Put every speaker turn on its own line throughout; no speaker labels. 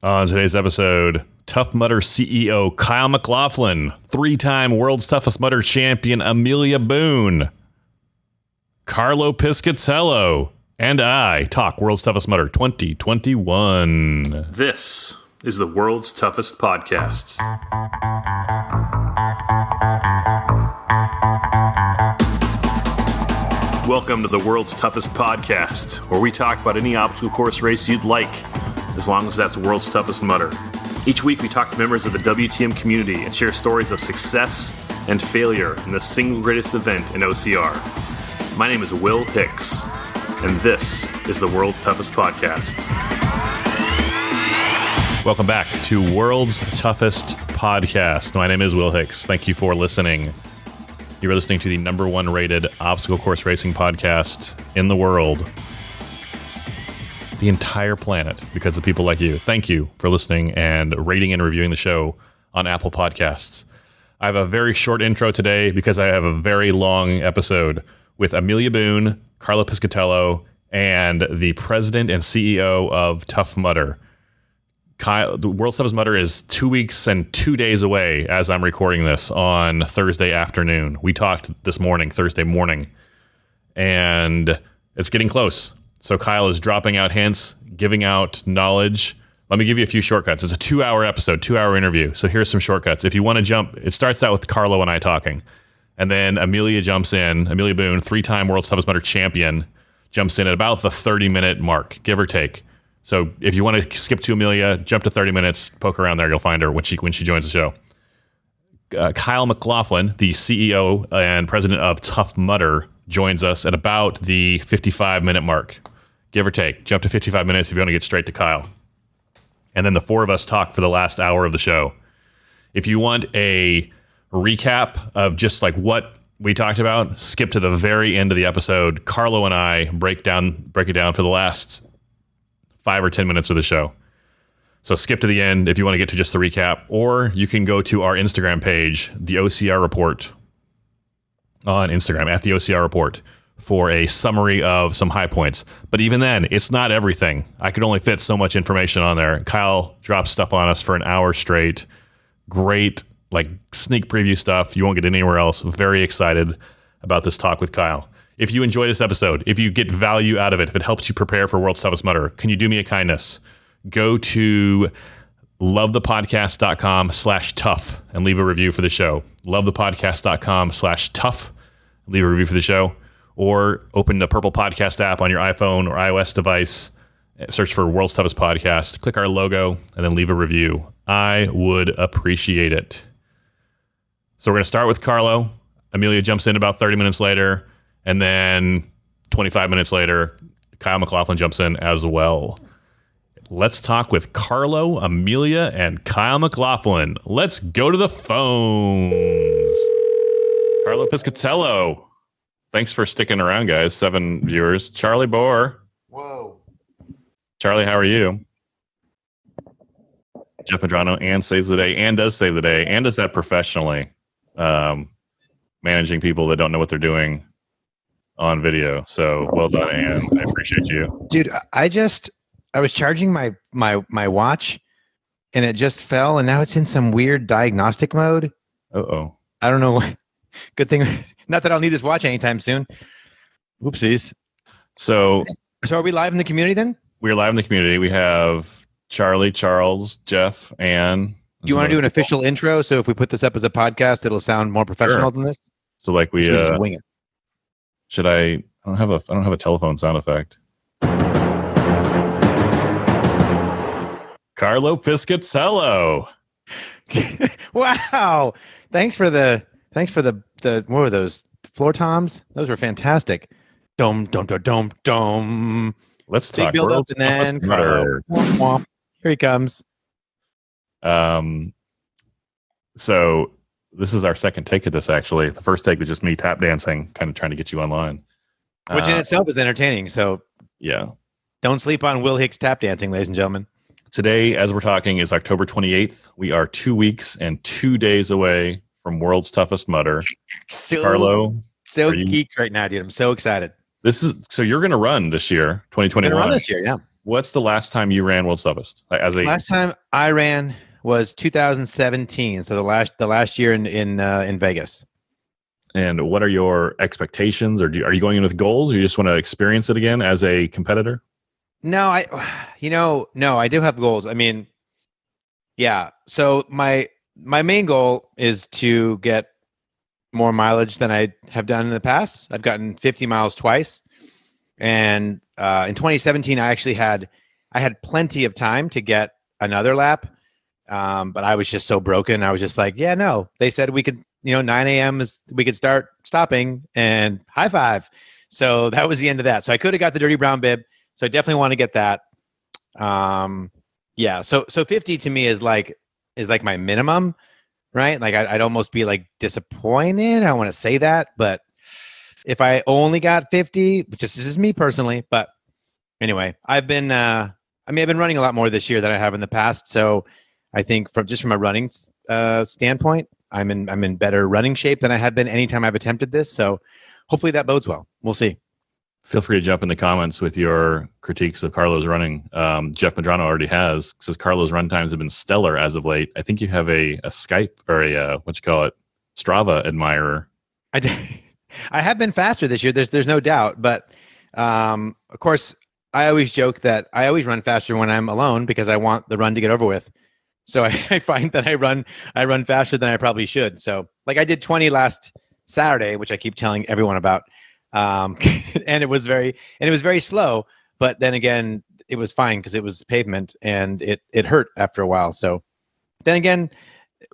On today's episode, Tough Mudder CEO Kyle McLaughlin, three-time World's Toughest Mudder champion Amelia Boone, Carlo Piscitello, and I talk World's Toughest Mudder 2021.
This is the World's Toughest Podcast. Welcome to the World's Toughest Podcast, where we talk about any obstacle course race you'd like, as long as that's World's Toughest Mudder. Each week we talk to members of the WTM community and share stories of success and failure in the single greatest event in OCR. My name is Will Hicks, and this is the World's Toughest Podcast.
Welcome back to World's Toughest Podcast. My name is Will Hicks. Thank you for listening. You are listening to the number one rated obstacle course racing podcast in the world. The entire planet, because of people like you. Thank you for listening and rating and reviewing the show on Apple Podcasts. I have a very short intro today because I have a very long episode with Amelia Boone, Carlo Piscitello, and the president and CEO of Tough Mudder. The World's Toughest Mudder is 2 weeks and 2 days away as I'm recording this on Thursday afternoon. We talked this morning, Thursday morning, and it's getting close. So Kyle is dropping out hints, giving out knowledge. Let me give you a few shortcuts. It's a 2-hour episode, 2-hour interview. So here's some shortcuts. If you want to jump, it starts out with Carlo and I talking. And then Amelia jumps in. Amelia Boone, three-time World's Toughest Mudder champion, jumps in at about the 30-minute mark, give or take. So if you want to skip to Amelia, jump to 30 minutes, poke around there. You'll find her when she joins the show. Kyle McLaughlin, the CEO and president of Tough Mudder, joins us at about the 55-minute mark, give or take. Jump to 55 minutes if you want to get straight to Kyle. And then the four of us talk for the last hour of the show. If you want a recap of just like what we talked about, skip to the very end of the episode. Carlo and I break it down for the last 5 or 10 minutes of the show. So skip to the end if you want to get to just the recap, or you can go to our Instagram page, the OCR Report, on Instagram, at the OCR Report, for a summary of some high points. But even then, it's not everything. I could only fit so much information on there. Kyle drops stuff on us for an hour straight. Great, like sneak preview stuff. You won't get anywhere else. Very excited about this talk with Kyle. If you enjoy this episode, if you get value out of it, if it helps you prepare for World's Toughest Mudder, can you do me a kindness? Go to lovethepodcast.com/tough and leave a review for the show. lovethepodcast.com/tough. Leave a review for the show. Or open the Purple Podcast app on your iPhone or iOS device, search for World's Toughest Podcast, click our logo, and then leave a review. I would appreciate it. So we're going to start with Carlo. Amelia jumps in about 30 minutes later, and then 25 minutes later, Kyle McLaughlin jumps in as well. Let's talk with Carlo, Amelia, and Kyle McLaughlin. Let's go to the phones. Carlo Piscitello. Thanks for sticking around, guys. 7 viewers. Charlie Bohr.
Whoa.
Charlie, how are you? Jeff Medrano and saves the day and does save the day and does that professionally, managing people that don't know what they're doing on video. So well done, Ann. I appreciate you.
Dude, I was charging my watch and it just fell and now it's in some weird diagnostic mode.
Uh-oh.
I don't know. Good thing. Not that I'll need this watch anytime soon. Oopsies.
So
are we live in the community then?
We're live in the community. We have Charlie, Charles, Jeff, Ann.
Do you want to do an official intro? So if we put this up as a podcast, it'll sound more professional than this?
So like we
just wing it.
Should I don't have a telephone sound effect. Carlo Piscitello.
Wow. Thanks for the what were those? Floor toms? Those were fantastic. Dome, dome, dome, dome, dome.
Let's talk
build up
World's
and then
Toughest Mudder.
Here he comes.
So this is our second take of this, actually. The first take was just me tap dancing, kind of trying to get you online.
Which in itself is entertaining. So
yeah.
Don't sleep on Will Hicks tap dancing, ladies and gentlemen.
Today, as we're talking, is October 28th. We are 2 weeks and 2 days away from World's Toughest Mudder. Carlo,
so geeked right now, dude. I'm so excited.
So you're going to run this year, 2021.
I'm going to run this year, yeah.
What's the last time you ran World's Toughest?
Last time I ran was 2017, so the last year in Vegas.
And what are your expectations, or are you going in with goals, or you just want to experience it again as a competitor?
No, no, I do have goals. I mean, yeah. So my main goal is to get more mileage than I have done in the past. I've gotten 50 miles twice, and in 2017, I had plenty of time to get another lap, but I was just so broken. I was just like, yeah, no. They said we could, 9 a.m. we could start stopping, and high five. So that was the end of that. So I could have got the dirty brown bib. So I definitely want to get that. Yeah. So 50 to me is like my minimum, right? Like I'd almost be like disappointed. I don't want to say that, but if I only got 50, which this is me personally, but anyway, I've been running a lot more this year than I have in the past. So I think from a running standpoint, I'm in better running shape than I had been anytime I've attempted this. So hopefully that bodes well. We'll see.
Feel free to jump in the comments with your critiques of Carlo's running. Jeff Madrano already says Carlo's run times have been stellar as of late. I think you have a Skype or a Strava admirer.
I have been faster this year. There's no doubt, but of course I always joke that I always run faster when I'm alone because I want the run to get over with. So I find that I run faster than I probably should. So like I did 20 last Saturday, which I keep telling everyone about. And it was very slow, but then again, it was fine because it was pavement and it hurt after a while. So then again,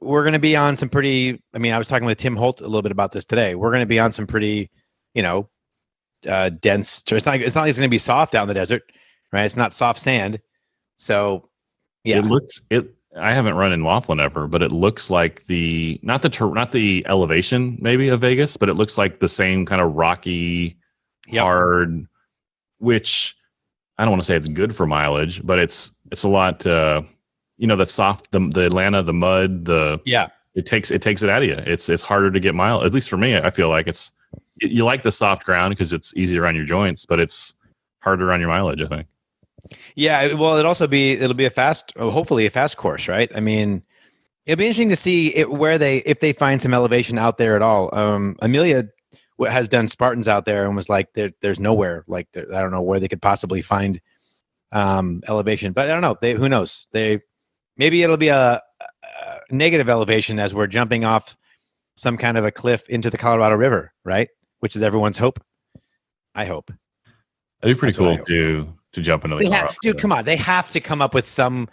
we're going to be on some pretty, I was talking with Tim Holt a little bit about this today. We're going to be on some pretty, dense, it's not like it's going to be soft out in the desert, right? It's not soft sand. So yeah,
I haven't run in Laughlin ever, but it looks like not the elevation maybe of Vegas, but it looks like the same kind of rocky, hard, which I don't want to say it's good for mileage, but it's a lot. The soft, the Atlanta, the mud, it takes it out of you. It's harder to get at least for me. I feel like you like the soft ground because it's easier on your joints, but it's harder on your mileage, I think.
Yeah, well, it'll be hopefully a fast course, right? It'll be interesting to see if they find some elevation out there at all. Amelia has done Spartans out there and was like, there's nowhere, I don't know where they could possibly find elevation, but I don't know. Who knows? Maybe it'll be a negative elevation as we're jumping off some kind of a cliff into the Colorado River, right? Which is everyone's hope. I hope.
It'd be pretty cool to jump into the Colorado.
Dude, come on. They have to come up with some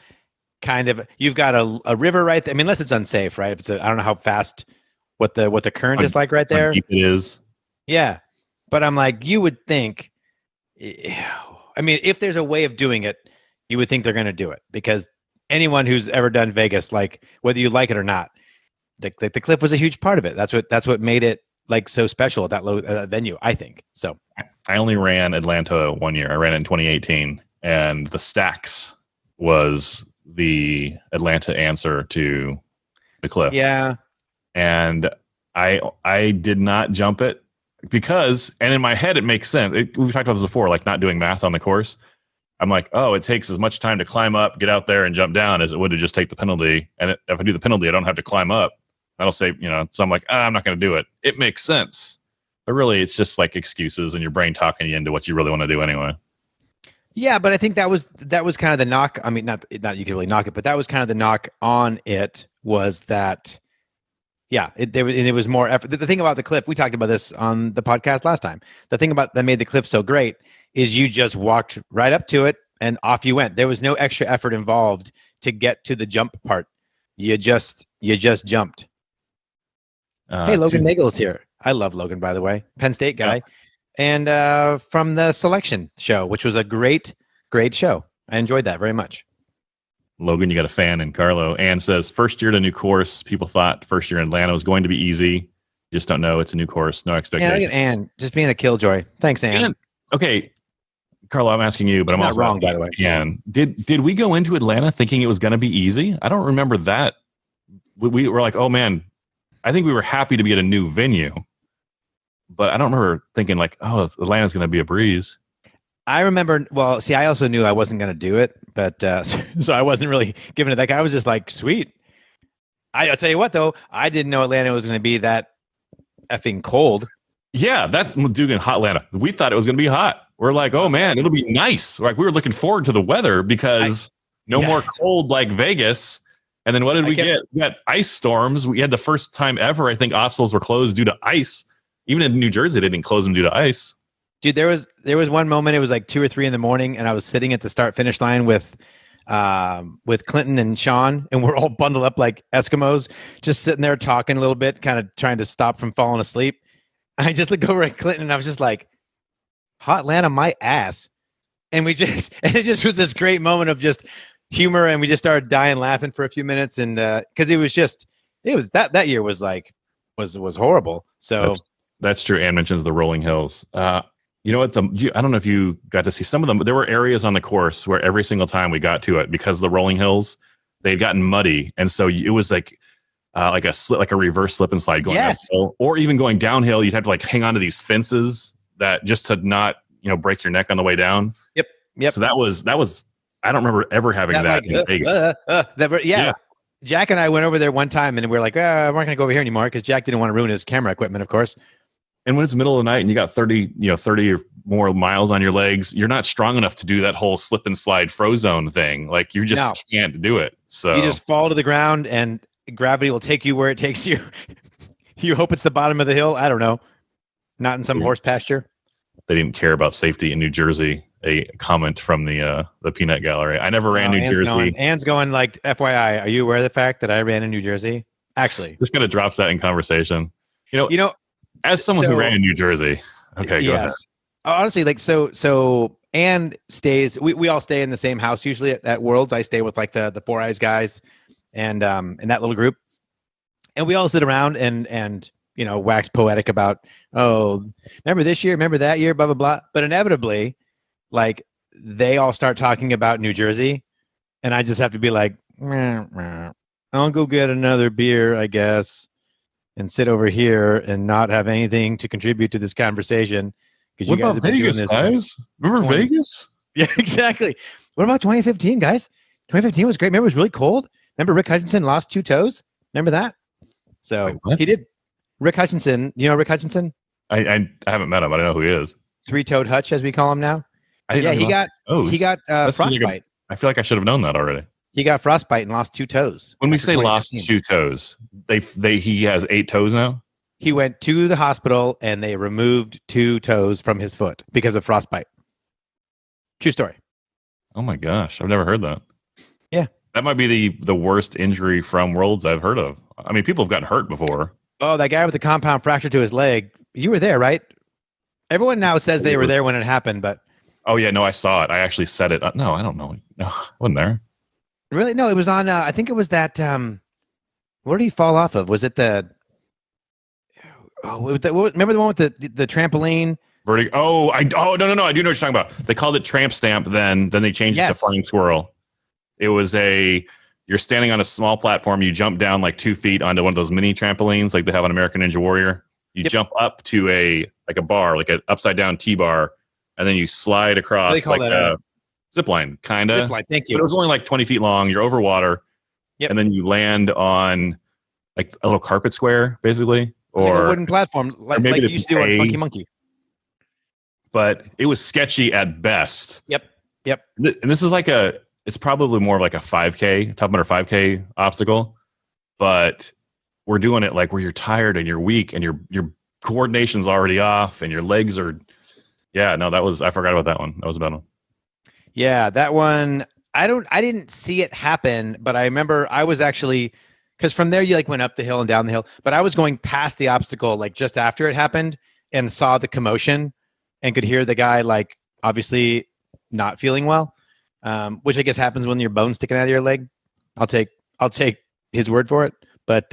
kind of, you've got a river right there. Unless it's unsafe, right? If I don't know how fast, what the current is like right there.
How deep it is.
Yeah. But I'm like, you would think, if there's a way of doing it, you would think they're going to do it because anyone who's ever done Vegas, like whether you like it or not, the cliff was a huge part of it. That's what made it like so special at that venue, I think. So
I only ran Atlanta one year. I ran it in 2018, and the Stacks was the Atlanta answer to the cliff.
Yeah.
And I did not jump it because, and in my head, it makes sense. We've talked about this before, like not doing math on the course. I'm like, oh, it takes as much time to climb up, get out there and jump down as it would to just take the penalty. And if I do the penalty, I don't have to climb up. That'll say, so I'm like, I'm not going to do it. It makes sense. But really, it's just like excuses and your brain talking you into what you really want to do anyway.
Yeah, but I think that was kind of the knock. Not you can really knock it, but that was kind of the knock on it was that, it was more effort. The thing about the cliff, we talked about this on the podcast last time. The thing that made the cliff so great is you just walked right up to it and off you went. There was no extra effort involved to get to the jump part. You just jumped. Hey, Logan Nagel is here. I love Logan, by the way. Penn State guy. Yeah. And from the selection show, which was a great show. I enjoyed that very much.
Logan, you got a fan in Carlo. Ann says, first year at a new course. People thought first year in Atlanta was going to be easy. Just don't know. It's a new course. No expectations.
Yeah, look at Ann. Just being a killjoy. Thanks, Ann.
Okay. Carlo, I'm asking you, but I'm also
not wrong, by the way.
Ann, did we go into Atlanta thinking it was going to be easy? I don't remember that. We were like, oh, man, I think we were happy to be at a new venue. But I don't remember thinking like, oh, Atlanta's going to be a breeze.
I remember. Well, see, I also knew I wasn't going to do it, but so I wasn't really giving it that guy. I was just like, sweet. I'll tell you what, though, I didn't know Atlanta was going to be that effing cold.
Yeah, that's Dugan, hot Atlanta. We thought it was going to be hot. We're like, oh man, it'll be nice. Like we were looking forward to the weather because no more cold like Vegas. And then what did we get? We got ice storms. We had the first time ever. I think hostels were closed due to ice. Even in New Jersey, they didn't close them due to ice.
Dude, there was one moment. It was like 2 or 3 in the morning, and I was sitting at the start finish line with Clinton and Sean, and we're all bundled up like Eskimos, just sitting there talking a little bit, kind of trying to stop from falling asleep. I just looked over at Clinton, and I was just like, "Hot Atlanta, my ass," and it just was this great moment of just humor, and we just started dying laughing for a few minutes, and because it was that year was horrible. So
that's true. Ann mentions the rolling hills. You know what? I don't know if you got to see some of them, but there were areas on the course where every single time we got to it, because the rolling hills, they'd gotten muddy, and so it was like a reverse slip and slide going uphill, or even going downhill. You'd have to like hang on to these fences that just to not break your neck on the way down.
Yep.
So that was. I don't remember ever having that in Vegas.
Yeah. Jack and I went over there one time, and we were like, we're not going to go over here anymore because Jack didn't want to ruin his camera equipment, of course.
And when it's the middle of the night and you got 30 or more miles on your legs, you're not strong enough to do that whole slip and slide Frozone thing. Like you just can't do it. So
you just fall to the ground and gravity will take you where it takes you. You hope it's the bottom of the hill. I don't know. Not in some horse pasture.
They didn't care about safety in New Jersey. A comment from the Peanut Gallery. I never ran New Jersey.
Ann's going like, FYI, are you aware of the fact that I ran in New Jersey? Actually.
Just kind of drops that in conversation. As someone who ran in New Jersey. Okay, go ahead.
Honestly, like so Ann stays, we all stay in the same house usually at Worlds. I stay with like the Four Eyes guys and that little group. And we all sit around and wax poetic about, remember this year, remember that year, blah, blah, blah. But inevitably, like they all start talking about New Jersey, and I just have to be like, I'll go get another beer, I guess, and sit over here and not have anything to contribute to this conversation. Because you guys have been doing this.
Guys? Remember Vegas?
Yeah, exactly. What about 2015, guys? 2015 was great. Remember, it was really cold. Remember, Rick Hutchinson lost 2 toes. Remember that? So he did. Rick Hutchinson. You know Rick Hutchinson?
I haven't met him. I don't know who he is.
3-toed Hutch, as we call him now. He got frostbite.
I feel like I should have known that already.
He got frostbite and lost 2 toes.
When we say lost 2 toes, he has 8 toes now?
He went to the hospital and they removed 2 toes from his foot because of frostbite. True story.
Oh my gosh. I've never heard that.
Yeah.
That might be the worst injury from Worlds I've heard of. I mean, people have gotten hurt before.
Oh, that guy with the compound fracture to his leg. You were there, right? Everyone now says they were there when it happened, but...
Oh, yeah. No, I saw it. I actually said it. No, I don't know. No, I wasn't there.
Really? No, it was on... I think it was that... where did he fall off of? Was it the... remember the one with the trampoline?
No. I do know what you're talking about. They called it Tramp Stamp then they changed it to Flying Squirrel. It was you're standing on a small platform, you jump down like 2 feet onto one of those mini trampolines like they have on American Ninja Warrior. You jump up to a bar, like an upside down T-bar, and then you slide across like a zip line, kind of.
Zip line, thank you.
But it was only like 20 feet long. You're over water, and then you land on like a little carpet square, basically. Or
like a wooden platform, like you used to do on Funky Monkey.
But it was sketchy at best.
Yep.
And this is it's probably more of like a 5K, Tough Mudder 5K obstacle. But we're doing it like where you're tired and you're weak and your coordination's already off and your legs are... Yeah, no, I forgot about that one. That was a bad one.
Yeah, that one, I didn't see it happen, but I remember I was actually... Because from there, you like went up the hill and down the hill. But I was going past the obstacle like just after it happened and saw the commotion and could hear the guy like obviously not feeling well, which I guess happens when your bone's sticking out of your leg. I'll take his word for it. But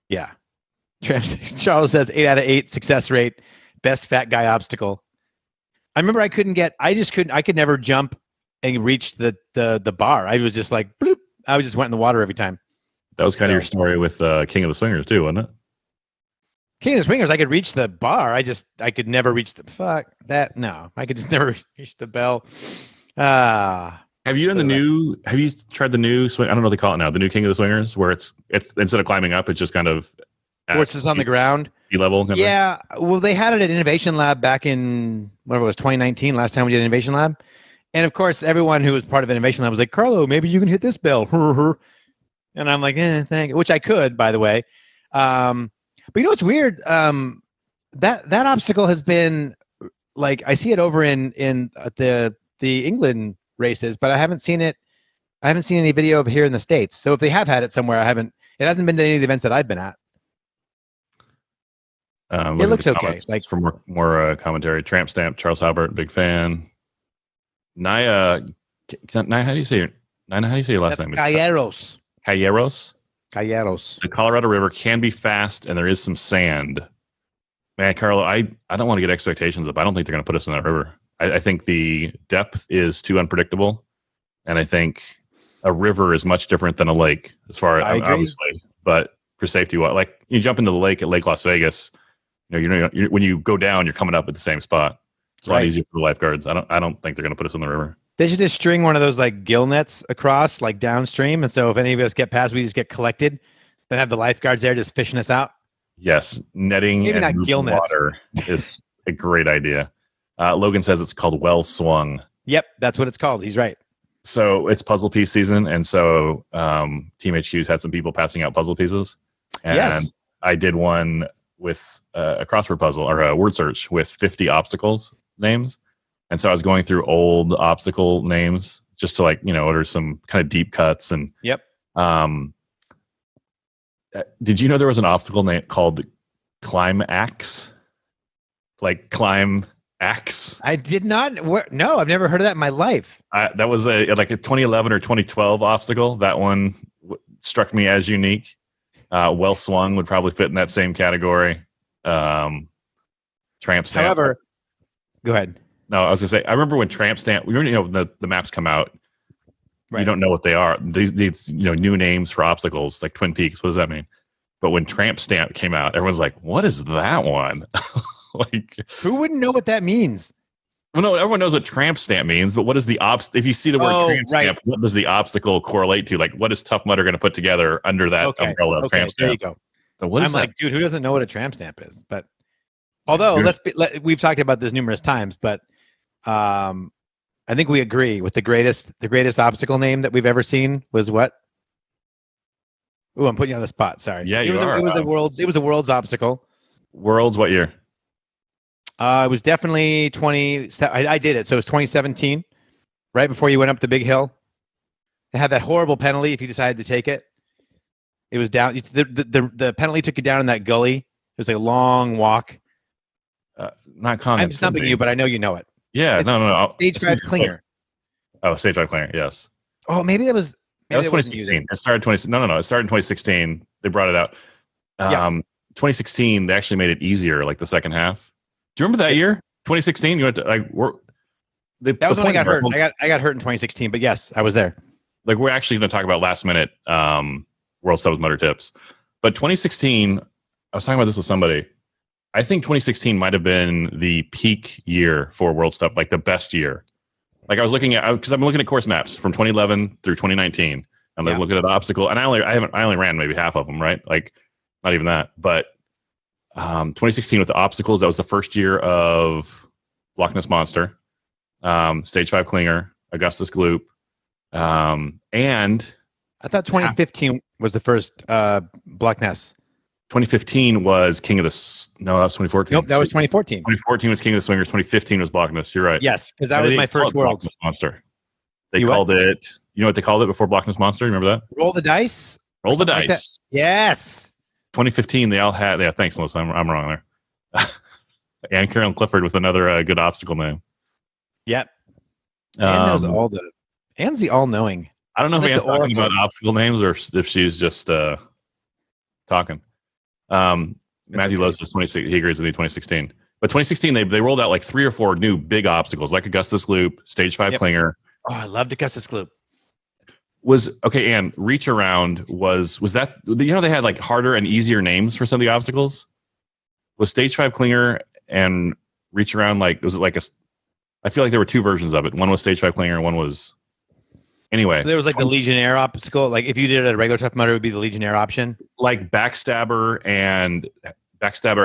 yeah, Charles says 8 out of 8 success rate, best fat guy obstacle. I remember I could never jump and reach the bar. I was just like bloop. I just went in the water every time.
That was kind of your story with King of the Swingers too, wasn't it?
King of the Swingers, I could reach the bar. I could never reach the fuck that. No, I could just never reach the bell.
Have you tried the new swing? I don't know what they call it now. The new King of the Swingers, where it's instead of climbing up, it's just kind of
where it's just on the ground.
Level.
Yeah. Well, they had it at Innovation Lab back in whatever it was 2019. Last time we did Innovation Lab, and of course, everyone who was part of Innovation Lab was like, "Carlo, maybe you can hit this bell." And I'm like, thank you, which I could, by the way. But you know what's weird? That obstacle has been like I see it over in the England races, but I haven't seen it. I haven't seen any video of it here in the States. So if they have had it somewhere, it hasn't been to any of the events that I've been at. It looks okay. Like
for more commentary. Tramp Stamp, Charles Halbert, big fan. Naya, how do you say your last name?
Calleros.
The Colorado River can be fast, and there is some sand. Man, Carlo, I don't want to get expectations up. I don't think they're going to put us in that river. I think the depth is too unpredictable, and I think a river is much different than a lake, as far as obviously. But for safety, like you jump into the lake at Lake Las Vegas, when you go down, you're coming up at the same spot. It's a lot easier for the lifeguards. I don't think they're going to put us in the river.
They should just string one of those like gill nets across, like downstream, and so if any of us get past, we just get collected. Then have the lifeguards there just fishing us out.
Yes, netting
maybe
and
not gill nets.
Water is a great idea. Logan says it's called Well Swung.
Yep, that's what it's called. He's right.
So it's puzzle piece season, and so Team HQ's had some people passing out puzzle pieces, and I did one with a crossword puzzle or a word search with 50 obstacles names, and so I was going through old obstacle names just to order some kind of deep cuts and.
Yep.
Did you know there was an obstacle name called Climb Axe? Like Climb Axe?
I did not. No, I've never heard of that in my life.
That was a 2011 or 2012 obstacle. That one struck me as unique. Well Swung would probably fit in that same category. Tramp Stamp.
However, go ahead.
No, I was going to say, I remember when Tramp Stamp, the maps come out. Right. You don't know what they are. These new names for obstacles, like Twin Peaks. What does that mean? But when Tramp Stamp came out, everyone's like, "What is that one?"
Who wouldn't know what that means?
Well, no, everyone knows what Tramp Stamp means, but what is the if you see the word Tramp Stamp, what does the obstacle correlate to? Like, what is Tough Mudder going to put together under that umbrella of Tramp Stamp? There you
go.
So what is that?
Like, dude, who doesn't know what a Tramp Stamp is? But although we've talked about this numerous times, but I think we agree with the greatest obstacle name that we've ever seen was what? Ooh, I'm putting you on the spot. Sorry.
Yeah,
it was a world's obstacle.
Worlds what year?
It was definitely 20. I did it, so it was 2017, right before you went up the big hill. They had that horrible penalty if you decided to take it. It was down. The penalty took you down in that gully. It was like a long walk.
Not common.
I'm snubbing you, but I know you know it.
Yeah, no.
Stage 5 Clinger.
Oh, Stage 5 Clinger, yes.
Oh, maybe that was
2016. It started It started in 2016. They brought it out. 2016, they actually made it easier, like the second half. Do you remember that year? 2016? You went to
that was when I got hurt. I got hurt in 2016, but yes, I was there.
Like, we're actually going to talk about last minute World Toughest Mudder tips. But 2016, I was talking about this with somebody. I think 2016 might have been the peak year for World Stuff, like the best year. Like I was looking at, because I'm looking at course maps from 2011 through 2019. I'm looking at the obstacle, and I only ran maybe half of them, right? Like not even that. But 2016 with the obstacles, that was the first year of Loch Ness Monster, Stage 5 Clinger, Augustus Gloop, and
I thought 2015 was the first Loch Ness.
2015 was King of the... No, that was 2014.
Nope, that was 2014.
2014 was King of the Swingers. 2015 was Loch Ness. You're right.
Yes, because that was my first Worlds.
Monster. They called it... You know what they called it before Loch Ness Monster? Remember that?
Roll the Dice?
Roll the Dice. Like
yes.
2015, they all had... Yeah, thanks, Melissa. I'm wrong there. And Carolyn Clifford with another good obstacle name.
Yep. Anne knows all the... Anne's the all-knowing.
I don't know if Anne's talking about obstacle names or if she's just talking. Matthew Lowe's just 26. He agrees with me. 2016, but 2016 they rolled out like 3 or 4 new big obstacles, like Augustus Gloop, Stage 5 Clinger.
Oh, I loved Augustus Gloop.
And Reach Around was that? They had like harder and easier names for some of the obstacles. Was Stage 5 Clinger and Reach Around was it like I feel like there were two versions of it. One was Stage 5 Clinger and one was... Anyway.
There was like the Legionnaire obstacle. Like if you did it at a regular Tough Mudder, it would be the Legionnaire option.
Like Backstabber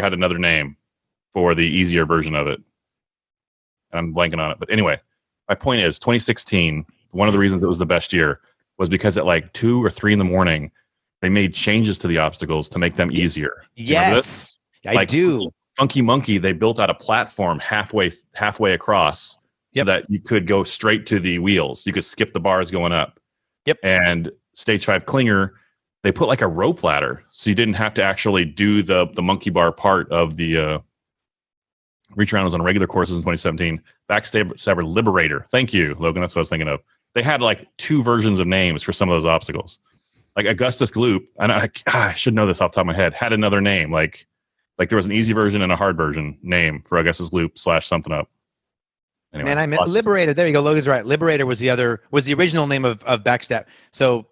had another name for the easier version of it. I'm blanking on it. But anyway, my point is 2016, one of the reasons it was the best year was because at like 2 or 3 in the morning, they made changes to the obstacles to make them easier.
Yes, I do.
Funky Monkey, they built out a platform halfway across so that you could go straight to the wheels. You could skip the bars going up.
Yep.
And Stage 5 Clinger, they put like a rope ladder, so you didn't have to actually do the monkey bar part of the Reach Around was on regular courses in 2017. Backstabber Liberator. Thank you, Logan. That's what I was thinking of. They had like 2 versions of names for some of those obstacles. Like Augustus Gloop, and I should know this off the top of my head, had another name. Like there was an easy version and a hard version name for Augustus Gloop / something up. Anyway,
and I meant Liberator. There you go. Logan's right. Liberator was the original name of Backstab. So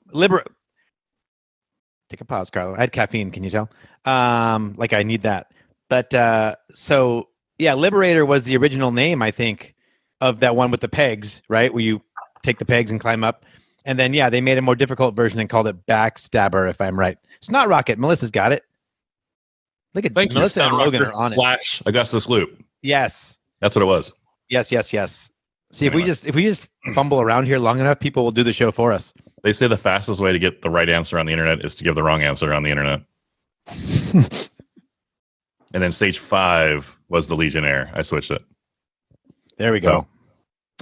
take a pause, Carlo. I had caffeine. Can you tell? Like I need that. But so yeah, Liberator was the original name, I think, of that one with the pegs, right? Where you take the pegs and climb up. And then, yeah, they made a more difficult version and called it Backstabber, if I'm right. It's not Rocket. Melissa's got it. Look at Melissa and Logan are on
it. / Augustus Gloop.
Yes.
That's what it was.
Yes. See, anyway. if we just fumble around here long enough, people will do the show for us.
They say the fastest way to get the right answer on the internet is to give the wrong answer on the internet. And then Stage 5 was the Legionnaire. I switched it.
There we go.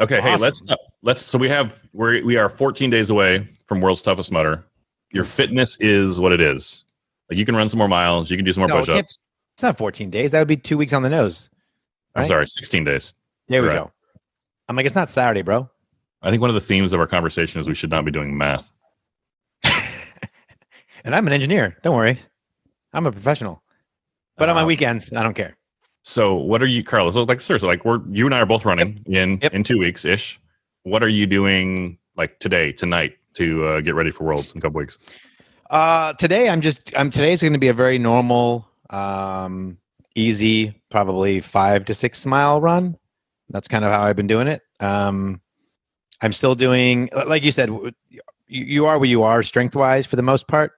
Okay,
awesome.
Hey, let's. So we are 14 days away from World's Toughest Mudder. Your fitness is what it is. Like you can run some more miles, you can do some more push-ups.
It's not 14 days. That would be 2 weeks on the nose.
Right? I'm sorry, 16 days.
There we go. I'm like, it's not Saturday, bro.
I think one of the themes of our conversation is we should not be doing math.
And I'm an engineer. Don't worry, I'm a professional. But on my weekends, I don't care.
So what are you, Carlos? So like seriously, like you and I are both running in 2 weeks ish. What are you doing like tonight to get ready for Worlds in a couple weeks?
Today today's going to be a very normal, easy, probably 5 to 6 mile run. That's kind of how I've been doing it. I'm still doing, like you said, you are where you are strength wise for the most part.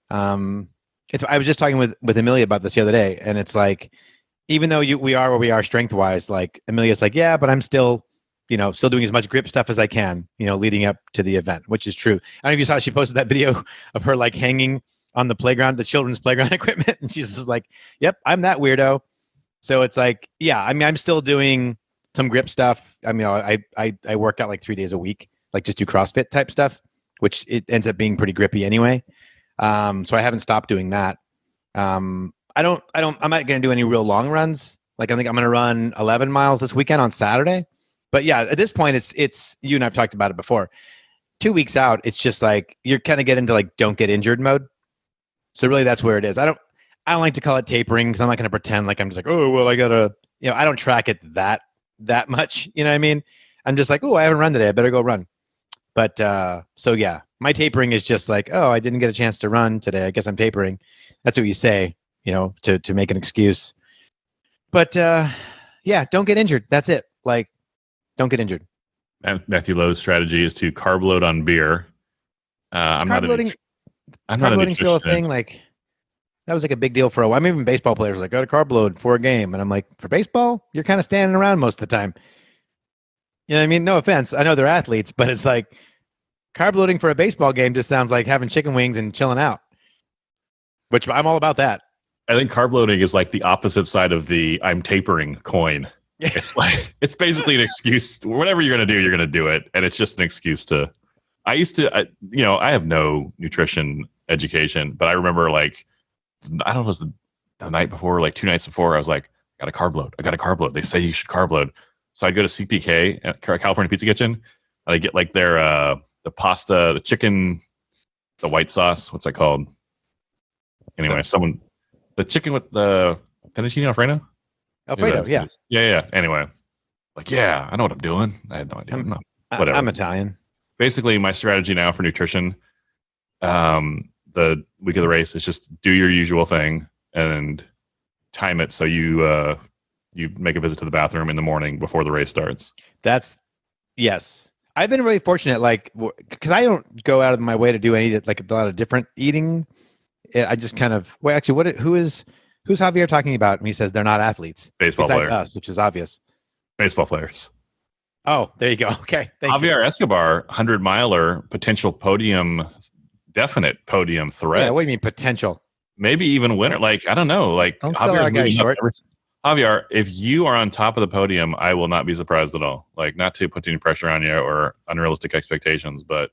I was just talking with Amelia about this the other day, and it's like, even though we are where we are strength wise, like Amelia's like, yeah, but I'm still doing as much grip stuff as I can, leading up to the event, which is true. I don't know if you saw, she posted that video of her like hanging on the playground, the children's playground equipment. And she's just like, yep, I'm that weirdo. So it's like, yeah, I mean, I'm still doing some grip stuff. I mean, I work out like 3 days a week, like just do CrossFit type stuff, which it ends up being pretty grippy anyway. So I haven't stopped doing that. I'm not going to do any real long runs. Like I think I'm going to run 11 miles this weekend on Saturday. But yeah, at this point, it's you and I've talked about it before. 2 weeks out, it's just like you're kind of getting into like don't get injured mode. So really, that's where it is. I don't like to call it tapering because I'm not going to pretend like I'm just like, oh well, I gotta, I don't track it that much. You know what I mean? I'm just like, oh, I haven't run today. I better go run. But so yeah, my tapering is just like, oh, I didn't get a chance to run today. I guess I'm tapering. That's what you say, to make an excuse. But yeah, don't get injured. That's it. Like, don't get injured.
Matthew Lowe's strategy is to carb load on beer. I'm not carb loading
still a thing. Like that was like a big deal for a while. I mean, even baseball players like got a carb load for a game, and I'm like, for baseball, you're kind of standing around most of the time. You know what I mean? No offense, I know they're athletes, but it's like carb loading for a baseball game just sounds like having chicken wings and chilling out. Which I'm all about that.
I think carb loading is like the opposite side of the I'm tapering coin. It's like it's basically an excuse. Whatever you're going to do, you're going to do it, and it's just an excuse to. I have no nutrition education, but I remember like I don't know if it was the night before, like 2 nights before, I was like, I got a carb load. They say you should carb load, so I'd go to CPK, California Pizza Kitchen, and I get like their the pasta, the chicken, the white sauce. What's that called? Anyway, the chicken with the fettuccine Alfredo.
Alfredo, yeah.
Yeah. Anyway, like, yeah, I know what I'm doing. I had no idea. Whatever.
I'm Italian.
Basically, my strategy now for nutrition, the week of the race is just do your usual thing and time it so you make a visit to the bathroom in the morning before the race starts.
Yes. I've been really fortunate, like, because I don't go out of my way to do a lot of different eating. I just kind of who's Javier talking about when he says they're not athletes?
Baseball
besides
players.
us, which is obvious.
Baseball players.
Oh, there you go. Okay.
Javier Escobar, 100-miler, potential definite podium threat.
Yeah, what do you mean potential?
Maybe even winner. Like, I don't know. Like,
don't sell our guy short.
Javier, if you are on top of the podium, I will not be surprised at all. Like, not to put any pressure on you or unrealistic expectations, but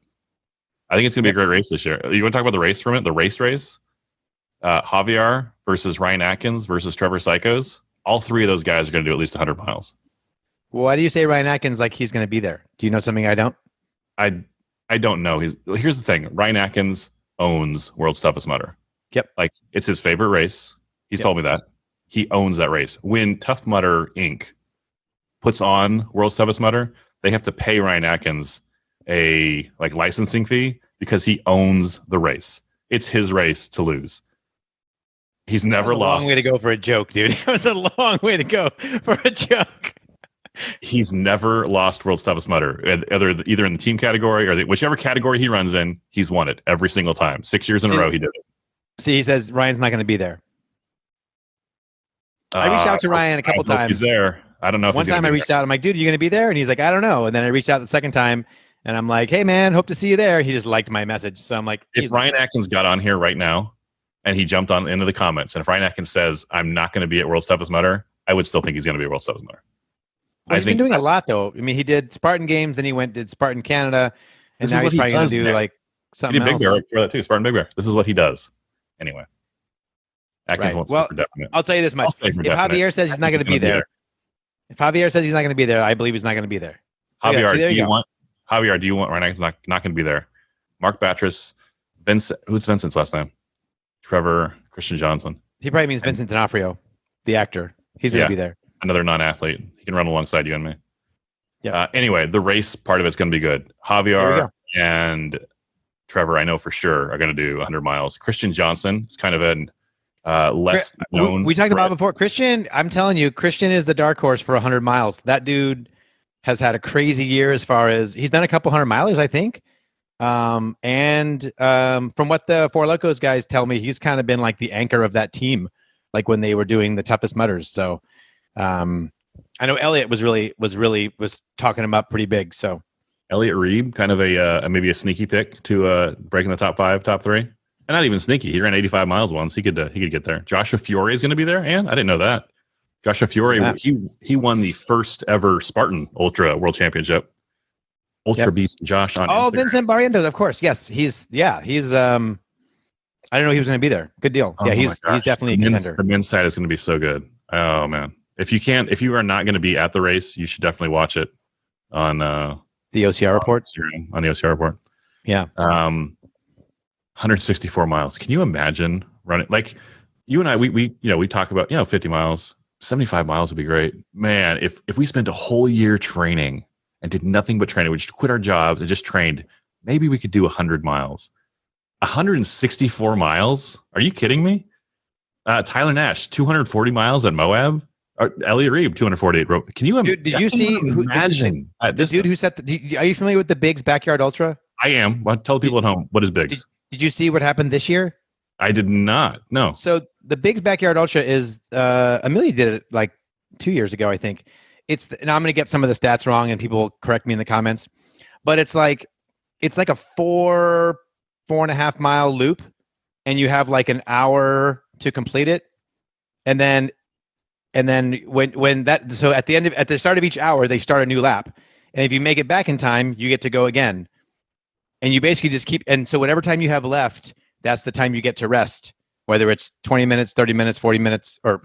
I think it's going to be a great race this year. You want to talk about the race for a minute? The race? Javier versus Ryan Atkins versus Trevor Psychos. All three of those guys are going to do at least 100 miles.
Why do you say Ryan Atkins like he's going to be there? Do you know something I don't?
I don't know. Here's the thing. Ryan Atkins owns World's Toughest Mudder.
Yep.
Like, it's his favorite race. He's told me that. He owns that race. When Tough Mudder Inc. puts on World's Toughest Mudder, they have to pay Ryan Atkins a licensing fee because he owns the race. It's his race to lose. He's never lost.
Long way to go for a joke, dude. It was a long way to go for a joke.
He's never lost World's Toughest Mudder, either in the team category or whichever category he runs in. He's won it every single time. 6 years in a row, he did it.
See, he says Ryan's not going to be there. I reached out to Ryan a couple times.
He's there. I don't know.
One time I reached out. I'm like, dude, are you going to be there? And he's like, I don't know. And then I reached out the second time, and I'm like, hey, man, hope to see you there. He just liked my message. So I'm like,
if Ryan Atkins got on here right now and he jumped on into the comments, and if Ryan Atkins says, I'm not going to be at World's Toughest Mudder, I would still think he's going to be at World's Toughest Mudder.
Well, he's been doing a lot, though. I mean, he did Spartan Games, then he did Spartan Canada, and now he's probably going to do something else.
Big Bear for that too. Spartan Big Bear. This is what he does. Anyway, Atkins wants to for definite.
I'll tell you this much: if Javier says he's not going to be there, I believe he's not going to be there.
Javier, do you want Ryan Atkins not going to be there? Mark Batres, Vincent. Who's Vincent's last name? Trevor Christian Johnson.
He probably means Vincent D'Onofrio, the actor. He's going to be there.
Another non-athlete. He can run alongside you and me.
Yeah.
Anyway, the race part of it's going to be good. Javier and Trevor, I know for sure, are going to do 100 miles. Christian Johnson is kind of an less known.
We talked about before. Christian, I'm telling you, Christian is the dark horse for 100 miles. That dude has had a crazy year as far as he's done a couple 100-milers, I think. From what the Four Locos guys tell me, he's kind of been like the anchor of that team, like when they were doing the toughest mudders. So I know Elliot was talking him up pretty big. So
Elliot Reeb, kind of a maybe a sneaky pick to break in the top 5, top 3, and not even sneaky. He ran 85 miles once. He could get there. Joshua Fiore is going to be there, and I didn't know that. Joshua Fiore, he won the first ever Spartan Ultra World Championship. Ultra Beast Josh on Instagram.
Vincent Barrientos, of course. Yes, he's I didn't know he was going to be there. Good deal. He's definitely a contender.
The men's side is going to be so good. Oh man. If you are not going to be at the race, you should definitely watch it on
the OCR report.
On the OCR report.
Yeah.
164 miles. Can you imagine running? Like you and I, we talk about 50 miles, 75 miles would be great. Man, if we spent a whole year training and did nothing but training, we just quit our jobs and just trained, maybe we could do 100 miles. 164 miles? Are you kidding me? Tyler Nash, 240 miles at Moab. Elliot Reeb, 248. Can you imagine?
Did you see
imagine
the dude who set are you familiar with the Biggs Backyard Ultra?
I am. Well, tell people at home, what is Biggs?
Did you see what happened this year?
I did not. No.
So the Biggs Backyard Ultra is Amelia did it like 2 years ago, I think. And I'm going to get some of the stats wrong, and people correct me in the comments. But it's like a 4.5 mile loop, and you have like an hour to complete it, and then when that, so at the start of each hour they start a new lap, and if you make it back in time, you get to go again, and you basically just keep, and so whatever time you have left, that's the time you get to rest, whether it's 20 minutes, 30 minutes, 40 minutes, or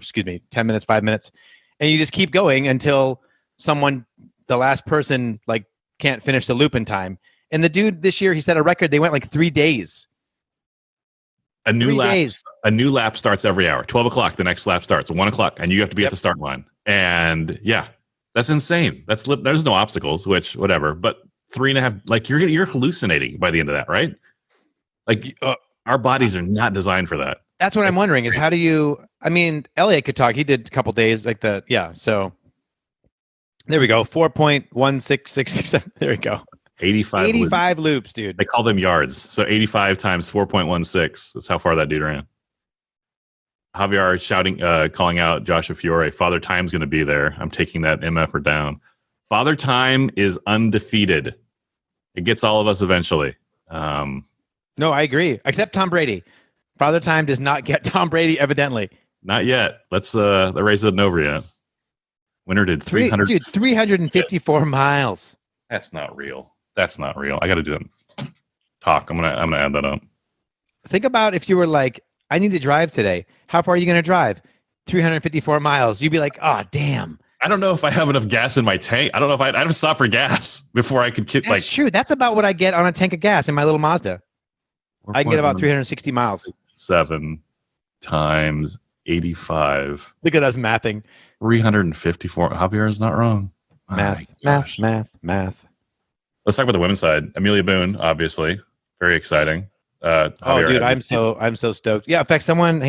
10 minutes, 5 minutes, and you just keep going until the last person like can't finish the loop in time. And the dude this year, he set a record. They went like 3 days.
A new lap starts every hour. 12 o'clock, the next lap starts. 1 o'clock, and you have to be at the start line. And yeah, that's insane. There's no obstacles, which whatever. But 3.5, like you're hallucinating by the end of that, right? Like our bodies are not designed for that.
That's what I'm wondering is how do you, I mean, Elliot could talk. He did a couple days so there we go. 4.16667. There we go. 85 loops, dude.
They call them yards. So 85 times 4.16. That's how far that dude ran. Javier shouting, calling out Joshua Fiore. Father Time's going to be there. I'm taking that MFer down. Father Time is undefeated. It gets all of us eventually.
No, I agree. Except Tom Brady. Father Time does not get Tom Brady, evidently.
Not yet. The race isn't over yet. Winner did
354 miles.
That's not real. I got to do it. Talk. I'm gonna add that up.
Think about if you were like, I need to drive today. How far are you going to drive? 354 miles. You'd be like, oh, damn.
I don't know if I have enough gas in my tank. I don't know if I'd have to stop for gas before I could get
That's true. That's about what I get on a tank of gas in my little Mazda. I can get about 360 miles.
7 times 85.
Look at us mathing.
354. Javier is not wrong.
Math.
Let's talk about the women's side. Amelia Boone, obviously, very exciting.
Oh, dude, I'm so stoked. Yeah, in fact, someone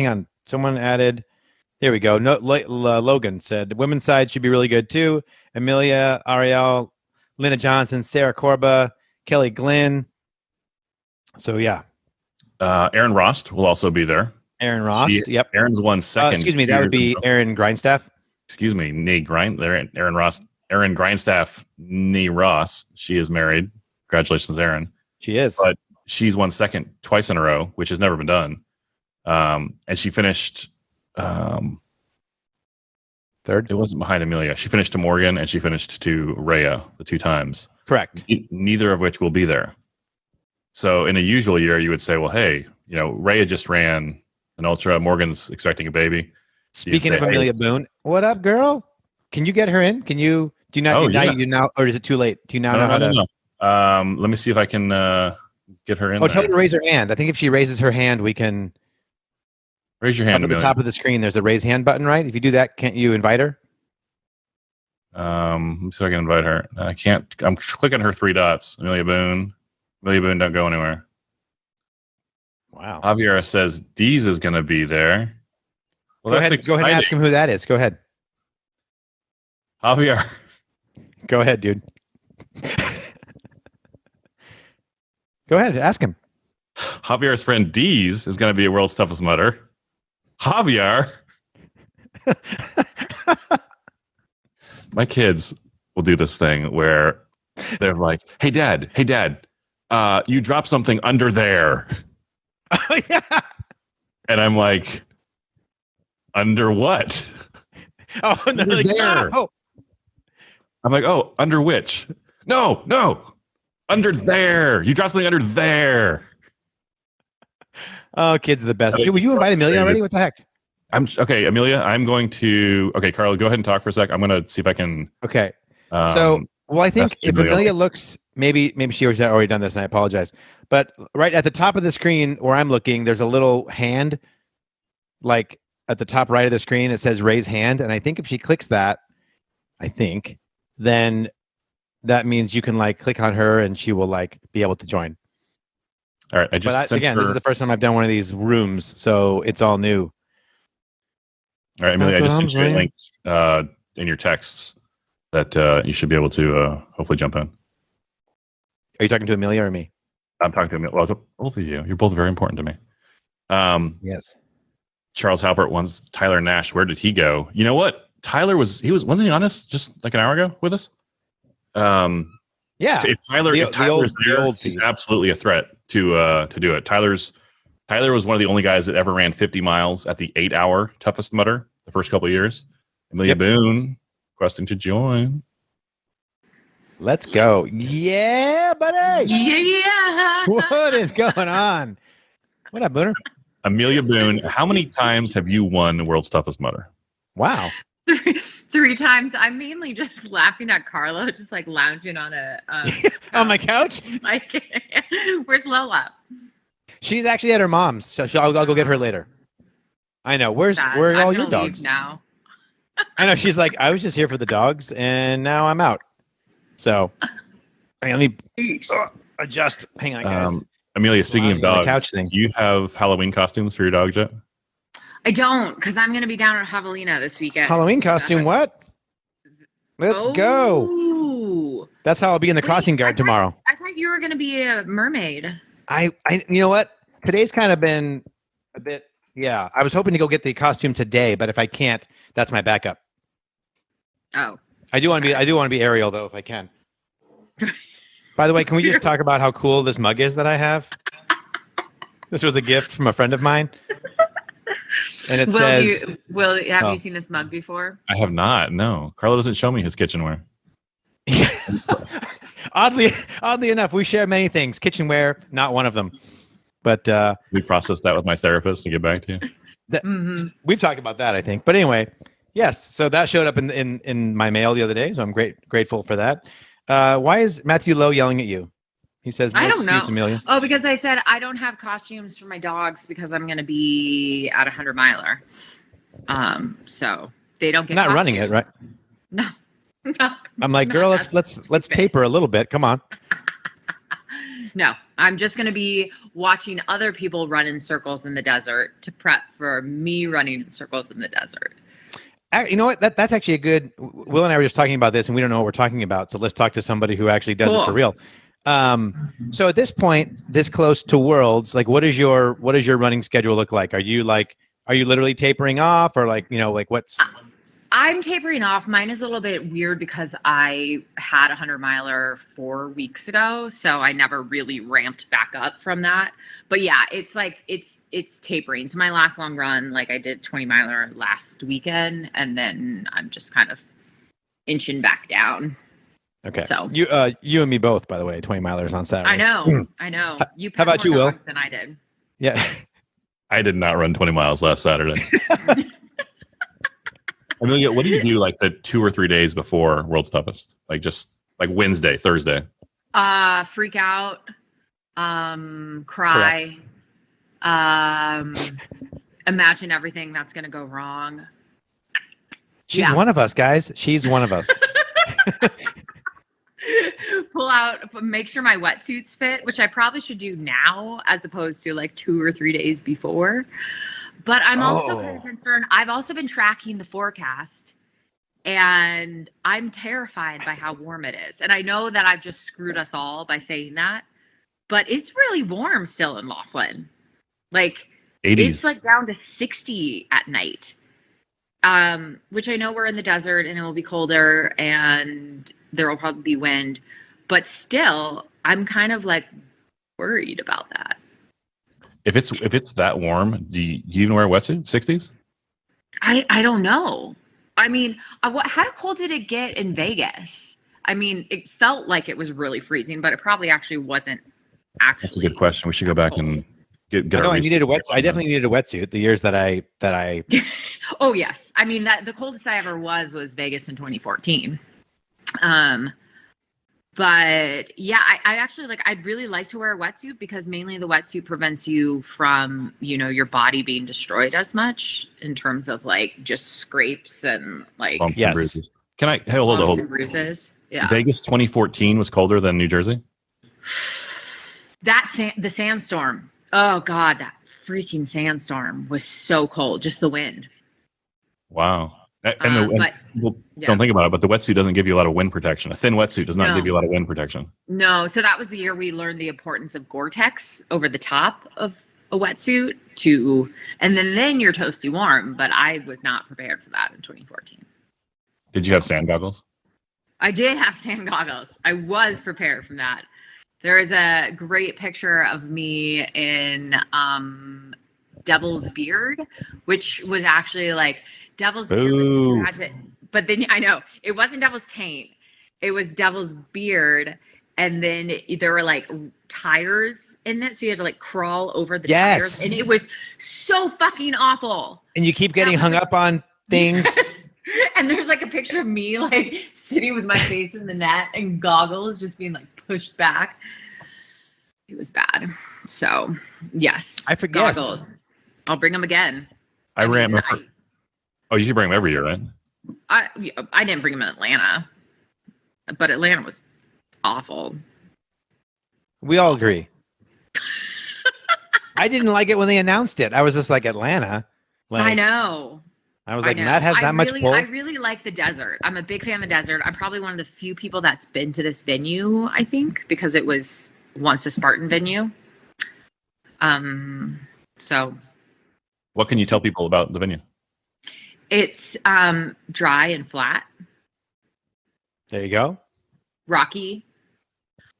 added. There we go. No, Logan said the women's side should be really good too. Amelia, Ariel, Lena Johnson, Sarah Corba, Kelly Glynn. So yeah,
Aaron Rost will also be there.
Aaron Rost. Yep.
Aaron's won second.
Excuse me, that would be Aaron Grindstaff.
Excuse me, Aaron Ross. Aaron Grindstaff, Nee Ross. She is married. Congratulations, Aaron.
She is.
But she's won second twice in a row, which has never been done. And she finished
third.
It wasn't behind Amelia. She finished to Morgan and she finished to Rhea the 2 times.
Correct.
Neither of which will be there. So in a usual year, you would say, well, hey, Rhea just ran an ultra. Morgan's expecting a baby.
Speaking of Amelia Boone, what up, girl? Can you get her in? Can you? Do you now? Or is it too late? Do you now know how to?
No. Let me see if I can get her in.
Oh, tell her to raise her hand. I think if she raises her hand, we can.
Raise your hand.
Up at the top of the screen, there's a raise hand button, right? If you do that, can't you invite her?
Let me see if I can invite her. I can't. I'm clicking her 3 dots. Amelia Boone, don't go anywhere.
Wow.
Javier says Deez is going to be there. Well,
go ahead and ask him who that is. Go ahead.
Javier.
Go ahead, dude. Go ahead, ask him.
Javier's friend Deez is going to be a world's toughest mutter. Javier. My kids will do this thing where they're like, hey, Dad, you dropped something under there.
Oh, yeah.
And I'm like, under what?
Oh, and they're like,
there.
No.
I'm like, oh, under which? No. Under there. You dropped something under there.
Oh, kids are the best. Dude, will you invite Amelia already? What the heck?
Okay, Amelia, I'm going to... Okay, Carlo, go ahead and talk for a sec. I'm going to see if I can...
Okay. I think if Amelia looks... Maybe she was already done this, and I apologize. But right at the top of the screen where I'm looking, there's a little hand, like at the top right of the screen, it says raise hand. And I think if she clicks that, then that means you can like click on her and she will like be able to join.
All right. This is
the first time I've done one of these rooms, so it's all new.
All right, Amelia, I just sent you a link in your texts that you should be able to hopefully jump in.
Are you talking to Amelia or me?
I'm talking to Amelia. Well, to both of you. You're both very important to me.
Yes.
Charles Halpert wants Tyler Nash. Where did he go? You know what? Tyler wasn't he on us just like an hour ago with us?
Yeah.
If Tyler's there, he's absolutely a threat to do it. Tyler was one of the only guys that ever ran 50 miles at the 8-hour toughest mutter the first couple of years. Amelia Boone requesting to join.
Let's go. Yeah, buddy.
Yeah.
What is going on? What up, Booner?
Amelia Boone, how many times have you won the world's toughest mutter?
Wow.
3 times. I'm mainly just laughing at Carlo, just like lounging on a
on my couch.
Like, where's Lola?
She's actually at her mom's, so I'll go get her later. I know. Where are all your dogs
now?
I know. She's like, I was just here for the dogs, and now I'm out. So, let me adjust. Hang on, guys.
Amelia, speaking of dogs,
couch thing.
Do you have Halloween costumes for your dogs yet?
I don't, because I'm going to be down at Javelina this weekend.
Halloween costume, what? Let's go.
Oh.
That's how I'll be in the crossing guard tomorrow.
I thought you were going to be a mermaid.
I you know what? Today's kind of been a bit, yeah. I was hoping to go get the costume today, but if I can't, that's my backup.
Oh.
I do want to be Ariel though, if I can. By the way, can we just talk about how cool this mug is that I have? This was a gift from a friend of mine. And it says,
have you seen this mug before?
I have not. No. Carlo doesn't show me his kitchenware.
Oddly enough, we share many things. Kitchenware, not one of them. But
we processed that with my therapist to get back to you.
We've talked about that, I think. But anyway, yes. So that showed up in my mail the other day. So I'm grateful for that. Why is Matthew Lowe yelling at you? He says, no,
I don't know.
Amelia.
Oh, because I said I don't have costumes for my dogs because I'm going to be at 100 miler. So they don't get.
Not
costumes.
running it, right?
No.
I'm like, girl, let's taper a little bit. Come on.
No, I'm just going to be watching other people run in circles in the desert to prep for me running in circles in the desert.
You know what? That's actually a good. Will and I were just talking about this, and we don't know what we're talking about. So let's talk to somebody who actually does it for real. So at this point, this close to Worlds, like, what does your running schedule look like? Are you literally tapering off, or what's?
I'm tapering off. Mine is a little bit weird because I had a 100 miler 4 weeks ago, so I never really ramped back up from that. But yeah, it's tapering. So my last long run, I did 20 miler last weekend, and then I'm just kind of inching back down.
Okay.
So
you and me both, by the way, 20 milers on Saturday.
I know. You
how about you, Will?
Than I did.
Yeah.
I did not run 20 miles last Saturday. Amelia, what do you do the 2 or 3 days before World's Toughest? Just Wednesday, Thursday?
Freak out, cry, imagine everything that's going to go wrong.
She's one of us, guys. She's one of us.
Pull out, make sure my wetsuits fit, which I probably should do now as opposed to 2 or 3 days before. But I'm also kind of concerned. I've also been tracking the forecast, and I'm terrified by how warm it is. And I know that I've just screwed us all by saying that, but it's really warm still in Laughlin.
80s.
It's down to 60 at night, which I know we're in the desert and it will be colder and there will probably be wind, but still, I'm kind of worried about that.
If it's that warm, do you even wear a wetsuit? 60s?
I don't know. I mean, how cold did it get in Vegas? I mean, it felt like it was really freezing, but it probably actually wasn't.
That's a good question. We should go back and get our.
I needed a wetsuit. I definitely needed a wetsuit. The years that I.
Oh yes, I mean the coldest I ever was Vegas in 2014. But yeah, I actually I'd really like to wear a wetsuit because mainly the wetsuit prevents you from, your body being destroyed as much in terms of just scrapes and
bumps and bruises. Can I hold on?
And bruises. Yeah.
Vegas 2014 was colder than New Jersey?
The sandstorm. Oh God, that freaking sandstorm was so cold. Just the wind.
Wow. People don't think about it, but the wetsuit doesn't give you a lot of wind protection. A thin wetsuit does not give you a lot of wind protection.
No. So that was the year we learned the importance of Gore-Tex over the top of a wetsuit and then you're toasty warm, but I was not prepared for that in 2014.
Did you have sand goggles?
I did have sand goggles. I was prepared from that. There is a great picture of me in Devil's Beard, which was actually Devil's Beard, but then I know it wasn't Devil's Taint. It was Devil's Beard, and then there were tires in it, so you had to crawl over the tires, and it was so fucking awful.
And you keep getting hung up on things.
And there's a picture of me sitting with my face in the net and goggles just being pushed back. It was bad. So yes,
I forget
goggles. I'll bring them again.
I ran. Oh, you should bring them every year, right?
I didn't bring them in Atlanta, but Atlanta was awful.
We all agree. I didn't like it when they announced it. I was just Atlanta. Like,
I know.
I was like, Matt has that much pull.
I really like the desert. I'm a big fan of the desert. I'm probably one of the few people that's been to this venue, I think, because it was once a Spartan venue. So
What can you tell people about the venue?
it's dry and flat,
There you go.
rocky.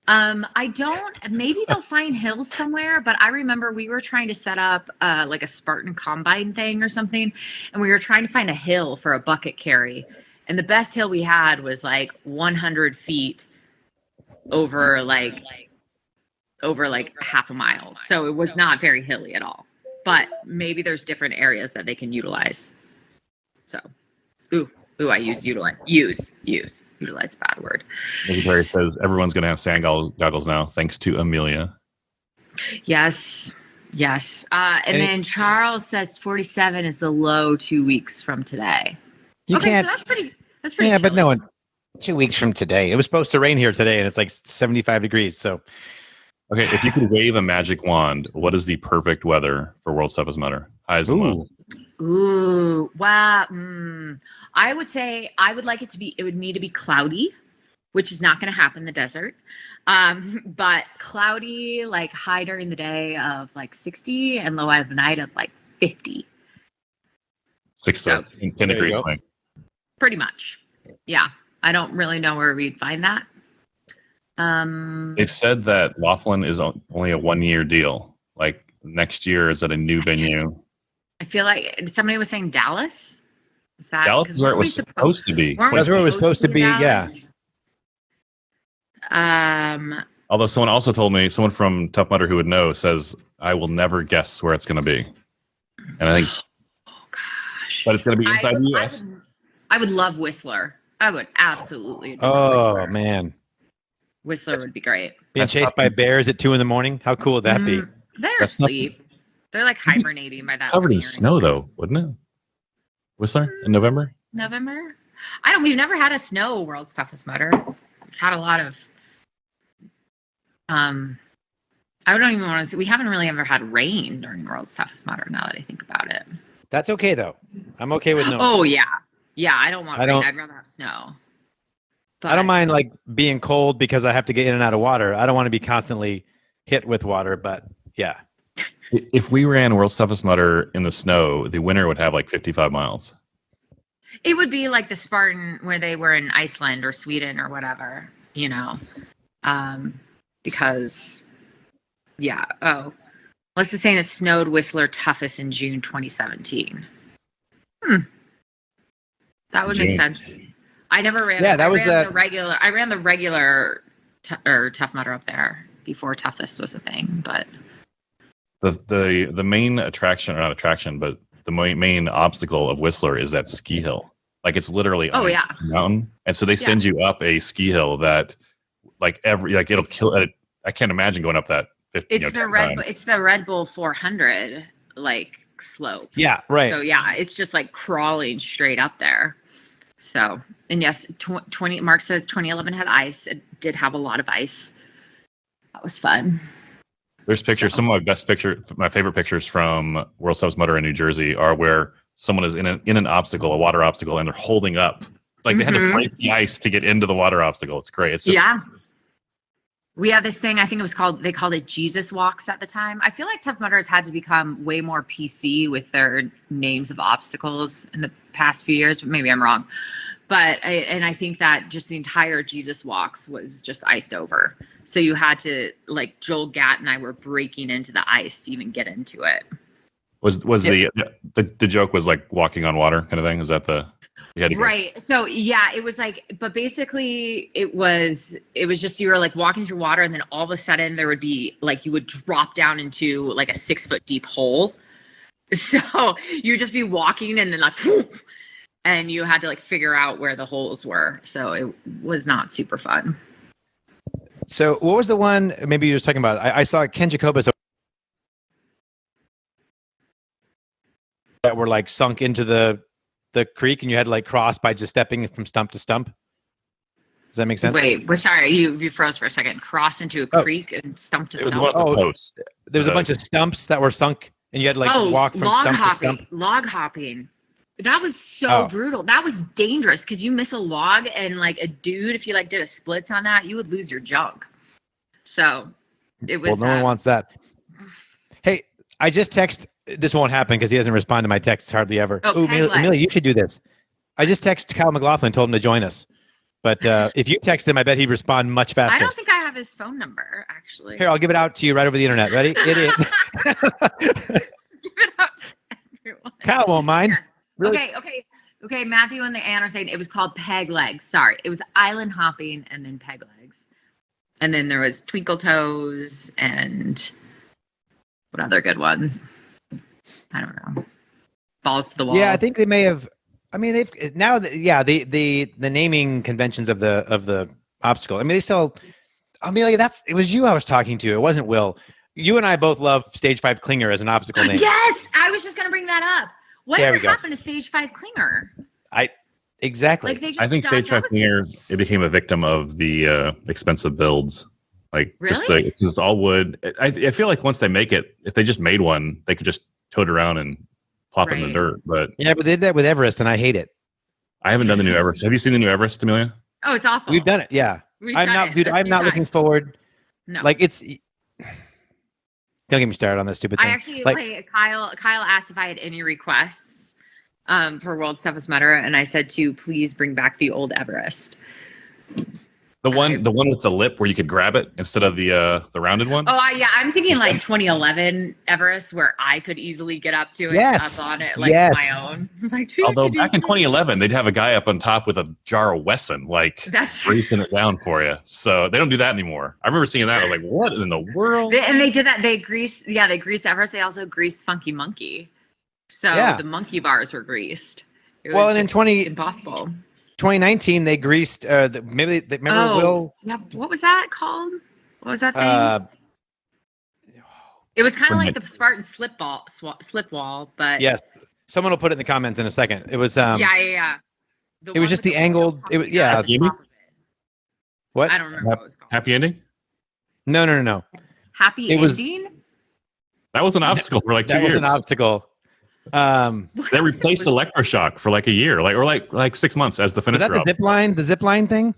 Maybe they'll find hills somewhere, but I remember we were trying to set up like a Spartan combine thing or something, and we were trying to find a hill for a bucket carry. And the best hill we had was like 100 feet over like half a mile. So it was not very hilly at all, but maybe there's different areas that they can utilize. So, I use utilize. Use. Utilize, bad word.
Maybe Terry says everyone's going to have sand goggles now, thanks to Amelia.
Yes. And then Charles says 47 is the low 2 weeks from today.
You can't.
So that's pretty.
Yeah, but
chilly.
no one. 2 weeks from today. It was supposed to rain here today, and it's like 75 degrees. So,
Okay, if you could wave a magic wand, what is the perfect weather for World's Toughest Mudder? Highs and lows.
Ooh, wow. I would say I would like it would need to be cloudy, which is not going to happen in the desert. But cloudy, like high during the day of like 60 and low at night of like 50.
10 degrees swing.
Pretty much. Yeah. I don't really know where we'd find that.
They've said that Laughlin is only a 1-year deal. Like next year is at a new venue.
I feel like somebody was saying Dallas. Is that
Dallas is where it was supposed to be.
that's where it was supposed to be. Yeah.
Although someone also told me, someone from Tough Mudder who would know says, I will never guess where it's going to be. And I think, but it's going to be inside the U.S.
I would love Whistler. I would absolutely.
Oh,
Whistler.
man.
Whistler would be great.
Being chased by bears at 2 a.m. How cool would that be?
They're asleep. They're like hibernating by that.
Covered in snow, though, wouldn't it? Whistler in November?
November? We've never had a snow World's Toughest Mudder. We've had a lot of, I don't even want to say, we haven't really ever had rain during World's Toughest Mudder now that I think about it.
That's okay, though. I'm okay with no.
Oh, yeah. Yeah, I don't want rain. I'd rather have snow. But
I don't mind like being cold because I have to get in and out of water. I don't want to be constantly hit with water, but yeah.
If we ran World's Toughest Mudder in the snow, the winner would have like 55 miles.
It would be like the Spartan where they were in Iceland or Sweden or whatever, because, yeah. Oh, let's just say it snowed Whistler toughest in June 2017. That would make sense. I never ran.
Yeah, the
regular. I ran the regular Tough Mudder up there before toughest was a thing, but.
The main attraction, or not attraction, but the main obstacle of Whistler is that ski hill. Like it's literally on a mountain, and so they send you up a ski hill that, it'll kill. I can't imagine going up that.
It's the Red Bull 400 slope.
Yeah, right.
So yeah, it's just like crawling straight up there. So and yes, 20. Mark says 2011 had ice. It did have a lot of ice. That was fun.
There's pictures. Some of my favorite pictures from World's Toughest Mudder in New Jersey are where someone is in an obstacle, a water obstacle, and they're holding up. Like they had to break the ice to get into the water obstacle. It's great. It's just,
we had this thing, I think they called it Jesus Walks at the time. I feel like Tough Mudders had to become way more PC with their names of obstacles in the past few years, but maybe I'm wrong. But I think that just the entire Jesus Walks was just iced over. So you had to, like Joel Gatt and I were breaking into the ice to even get into it.
Was the joke was like walking on water kind of thing? Is that
right? So yeah, it was like, but basically it was just you were like walking through water, and then all of a sudden there would be like you would drop down into like a 6-foot deep hole. So you'd just be walking, and then like, and you had to like figure out where the holes were. So it was not super fun.
So what was the one, maybe you were talking about, I saw Ken Jacobus that were like sunk into the creek, and you had to like cross by just stepping from stump to stump. Does that make sense?
Wait, well, sorry, you froze for a second. Crossed into a creek and stump to stump.
There was a bunch of stumps that were sunk and you had to like walk from stump to stump.
Log hopping. That was so brutal. That was dangerous because you miss a log and like a dude, if you like did a splits on that, you would lose your junk. So it was.
Well, no one wants that. Hey, I just text. This won't happen because he doesn't respond to my texts hardly ever.
Oh,
Amelia, you should do this. I just texted Kyle McLaughlin, told him to join us. But if you text him, I bet he'd respond much faster.
I don't think I have his phone number, actually.
Here, I'll give it out to you right over the internet. Ready? Idiot.
Give it out to everyone.
Kyle won't mind.
Yes.
Really?
Okay. Matthew and the Ann are saying it was called peg legs. Sorry. It was island hopping and then peg legs. And then there was twinkle toes and what other good ones? I don't know. Balls to the wall.
Yeah, I think they may have. I mean, they've now. The naming conventions of the obstacle. I mean, they still. Amelia, it was you I was talking to. It wasn't Will. You and I both love Stage 5 Clinger as an obstacle name.
Yes, I was just gonna bring that up. Whatever happened to Stage 5 Clinger?
Exactly.
Like
I think Stage 5 Clinger it became a victim of the expensive builds. Like
really?
Just because it's all wood. I feel like once they make it, if they just made one, they could just tote it around and plop it in the dirt. But
yeah, but they did that with Everest, and I hate it.
I haven't done the new Everest. Have you seen the new Everest, Amelia?
Oh, it's awful.
We've done it. Yeah, I'm not looking forward.
No,
like it's. Don't get me started on this stupid thing.
I actually Kyle asked if I had any requests for World's Toughest Mudder, and I said to please bring back the old Everest.
The one with the lip where you could grab it instead of the rounded one.
Oh yeah, I'm thinking like 2011 Everest where I could easily get up to it,
yes.
up on it like my own. I was like,
although back in 2011 they'd have a guy up on top with a jar of Wesson, like
that's
racing it down for you. So they don't do that anymore. I remember seeing that. I was like, what in the world?
And they did that. They greased Everest. They also greased Funky Monkey. So the monkey bars were greased. It was impossible.
2019, they greased. Remember Will?
Yeah. What was that called? What was that thing? It was kind of like the Spartan slip wall, but
yes, someone will put it in the comments in a second. It was.
Yeah.
It was just the angled. It was What?
I don't remember what it was called.
Happy ending?
No.
Happy ending.
That was an obstacle for like 2 years.
That was an obstacle.
They replaced electroshock for like a year, like 6 months as the finisher.
Was that the zip line thing?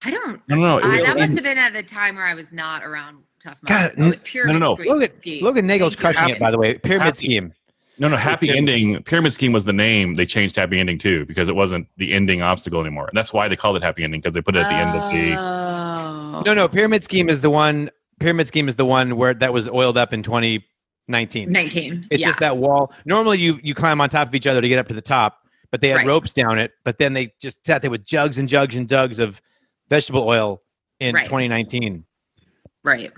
I don't
know.
That must have been at the time where I was not around Tough Mudder. It was Pyramid Scheme.
Logan Nagel's crushing it, by the way. Pyramid Scheme.
No, Happy Ending. Pyramid Scheme was the name. They changed Happy Ending too because it wasn't the ending obstacle anymore. And that's why they called it Happy Ending because they put it at the end of the.
No. Pyramid Scheme is the one. Pyramid Scheme is the one where that was oiled up in 2019. It's just that wall. Normally you climb on top of each other to get up to the top, but they had ropes down it. But then they just sat there with jugs and jugs and jugs of vegetable oil in 2019.
Right.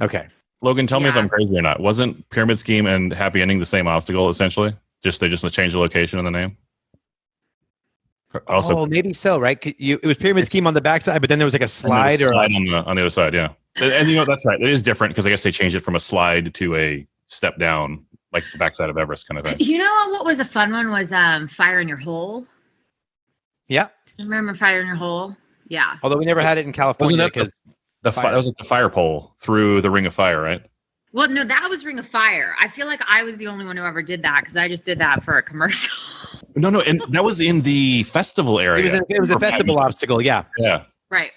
Okay.
Logan, tell me if I'm crazy or not. Wasn't Pyramid Scheme and Happy Ending the same obstacle essentially? They just changed the location and the name. Also,
maybe so, right? It was Pyramid Scheme on the backside, but then there was like a slide
on the other side. Yeah, and that's right. It is different because I guess they changed it from a slide to a step down, like the backside of Everest kind of thing.
You know what was a fun one was Fire in Your Hole.
Yeah.
Remember Fire in Your Hole? Yeah.
Although we never had it in California because
that was like the fire pole through the Ring of Fire, right?
Well, no, that was Ring of Fire. I feel like I was the only one who ever did that because I just did that for a commercial.
No, and that was in the festival area.
It was a festival obstacle, yeah.
Yeah.
Right.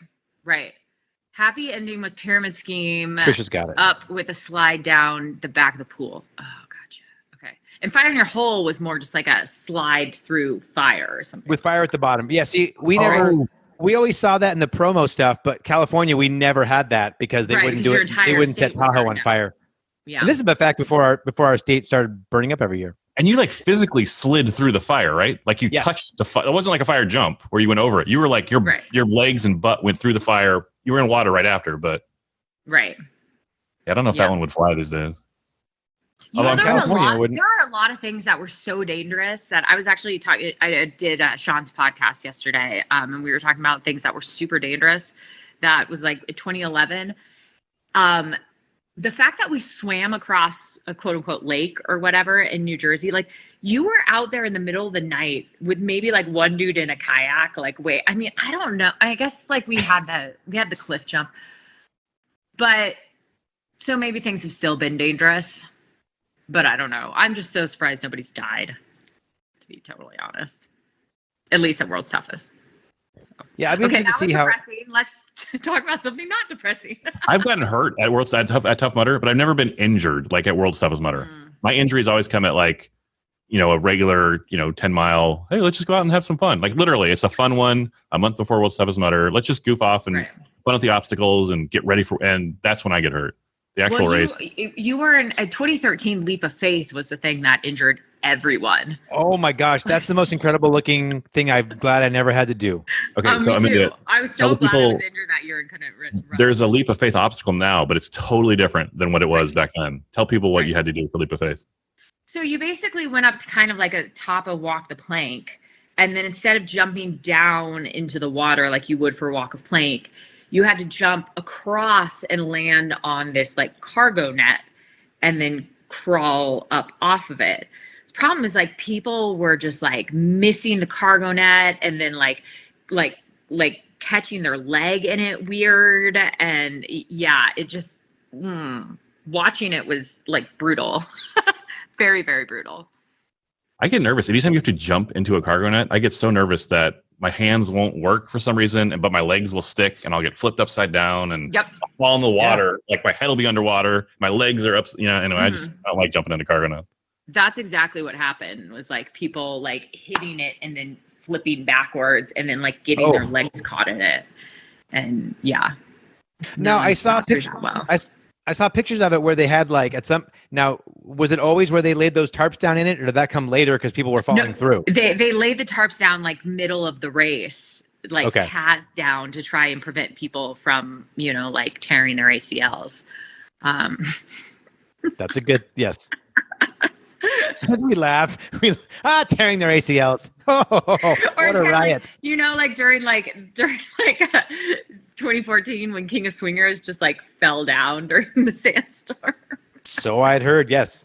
Happy Ending was Pyramid Scheme.
Trisha's got it.
Up with a slide down the back of the pool. Oh, gotcha. Okay. And Fire in Your Hole was more just like a slide through fire or something.
With fire at the bottom. Yeah, see, we always saw that in the promo stuff, but California, we never had that because they wouldn't do it. They wouldn't set Tahoe on fire.
Yeah.
And this is the fact before our state started burning up every year.
And you like physically slid through the fire, right? Like you touched the fire. It wasn't like a fire jump where you went over it. You were like your legs and butt went through the fire. You were in water right after, but
right.
Yeah, I don't know if that one would fly these days.
There are a lot of things that were so dangerous that I was actually talking. I did Sean's podcast yesterday, and we were talking about things that were super dangerous. That was like 2011. The fact that we swam across a quote unquote lake or whatever in New Jersey, like you were out there in the middle of the night with maybe like one dude in a kayak. I don't know. I guess like we had the cliff jump, but so maybe things have still been dangerous. But I don't know. I'm just so surprised nobody's died, to be totally honest. At least at World's Toughest. So.
Yeah, I'd be interested to see how.
Let's talk about something not depressing.
I've gotten hurt at Tough Mudder, but I've never been injured like at World's Toughest Mudder. My injuries always come at like, a regular, 10-mile, hey, let's just go out and have some fun. Like literally, it's a fun one a month before World's Toughest Mudder. Let's just goof off and fun with the obstacles and get ready and that's when I get hurt. The actual race.
You were in a 2013 Leap of Faith was the thing that injured everyone.
Oh my gosh, that's the most incredible looking thing. I'm glad I never had to do.
Okay, so
I was so glad I was injured that year and couldn't run.
There's a Leap of Faith obstacle now, but it's totally different than what it was back then. Tell people what you had to do for Leap of Faith.
So you basically went up to kind of like a top of Walk the Plank, and then instead of jumping down into the water like you would for Walk of Plank, you had to jump across and land on this like cargo net and then crawl up off of it. The problem is like people were just like missing the cargo net and then like catching their leg in it weird. And yeah, it just, watching it was like brutal. Very, very brutal.
I get nervous. Anytime you have to jump into a cargo net, I get so nervous that my hands won't work for some reason, but my legs will stick and I'll get flipped upside down and I'll fall in the water. Like my head will be underwater. My legs are up. Anyway, I don't like jumping into cargo net. That's
exactly what happened was like people like hitting it and then flipping backwards and then like getting their legs caught in it. And yeah.
No, I saw pictures. I saw pictures of it where they had like now was it always where they laid those tarps down in it or did that come later because people were falling through?
They laid the tarps down like middle of the race, like pads down to try and prevent people from, like tearing their ACLs.
That's a good, yes. We laugh. Tearing their ACLs. Oh, what a riot.
Like, during 2014 when King of Swingers just like fell down during the sandstorm.
So I'd heard, yes.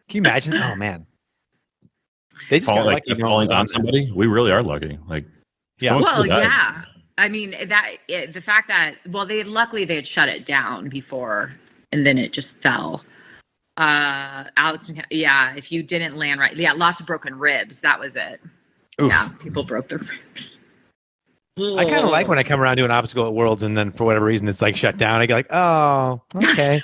Can you imagine? Oh man. They just got lucky
falling on somebody. We really are lucky. Like,
yeah. Well, yeah. I mean, the fact that, they had shut it down before and then it just fell. Alex, if you didn't land right, lots of broken ribs. That was it. Oof. Yeah, people broke their ribs.
I kind of like when I come around to an obstacle at Worlds and then for whatever reason it's like shut down. I go like, oh, okay.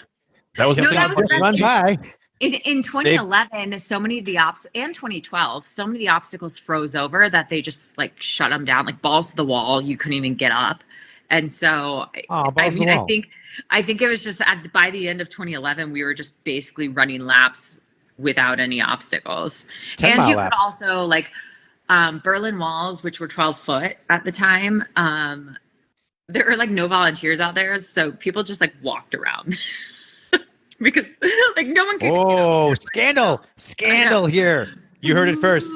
That was
run by.
In 2011, so many of the and 2012, so many of the obstacles froze over that they just like shut them down, like balls to the wall. You couldn't even get up. And so, I think it was just by the end of 2011, we were just basically running laps without any obstacles. And you could also like Berlin walls, which were 12 foot at the time. There were like no volunteers out there. So people just like walked around because like no one could.
Oh, scandal here. You heard it first.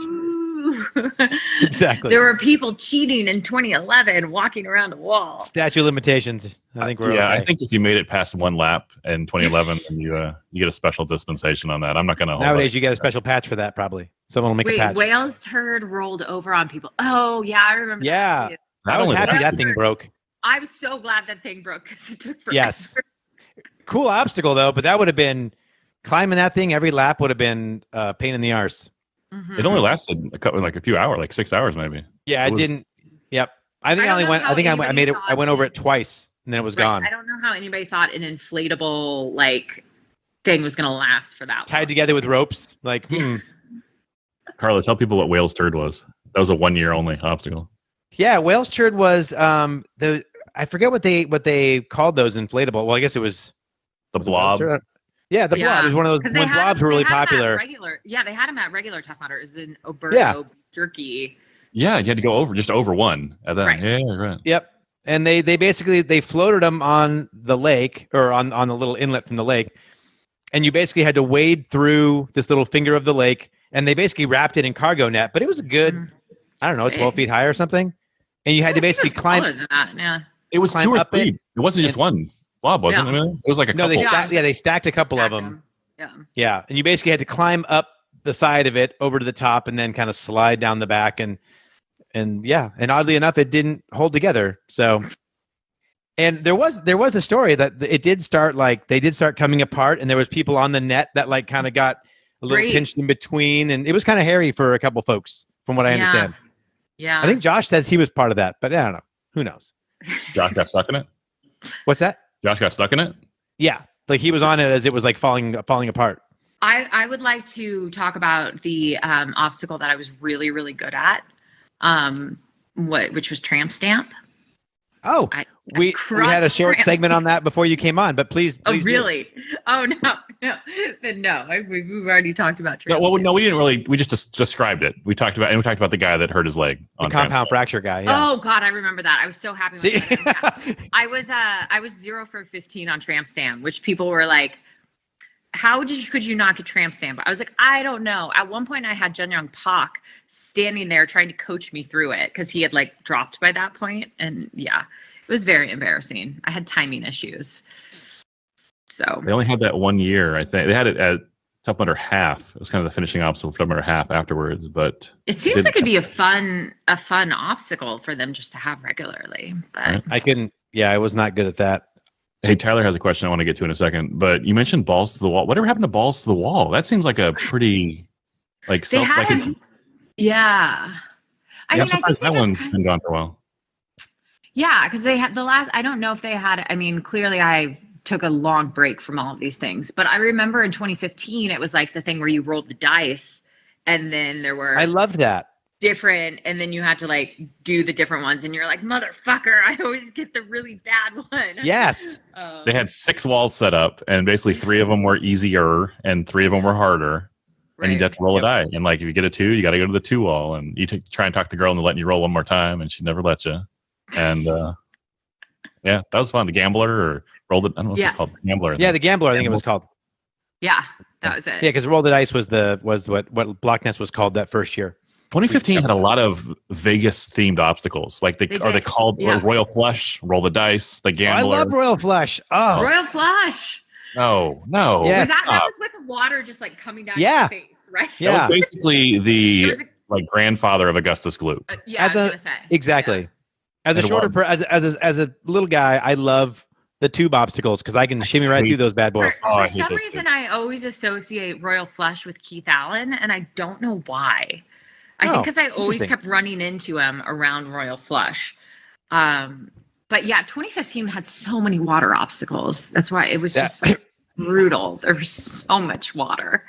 Exactly.
There were people cheating in 2011 walking around a wall.
Statute of limitations. I think we're okay.
I think if you made it past one lap in 2011 then you get a special dispensation on that. I'm not going to
nowadays you get a special patch for that probably. Someone will make a patch.
Whale's turd rolled over on people. Oh yeah, I remember
that too. I was happy that thing broke.
I was so glad that thing broke because it took forever.
Yes. Cool obstacle though, but that would have been climbing that thing every lap would have been a pain in the arse.
Mm-hmm. It only lasted a few hours, like 6 hours maybe.
Yeah, it didn't. Yep. I went over it twice and then it was gone.
I don't know how anybody thought an inflatable like thing was going to last for that long.
Tied together with ropes. Like,
Carlo, tell people what Whale's Turd was. That was a 1 year only obstacle. Yeah,
Whale's Turd was I forget what they called those inflatable. Well, I guess it was
the blob.
Yeah, the blob is one of those when blobs were really popular.
They had them at regular Tough Mudder. It was an Oberto jerky.
Yeah, you had to go over one. And then,
right.
Yeah, right.
Yep. And they basically floated them on the lake or on the little inlet from the lake. And you basically had to wade through this little finger of the lake. And they basically wrapped it in cargo net. But it was a good, 12 feet high or something. And you had to basically climb.
Yeah.
It was 2 or 3. It wasn't just one blob, wasn't it? It was like a couple.
No, they stacked a couple of them. Yeah. And you basically had to climb up the side of it over to the top and then kind of slide down the back. And oddly enough, it didn't hold together. So, and there was a story that it did start coming apart and there was people on the net that like kind of got a little pinched in between, and it was kind of hairy for a couple folks, from what I understand.
Yeah.
I think Josh says he was part of that, but I don't know. Who knows?
Josh got stuck in it.
What's that?
Josh got stuck in it.
Yeah, like he was on it as it was like falling apart.
I would like to talk about the obstacle that I was really, really good at, which was tramp stamp.
Oh, we had a short segment on that before you came on, but please.
Oh, really? Oh, no. Then no. We've already talked about tramp
stamp. No, we didn't really. We just described it. We talked about the guy that hurt his leg on
the compound fracture guy. Yeah.
Oh God, I remember that. I was so happy. I was 0 for 15 on tramp stamp, which people were like, could you not get tramp stamp? I was like, I don't know. At one point I had Jun Young Pak standing there trying to coach me through it because he had like dropped by that point. And yeah, it was very embarrassing. I had timing issues. So
they only had that 1 year, I think. They had it at Tough Mudder half. It was kind of the finishing obstacle for Tough Mudder half afterwards, but
it seems like it'd be a fun obstacle for them just to have regularly. But
I was not good at that.
Hey, Tyler has a question I want to get to in a second, but you mentioned balls to the wall. Whatever happened to balls to the wall? That seems like a pretty
yeah. I mean, I think
that one's been gone for a while.
Yeah, because they had I don't know if they had. I mean, clearly I took a long break from all of these things, but I remember in 2015 it was like the thing where you rolled the dice, and then there were.
I loved that.
Different, and then you had to like do the different ones, and you're like, motherfucker, I always get the really bad one.
Yes.
They had 6 walls set up, and basically 3 of them were easier and 3 of them were harder. Right. And you have to roll a die, and like if you get a 2, you got to go to the 2 wall, and you try and talk the girl into letting you roll one more time, and she never lets you. And yeah, that was fun. The Gambler or rolled it. I don't know what it's called. The Gambler.
Yeah, the Gambler. I think it was called.
Yeah, that was it.
Yeah, because Roll the Dice was what Block Nest was called that first year.
2015 had a lot of Vegas-themed obstacles. Like they called Royal Flush, Roll the Dice, the Gambler.
I love Royal Flush. Oh,
Royal Flush.
No.
Yes.
Was that was with the water just like coming down your face, right?
Yeah.
That was basically the grandfather of Augustus Gloop.
Yeah, I was gonna say.
Exactly.
Yeah.
As a little guy, I love the tube obstacles because I can shimmy right through those bad boys.
For some reason, I always associate Royal Flush with Keith Allen, and I don't know why. I think because I always kept running into him around Royal Flush. But yeah, 2015 had so many water obstacles. That's why it was just brutal. There was so much water.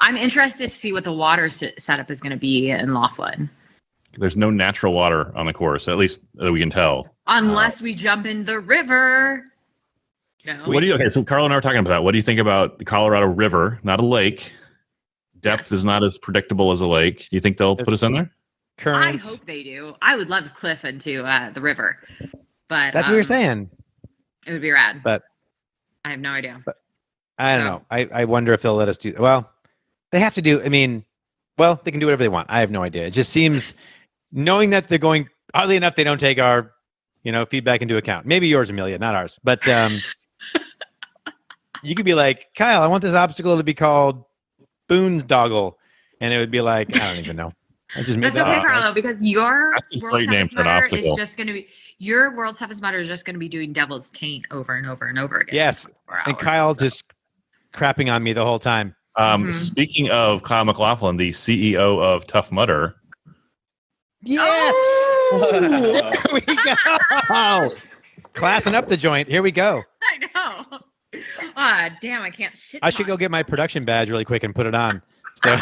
I'm interested to see what the water setup is going to be in Laughlin.
There's no natural water on the course, at least that we can tell.
Unless we jump in the river. No.
So Carlo and I were talking about that. What do you think about the Colorado River? Not a lake. Depth is not as predictable as a lake. Do you think they'll put us in there?
I hope they do. I would love to cliff into the river. But
that's what you're saying.
It would be rad.
But
I have no idea. But
I don't know. I wonder if they'll let us do. Well, they have to do. I mean, well, they can do whatever they want. I have no idea. It just seems, knowing that they're going. Oddly enough, they don't take our, feedback into account. Maybe yours, Amelia, not ours. But you could be like, Kyle, I want this obstacle to be called Boone's Doggle, and it would be like, I don't even know. I just made
that's okay, Carlo, because your
that's a great name for an obstacle.
Is just going to be your World's Toughest Mudder is just going to be doing Devil's Taint over and over and over again.
Yes, and Kyle just crapping on me the whole time.
Speaking of Kyle McLaughlin, the CEO of Tough Mudder.
Yes, there we go. Classing up the joint. Here we go.
I know. Damn, I can't shit.
I should go get my production badge really quick and put it on. So.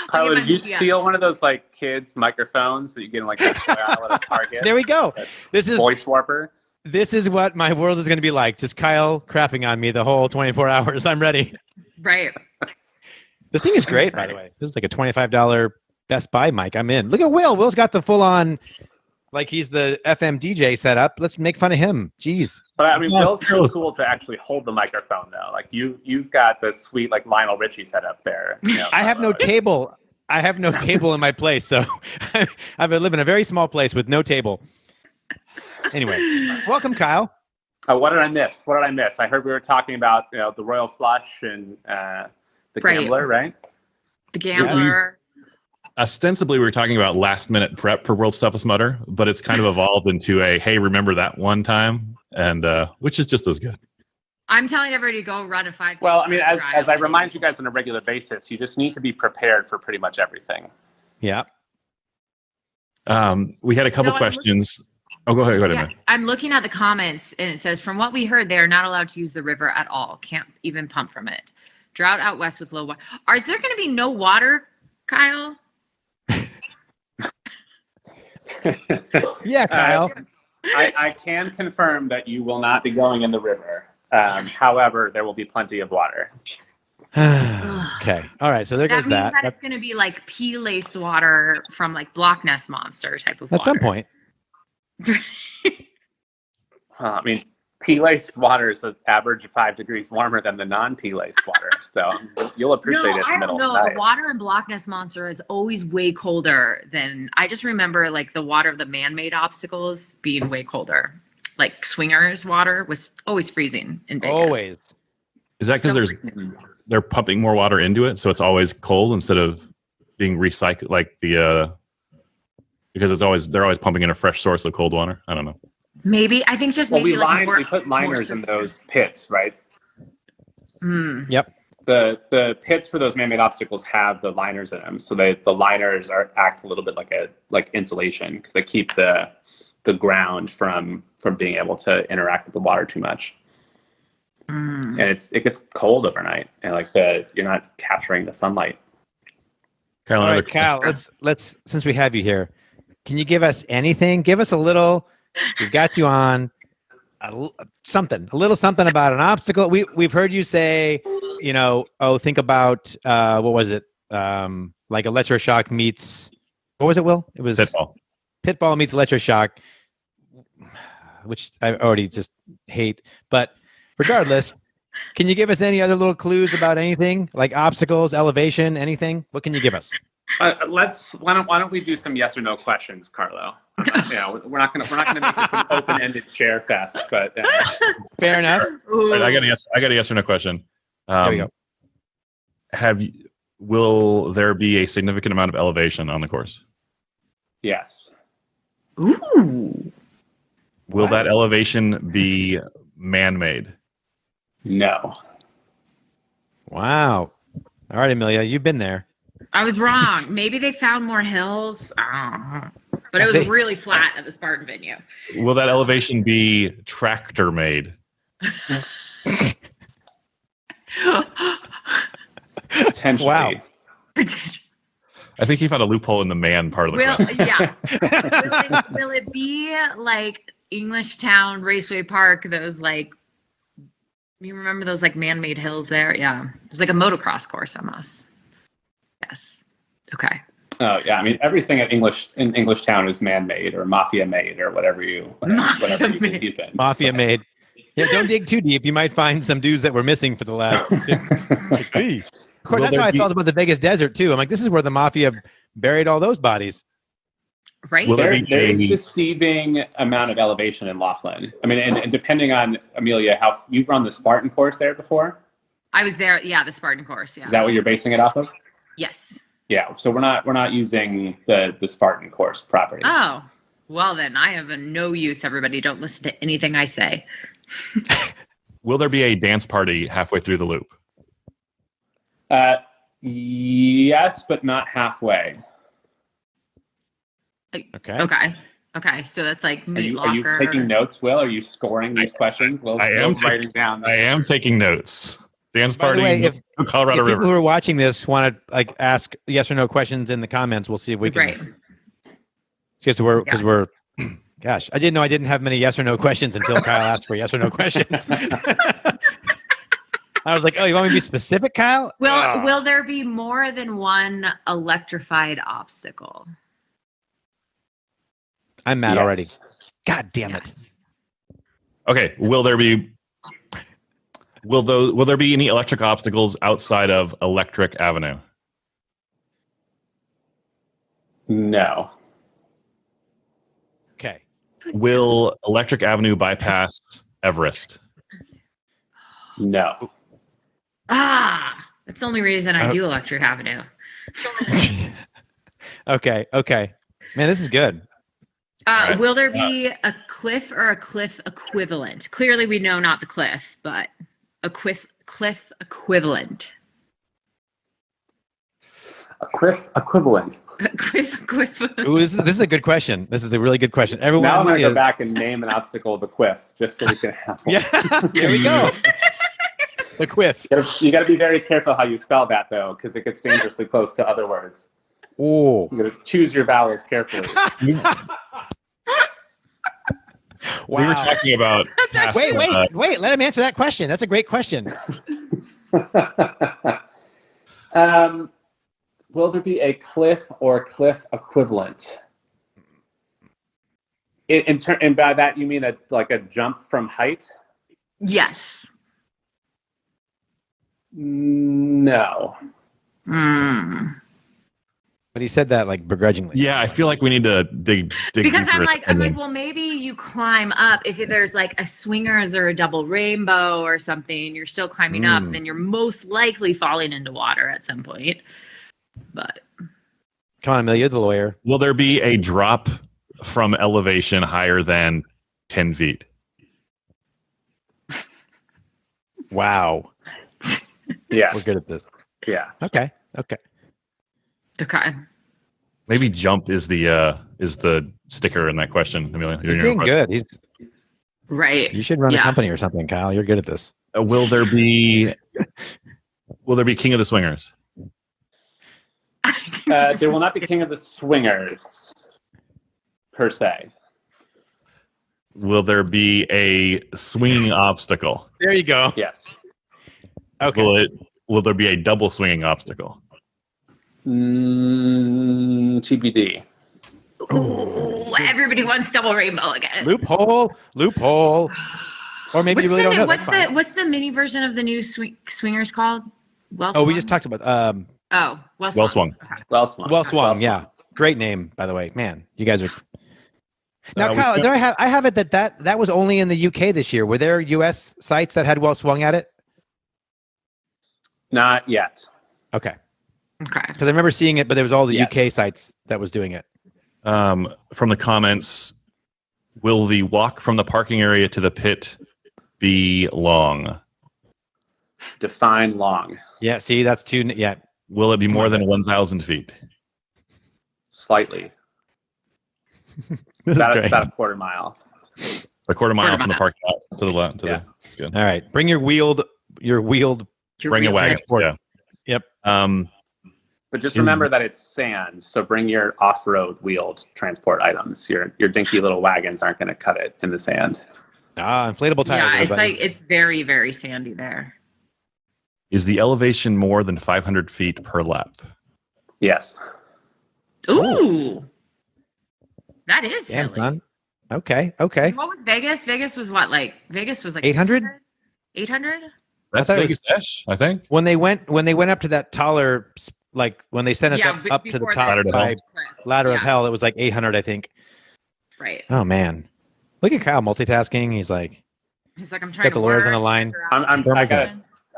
Carlo, did you steal one of those like kids microphones that you get in like a aisle at a Target?
There we go. This is
voice warper.
This is what my world is going to be like. Just Kyle crapping on me the whole 24 hours. I'm ready.
Right.
This thing is great, by the way. This is like a $25 Best Buy mic. I'm in. Look at Will. Will's got the full on, like he's the FM DJ setup. Let's make fun of him. Jeez.
But I mean, Will's so cool to actually hold the microphone though. Like you've got the sweet like Lionel Richie setup there.
I have no table. I have no table in my place, so I live in a very small place with no table. Anyway, welcome, Kyle.
What did I miss? I heard we were talking about the Royal Flush and the Gambler, right?
The Gambler.
Ostensibly, we were talking about last-minute prep for World's Toughest Mudder, but it's kind of evolved into a, hey, remember that one time? And which is just as good.
I'm telling everybody to go run a 5K.
Well, I mean, as I remind you guys on a regular basis, you just need to be prepared for pretty much everything.
Yeah.
We had a couple questions. Go ahead.
Yeah, I'm looking at the comments, and it says, from what we heard, they are not allowed to use the river at all. Can't even pump from it. Drought out west with low water. Is there going to be no water, Kyle?
Yeah, Kyle.
I can confirm that you will not be going in the river. However, there will be plenty of water.
Okay. All right. So there goes that.
That means that it's going to be like pea-laced water from like Loch Ness Monster type of water.
At some point.
I mean, pea-laced water is an average of 5 degrees warmer than the non-pea-laced water. So you'll appreciate it in the middle of the night.
The water in Loch Ness Monster is always way colder than, I just remember like the water of the man-made obstacles being way colder. Like Swingers water was always freezing in Vegas.
Always.
Is that because they're pumping more water into it, so it's always cold instead of being recycled, like because they're always pumping in a fresh source of cold water? I don't know.
Maybe I think just maybe
we put liners in those pits, right?
Yep.
The pits for those man-made obstacles have the liners in them, so the liners act a little bit like insulation because they keep the ground from being able to interact with the water too much. And it gets cold overnight, and you're not capturing the sunlight.
All right, Cal, let's since we have you here, can you give us anything? Give us a little. We've got you on a little something about an obstacle. We've heard you say, think about what was it? Like electroshock meets, what was it, Will? It was Pitfall meets electroshock, which I already just hate. But regardless, can you give us any other little clues about anything like obstacles, elevation, anything? What can you give us?
Why don't we do some yes or no questions, Carlo? We're not gonna make this an open-ended share fest, but
fair enough.
Right, I got a yes or no question.
There we go.
Will there be a significant amount of elevation on the course?
Yes.
Ooh.
Will that elevation be man-made?
No.
Wow. All right, Amelia, you've been there.
I was wrong. Maybe they found more hills. But it was really flat at the Spartan venue.
Will that elevation be tractor made?
Potentially.
Wow.
I think he found a loophole in the man part of the question.
Yeah. Will it be like English Town, Raceway Park, those you remember those man-made hills there? Yeah. It was like a motocross course almost. Yes. Okay.
Oh yeah, I mean everything in English Town is man-made or mafia-made or whatever you believe in.
Mafia-made. Yeah, don't dig too deep. You might find some dudes that were missing for the last. Of course, that's how I felt about the Vegas desert too. I'm like, this is where the mafia buried all those bodies.
Right.
There is a deceiving amount of elevation in Laughlin. I mean, and depending on Amelia, how you've run the Spartan course there before.
I was there. Yeah, the Spartan course. Yeah.
Is that what you're basing it off of?
Yes.
Yeah. So we're not using the Spartan course property.
Oh, well then I have no use. Everybody, don't listen to anything I say.
Will there be a dance party halfway through the loop?
Yes, but not halfway.
Okay. So that's like meat
Are you taking notes, Will? Are you scoring these questions?
I am
writing down.
I am taking notes. Dance party.
By the way, if
Colorado River.
People who are watching this want to ask yes or no questions in the comments, we'll see if we can.
Right.
Because we're. Gosh, I didn't know I didn't have many yes or no questions until Kyle asked for yes or no questions. I was like, oh, you want me to be specific, Kyle?
Will there be more than one electrified obstacle?
I'm mad already. God damn it.
Okay, will there be any electric obstacles outside of Electric Avenue?
Okay.
Will Electric Avenue bypass Everest?
No.
That's the only reason I do Electric Avenue.
Okay. Man, this is good.
Right. Will there be a cliff or a cliff equivalent? Clearly, we know not the cliff, but cliff equivalent.
A cliff equivalent.
Cliff equivalent.
Ooh, this is a good question. This is a really good question. Everyone
Now I'm going to go
is-
back and name an obstacle of the quiff, just so we can have one.
Yeah, there we go. The quiff.
You got to be very careful how you spell that, though, because it gets dangerously close to other words.
Oh.
You got to choose your vowels carefully.
We were talking about.
Wait. Let him answer that question. That's a great question.
Will there be a cliff or cliff equivalent? And by that you mean like a jump from height?
Yes.
No.
But he said that like begrudgingly.
Yeah, I feel like we need to dig
Because
deeper
I'm
into
like, well, maybe you climb up if there's like a swingers or a double rainbow or something. You're still climbing up, then you're most likely falling into water at some point. But
Come on, Amelia, you're the lawyer.
Will there be a drop from elevation higher than 10 feet?
Wow.
Yes.
We're good at this.
Yeah.
Okay.
okay.
Maybe jump is the sticker in that question, Amelia.
He's being good.
Right.
You should run a company or something, Kyle. You're good at this.
Will there be King of the Swingers?
There will not be King of the Swingers, per se.
Will there be a swinging obstacle?
There you go.
Yes.
Okay.
Will there be a double swinging obstacle?
TBD.
Ooh, everybody wants double rainbow again.
Loophole. Or maybe you really don't know.
What's the mini version of the new swingers called?
We just talked about
Well
Swung.
Okay.
Well swung.
Well Swung. Yeah, great name, by the way. Man, you guys are. Now, Kyle, I have it that was only in the UK this year. Were there U.S. sites that had Well Swung at it?
Not yet.
Okay.
Okay.
Because I remember seeing it, but there was all the UK sites that was doing it.
From the comments, will the walk from the parking area to the pit be long?
Define long.
Yeah. See, that's too. Yeah.
Will it be more than 1,000 feet?
Slightly.
This is great.
About a quarter mile.
A quarter mile from the parking lot to the left.
Yeah.
That's good.
All right. Bring your wheeled.
Bring a wagon. Yeah.
Yep.
But just remember that it's sand, so bring your off-road wheeled transport items. Your dinky little wagons aren't going to cut it in the sand.
Inflatable tires.
Yeah,
everybody.
it's very, very sandy there.
Is the elevation more than 500 feet per lap?
Yes.
Ooh. That is
Damn,
hilly.
son. Okay.
What was Vegas? Vegas was like
800?
800?
That's
thought it
Vegas-ish, I think.
When they went up to that taller, like when they sent us up to the top
Ladder to
by
Hell.
Ladder of Hell, it was like 800, I think.
Right.
Oh man, look at Kyle multitasking. He's like,
I'm trying
got the lawyers on the line.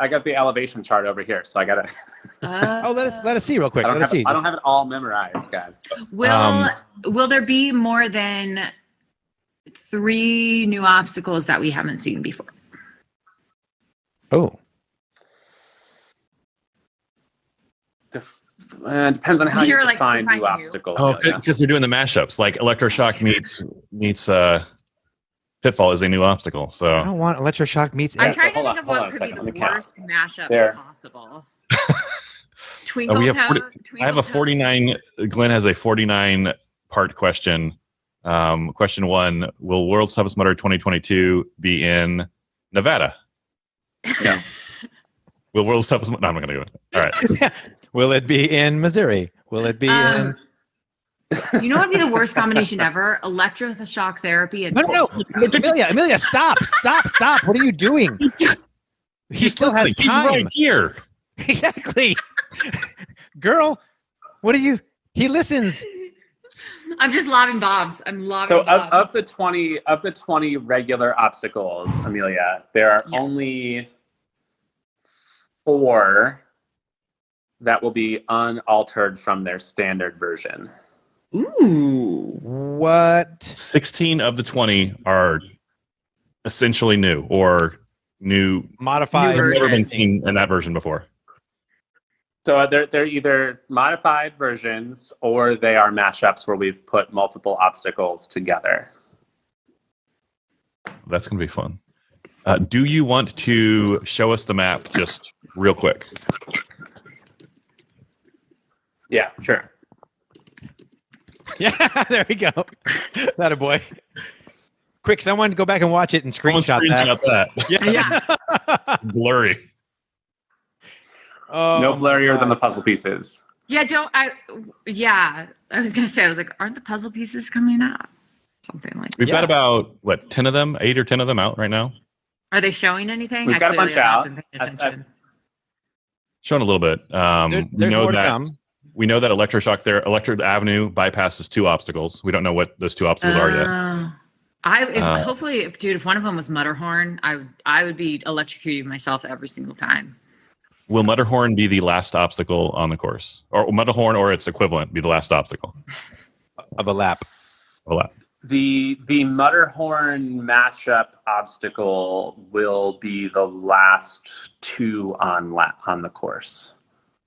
I got the elevation chart over here, so I got to.
let us see real quick.
I don't
Let us see.
have it all memorized, guys.
Will there be more than 3 new obstacles that we haven't seen before?
Oh.
Depends on how you
You're, like,
define
defining
new
new.
obstacles.
Oh, because they're doing the mashups. Like Electroshock meets Pitfall is a new obstacle.
I
So
don't want electroshock meets.
I'm
so
trying to
hold
think
on,
of
hold
what
on a
could
second,
be
let
the
me count.
worst mashups
There.
possible.
we have 40, I have a
Twinkle Toes.
49. Glenn has a 49 part question. Question 1: will World's Toughest Mudder 2022 be in Nevada?
No.
Will World's Toughest Mudder? No, I'm not going to go. All right.
Will it be in Missouri? Will it be in?
You know what would be the worst combination ever? Electroshock therapy and
No. Amelia, stop. What are you doing? He still has
listening. He's
time.
right here.
Exactly. Girl, what are you? He listens.
I'm just lobbing bobs. I'm lobbing
So
bobs.
of the 20 regular obstacles, Amelia, there are only 4 that will be unaltered from their standard version.
Ooh.
What?
16 of the 20 are essentially new or new
Modified.
New
never been
version.
seen in that version before.
So they're either modified versions or they are mashups where we've put multiple obstacles together.
That's going to be fun. Do you want to show us the map just real quick?
Yeah, sure.
Yeah, there we go. That a boy. Quick, someone go back and watch it and screenshot that.
Yeah.
Blurry.
Oh,
No blurrier
my
than the
God.
puzzle pieces.
Yeah, I was gonna say, I was like, aren't the puzzle pieces coming out? Something like
We've
Yeah.
got about 10 of them, 8 or 10 of them out right now.
Are they showing anything?
We've got a
clearly
bunch
have not
out.
been paying attention.
Showing a little bit.
There's more to come.
We know that Electroshock there, Electric Avenue bypasses 2 obstacles. We don't know what those 2 obstacles are yet.
Hopefully, if one of them was Mutterhorn, I would be electrocuting myself every single time.
Will Mutterhorn be the last obstacle on the course? Or Mutterhorn or its equivalent be the last obstacle?
Of a lap.
A lap.
The Mutterhorn mashup obstacle will be the last 2 on the course.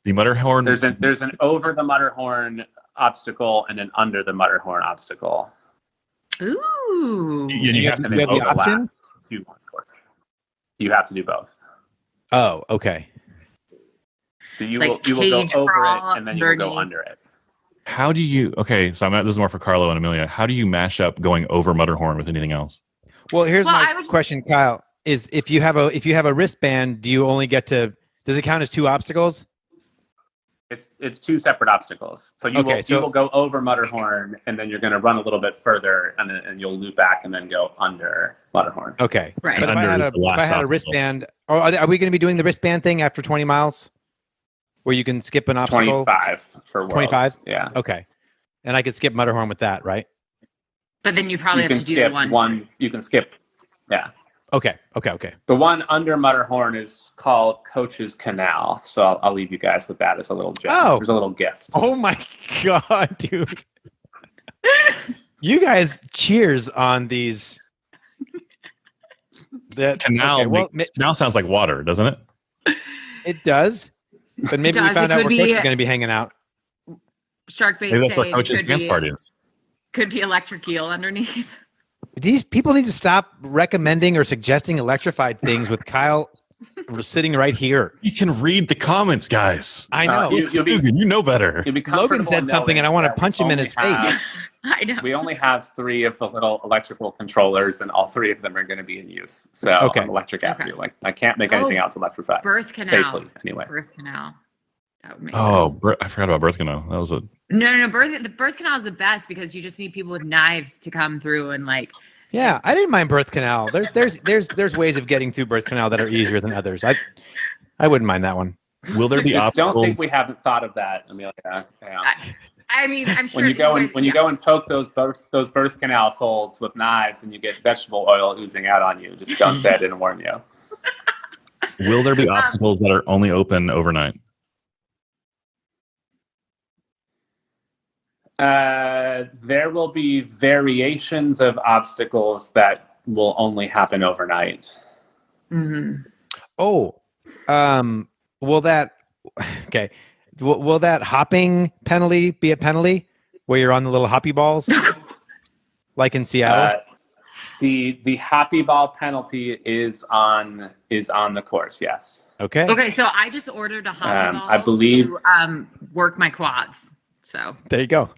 The Mutterhorn.
There's an over the Mutterhorn obstacle and an under the Mutterhorn obstacle.
Ooh.
You have
And
to
then
have the
the
option?
last 2 on the course. You have to do both.
Oh, okay.
So you
Like
will go
cage
over
crawl
it and then you will go
underneath.
under it.
How do you? Okay, so this is more for Carlo and Amelia. How do you mash up going over Mutterhorn with anything else?
Well, here's
Well,
my
I would just-
question, Kyle. Is if you have a wristband, do you only get to? Does it count as 2 obstacles?
It's 2 separate obstacles. So you will go over Mutterhorn and then you're going to run a little bit further and you'll loop back and then go under Mutterhorn.
Okay.
Right.
But if
Under
I had
is
a,
the last
if I had a
obstacle.
wristband, or are we going to be doing the wristband thing after 20 miles, where you can skip an obstacle?
25 for Worlds.
25?
Yeah.
Okay. And I could skip Mutterhorn with that, right?
But then you probably
You
have
can
to do
skip
the one.
You can skip. Yeah.
Okay.
The one under Mutterhorn is called Coach's Canal. So I'll leave you guys with that as a little gem.
Oh.
There's a little gift.
Oh my God, dude. You guys cheers on these.
Canal.
Okay, well,
Canal sounds like water, doesn't it?
it does. But maybe we
Does.
found
It
out
could
where
be-
Coach is going to be hanging out.
Shark bait
Maybe that's what
say
Coach's
could
dance
be,
party is.
could be electric eel underneath.
These people need to stop recommending or suggesting electrified things with Kyle sitting right here.
You can read the comments, guys.
I know.
Logan, you know better.
You'll be
Logan
comfortable
said something and I want to
knowing
punch him in
that
his face.
I know.
We only have 3 of the little electrical controllers, and all 3 of them are going to be in use. So
Okay.
on Electric
Okay.
Avenue, like I can't make anything else electrified
Birth canal.
safely. Anyway,
Birth canal. That would make
Oh,
sense.
I forgot about Birth Canal. That was a.
No. The birth canal is the best because you just need people with knives to come through and like.
Yeah, I didn't mind birth canal. There's ways of getting through birth canal that are easier than others. I wouldn't mind that one.
Will there be
just
obstacles?
don't think we haven't thought of that, Amelia. Yeah.
I mean, I'm sure
When you go
guys-
and go and poke those birth canal folds with knives, and you get vegetable oil oozing out on you, just don't say I didn't warn you.
Will there be obstacles that are only open overnight?
There will be variations of obstacles that will only happen overnight.
Mhm.
Oh, will that? Okay, will that hopping penalty be a penalty where you're on the little hoppy balls, like in Seattle?
The happy ball penalty is on the course. Yes.
Okay.
Okay, so I just ordered a hockey ball
I believe-
to work my quads. So
There you go.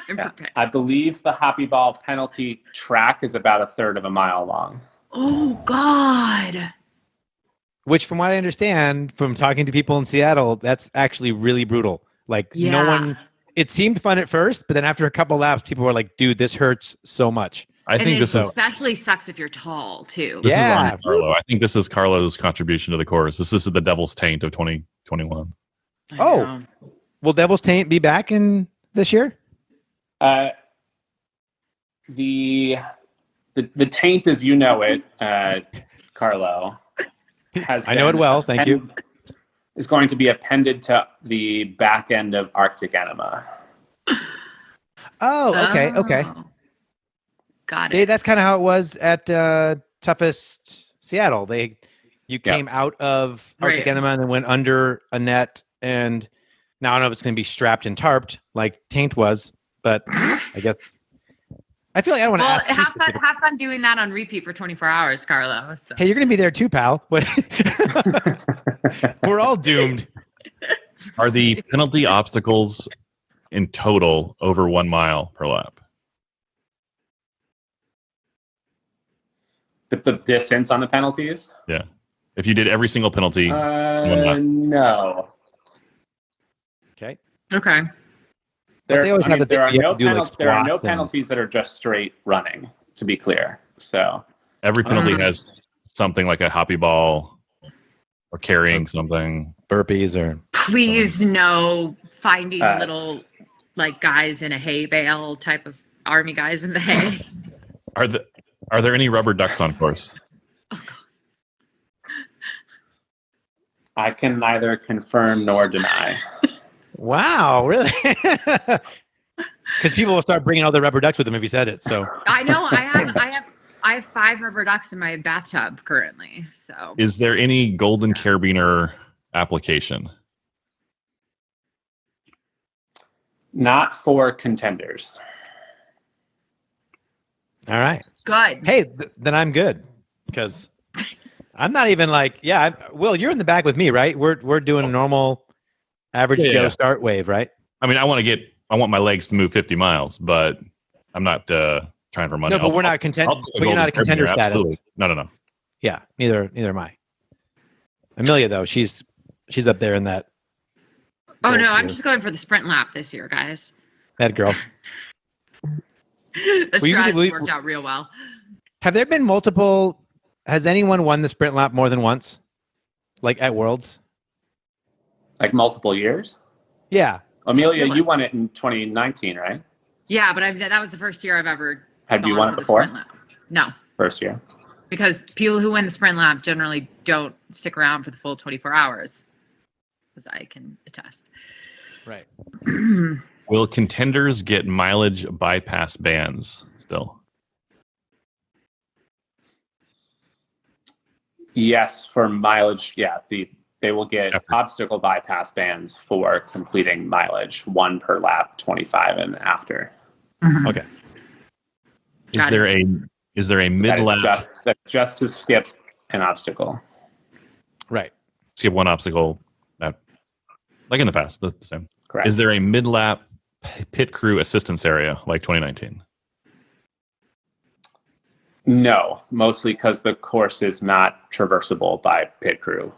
I'm
Yeah.
prepared.
I believe the happy ball penalty track is about a third of a mile long.
Oh God.
Which, from what I understand from talking to people in Seattle, that's actually really brutal. Like no
Yeah.
one. It seemed fun at first, but then after a couple laps, people were like, "Dude, this hurts so much."
I think
and
this
it
is
especially sucks if you're tall too.
this
Yeah.
is on Carlo. I think this is Carlo's contribution to the course. This is the Devil's Taint of 2021.
I
Oh.
know.
Will Devil's Taint be back in this year?
The taint as you know it, Carlo,
I know it well, thank you.
Is going to be appended to the back end of Arctic Enema.
Oh, okay.
Oh. Got
Yeah,
it.
that's kind of how it was at Toughest Seattle. You came out of Arctic Enema and then went under a net, and now I don't know if it's going to be strapped and tarped like Taint was, but I guess I feel like I don't want to ask.
Have fun doing that on repeat for 24 hours, Carlo. So.
Hey, you're going to be there too, pal. We're all doomed.
Are the penalty obstacles in total over 1 mile per lap?
The distance on the penalties?
Yeah. If you did every single penalty in 1 lap.
No.
Okay.
There are no
no
penalties that are just straight running, to be clear. So
every penalty has something like a hoppy ball or carrying something.
Burpees or...
Please no finding little like guys in a hay bale type of army guys in the hay.
Are there any rubber ducks on course?
Oh, God.
I can neither confirm nor deny.
Wow, really? Because people will start bringing all the rubber ducks with them if you said it. So
I know I have 5 rubber ducks in my bathtub currently. So
is there any golden carabiner application?
Not for contenders.
all right.
good.
Hey, then I'm good because I'm not even like, Will, you're in the back with me, right? We're doing a normal average Joe start wave, right?
I mean, I want my legs to move 50 miles, but I'm not trying for money.
No, but we're not content. But you're not a contender status.
Absolutely. No.
Yeah, neither am I. Amelia, though, she's up there in that.
Oh no, I'm just going for the sprint lap this year, guys.
That girl.
The strategy worked out real well.
Have there been multiple? Has anyone won the sprint lap more than once, like at Worlds?
Like multiple years?
Yeah.
Amelia, you won it in 2019, right?
Yeah, but that was the first year I've ever.
Have you won it before?
No.
First year.
Because people who win the sprint lap generally don't stick around for the full 24 hours, as I can attest.
Right.
Will contenders get mileage bypass bans still?
Yes, for mileage. Yeah, they will get obstacle bypass bans for completing mileage, 1 per lap, 25 and after.
Mm-hmm.
Okay.
Is there a mid lap?
That's just to skip an obstacle.
Right.
Skip one obstacle. Like in the past, the same.
Correct.
Is there a mid lap pit crew assistance area like 2019?
No, mostly because the course is not traversable by pit crew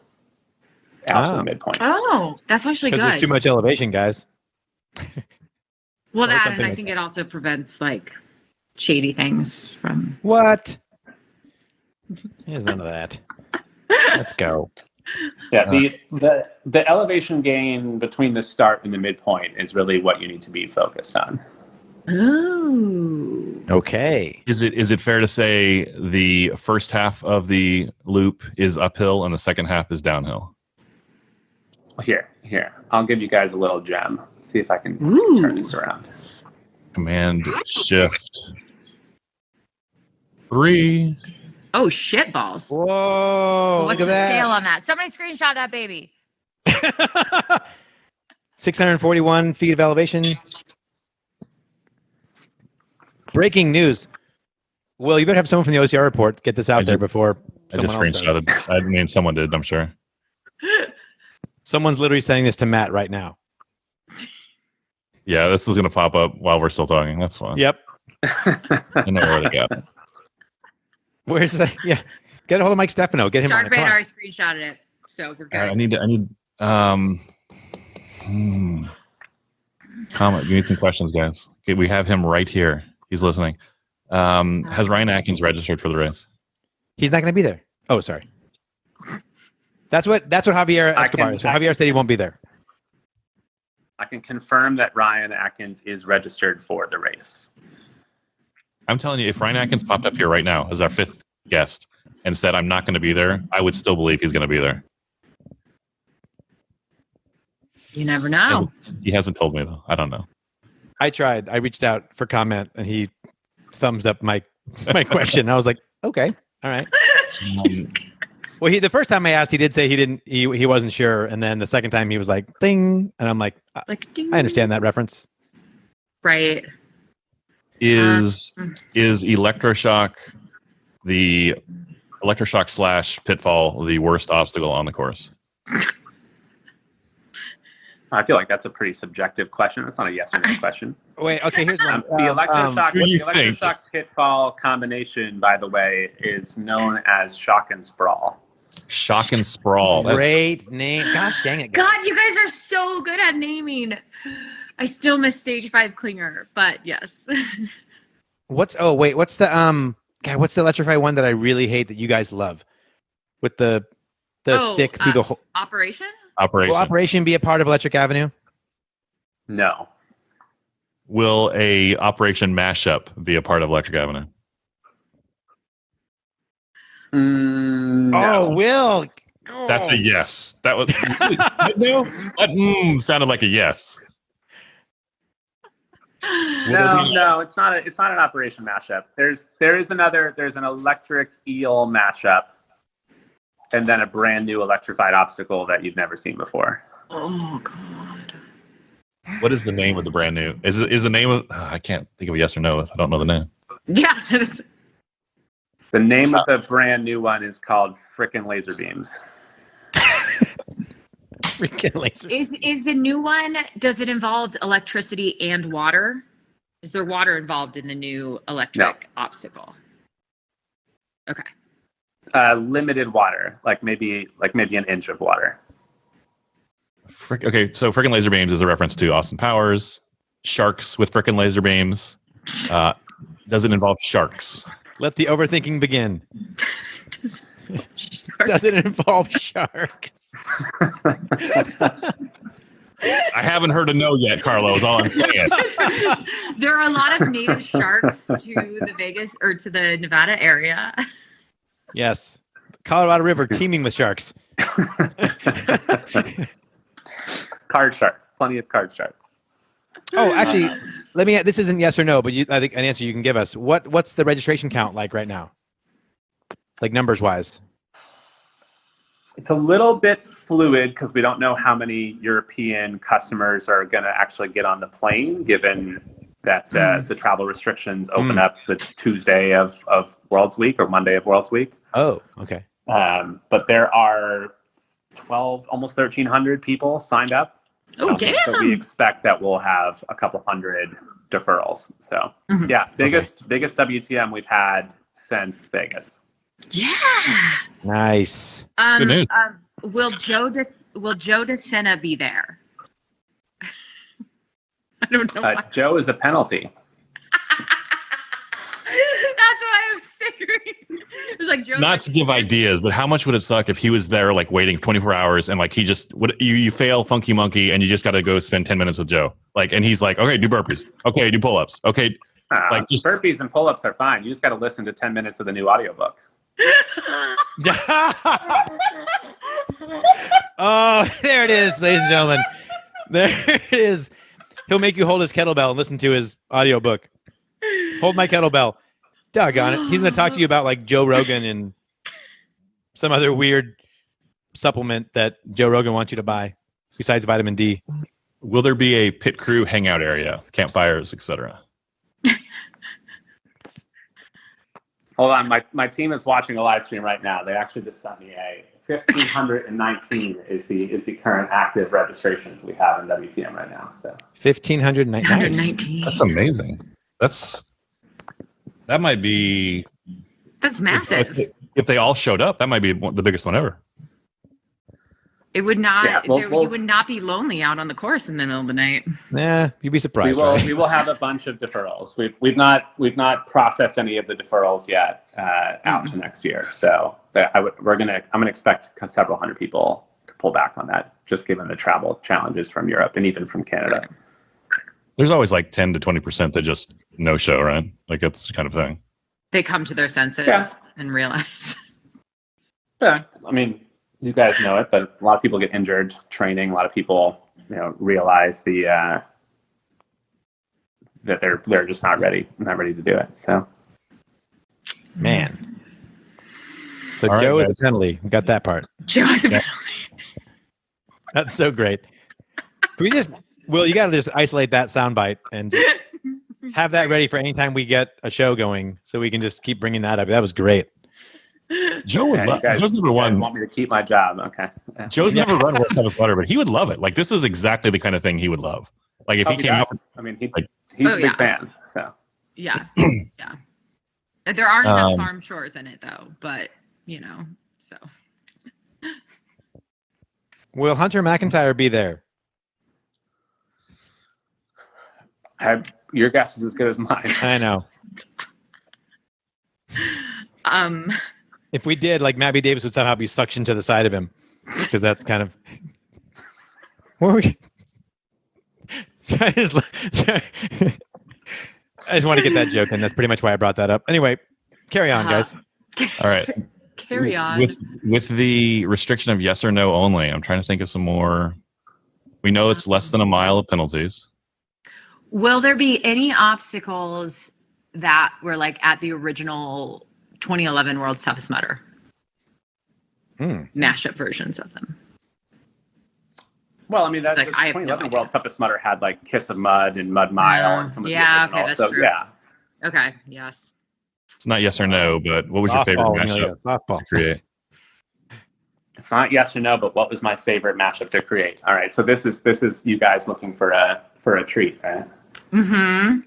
out to the midpoint.
Oh, that's actually good.
There's too much elevation, guys.
Well, and I think it also prevents like shady things from.
What? There's none of that. Let's go.
Yeah, the elevation gain between the start and the midpoint is really what you need to be focused on.
Oh.
Okay.
Is it fair to say the first half of the loop is uphill and the second half is downhill?
Here. I'll give you guys a little gem. See if I can turn this around.
Command Shift 3.
Oh, shit balls.
Whoa.
What's the scale on that? Somebody screenshot that baby.
641 feet of elevation. Breaking news. Will, you better have someone from the OCR report get this out there before someone else does.
Screenshotted. I mean, someone did, I'm sure.
Someone's literally sending this to Matt right now.
Yeah, this is going to pop up while we're still talking. That's fine.
Yep.
I know where they got it.
Where's the... Yeah. Get a hold of Mike Stefano. Get him on
Shark
it.
Radar screenshotted it, so we're good.
I need comment. You need some questions, guys. Okay, we have him right here. He's listening. Has Ryan Atkins registered for the race?
He's not going to be there. Oh, sorry. That's what Javier Escobar is. So Javier said he won't be there.
I can confirm that Ryan Atkins is registered for the race.
I'm telling you, if Ryan Atkins popped up here right now as our 5th guest and said, I'm not going to be there, I would still believe he's going to be there.
You never know.
He hasn't told me, though. I don't know.
I tried. I reached out for comment, and he thumbs up my question. I was like, okay, all right. Well, the first time I asked, he did say he wasn't sure, and then the second time he was like, "Ding," and I'm like,
Like, ding.
I understand that reference.
Right.
Is electroshock the electroshock / pitfall the worst obstacle on the course?
I feel like that's a pretty subjective question. That's not a yes or no question.
Wait, okay, here's one.
The electroshock
think?
pitfall combination, by the way, is known as shock and sprawl.
Shock and sprawl.
Great name. Gosh dang it.
God, you guys are so good at naming. I still miss stage 5 clinger, but yes.
What's the what's the electrify one that I really hate that you guys love? With the stick through the whole
Operation?
Operation.
Will Operation be a part of Electric Avenue?
No.
Will a Operation Mashup be a part of Electric Avenue?
No.
Oh, Will.
That's a yes. That was no. That sounded like a yes.
No, it's not an Operation mashup. There's an electric eel mashup, and then a brand new electrified obstacle that you've never seen before.
Oh God.
What is the name of the brand new? Is the name of? I can't think of a yes or no. I don't know the name.
Yeah.
The name of the brand new one is called Frickin' Laser Beams.
Freaking laser.
Is the new one, does it involve electricity and water? Is there water involved in the new electric obstacle? Okay.
Limited water, like maybe an inch of water.
Okay, so Frickin' Laser Beams is a reference to Austin Powers. Sharks with frickin' laser beams. Does it involve sharks?
Let the overthinking begin. Does it involve sharks?
I haven't heard a no yet, Carlo, is all I'm saying.
There are a lot of native sharks to the Vegas or to the Nevada area.
Yes. Colorado River teeming with sharks.
Card sharks. Plenty of card sharks.
Oh, actually, this isn't yes or no, but I think an answer you can give us. What's the registration count like right now? Like numbers wise?
It's a little bit fluid because we don't know how many European customers are going to actually get on the plane, given that the travel restrictions open up the Tuesday of World's Week or Monday of World's Week.
Oh, okay.
But there are almost 1,300 people signed up.
Oh, damn.
So we expect that we'll have a couple hundred deferrals. So yeah, biggest WTM we've had since Vegas.
Yeah.
Nice.
Good news.
Will Joe DeSena be there? I don't know.
Joe is a penalty.
That's what I was figuring. It was like Joe.
Not to give ideas, but how much would it suck if he was there like waiting 24 hours and like he just you fail Funky Monkey and you just got to go spend 10 minutes with Joe, like, and he's like, okay, do burpees, okay, do pull-ups, okay, like just
burpees and pull-ups are fine. You just got to listen to 10 minutes of the new audiobook.
Oh, there it is, ladies and gentlemen. There it is. He'll make you hold his kettlebell and listen to his audiobook. Hold my kettlebell. Doggone it. He's going to talk to you about like Joe Rogan and some other weird supplement that Joe Rogan wants you to buy besides vitamin D.
will there be a pit crew hangout area, campfires, etc.?
Hold on, my team is watching the live stream right now. They actually just sent me 1,519 is the current active registrations we have in WTM right now. So
1,519.
That's amazing. That might be.
That's massive.
If they all showed up, that might be the biggest one ever.
It would not.
Yeah,
you would not be lonely out on the course in the middle of the night.
Nah, you'd be surprised.
We will have a bunch of deferrals. We've not processed any of the deferrals yet out to next year. So I'm gonna expect several hundred people to pull back on that, just given the travel challenges from Europe and even from Canada.
Okay.
There's always like 10 to 20% that just no show, right? Like that's the kind of thing.
They come to their senses and realize.
Yeah, I mean, you guys know it, but a lot of people get injured training. A lot of people, realize that they're just not ready to do it. So,
man. So
All
Joe
right,
is a penalty. We got that part.
Joe's a
That's so great. Can we just, Will, you got to just isolate that soundbite and just have that ready for any time we get a show going, so we can just keep bringing that up. That was great.
Joe would love. Joe's never
You guys
won.
want me to keep my job? Okay. Yeah.
Joe's never run World's Toughest Mudder, but he would love it. Like, this is exactly the kind of thing he would love. Like, if he came up.
I mean, he's
like-
a big fan. So
Yeah. Yeah. There aren't enough farm shores in it though, but so.
Will Hunter McIntyre be there?
your guess is as good as mine.
I know. If we did, like, Mabby Davis would somehow be suctioned to the side of him, because that's kind of. What were we? I just want to get that joke in. That's pretty much why I brought that up. Anyway, carry on, guys.
All right.
Carry on.
With the restriction of yes or no only, I'm trying to think of some more. We know it's less than a mile of penalties.
Will there be any obstacles that were like at the original 2011 World's Toughest Mudder? Mashup versions of them.
Well, I mean, that
Like,
the
I have no
2011
idea.
World's Toughest Mudder had like Kiss of Mud and Mud Mile and some of the original.
that's
So
true.
yeah,
Okay. Yes.
It's not yes or no, but what was your favorite
Softball,
matchup
Amelia, softball.
to create?
it's not yes or no, but what was my favorite mashup to create? All right, so this is you guys looking for a treat, right?
Mm-hmm.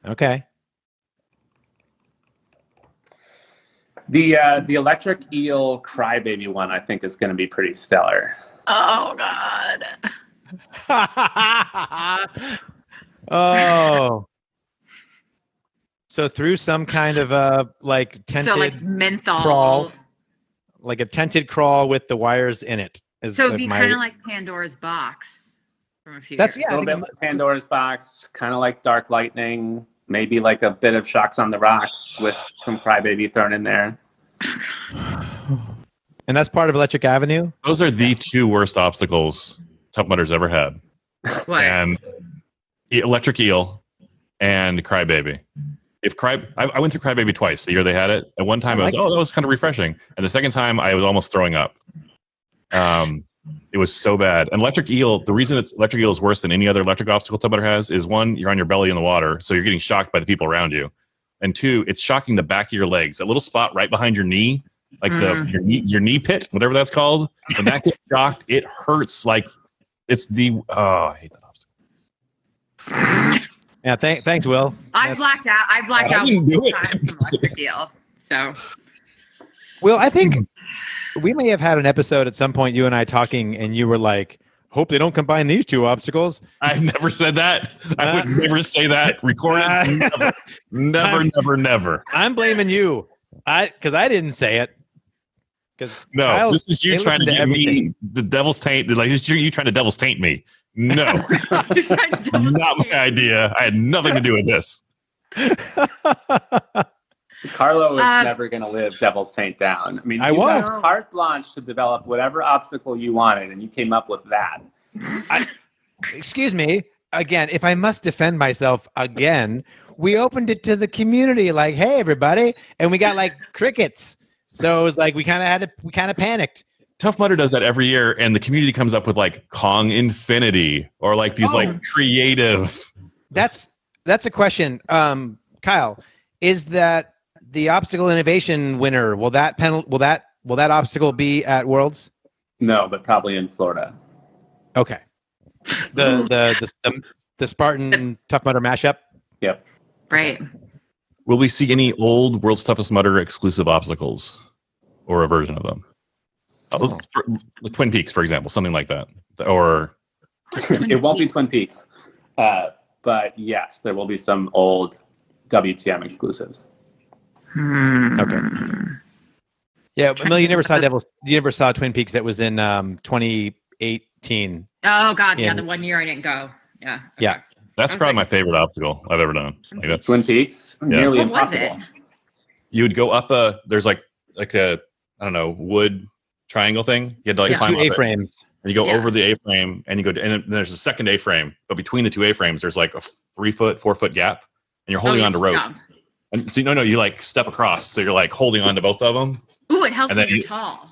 Okay.
The Electric Eel Crybaby one, I think, is going to be pretty stellar.
Oh God.
Oh. So through some kind of like tented
So like menthol.
crawl, like a tented crawl with the wires in it.
So it'd be kind of like Pandora's Box from a few
That's-
years.
yeah,
A
I
little
think
bit like Pandora's Box, kind of like Dark Lightning, maybe like a bit of Shocks on the Rocks with some Crybaby thrown in there.
And that's part of Electric Avenue.
Those are the two worst obstacles Tough Mudder's ever had.
What?
And Electric Eel and Crybaby. I went through Crybaby twice the year they had it. At one time, that was kind of refreshing. And the second time, I was almost throwing up. It was so bad. And Electric Eel, the reason Electric Eel is worse than any other electric obstacle Tough Mudder has is, one, you're on your belly in the water, so you're getting shocked by the people around you. And two, it's shocking the back of your legs. That little spot right behind your knee, like your knee pit, whatever that's called. When that gets shocked, it hurts like it's the. Oh, I hate that obstacle.
Yeah. Thanks, Will.
I blacked out. I blacked out
didn't do it.
times from Electric Eel. So
Will, I think we may have had an episode at some point, you and I talking, and you were like, "Hope they don't combine these two obstacles."
I've never said that. I would never say that. Recorded. Never.
I'm blaming you. Because I didn't say it.
No, this is you trying to give me the devil's taint. Like, this is you trying to devil's taint me. No, not my idea. I had nothing to do with this.
Carlo is never going to live Devil's Taint down. I mean, you
won't.
got carte blanche to develop whatever obstacle you wanted, and you came up with that.
Excuse me. Again, if I must defend myself again, we opened it to the community like, "Hey, everybody," and we got like crickets. So it was like we kind of panicked.
Tough Mudder does that every year, and the community comes up with like Kong Infinity or like these like creative.
That's a question, Kyle. Is that the obstacle innovation winner? Will that obstacle be at Worlds?
No, but probably in Florida.
Okay. The Spartan Tough Mudder mashup.
Yep.
right.
Will we see any old World's Toughest Mudder exclusive obstacles or a version of them? Twin Peaks, for example, something like that. Or
It won't be Twin Peaks, but yes, there will be some old WTM exclusives.
Okay. Yeah, Amelia, you never saw Twin Peaks that was in 2018.
Oh God, yeah,
In-
the 1 year I didn't go. Yeah. Okay.
Yeah.
that's
was
probably my
like-
favorite obstacle I've ever done. Like that's,
Twin Peaks, nearly
What was
impossible.
it?
you would go up there's like a I don't know, wood triangle thing. You had to like
There's
climb
two
up it.
A-frames.
And you go
Yeah.
over the A-frame and you go, and then there's a second A-frame, but between the two A-frames, there's like a 4 foot gap, and you're holding
you
onto
have to
ropes.
jump.
And so no, you like step across, so you're like holding on to both of them.
Ooh, it helps
And
when
then
you're tall.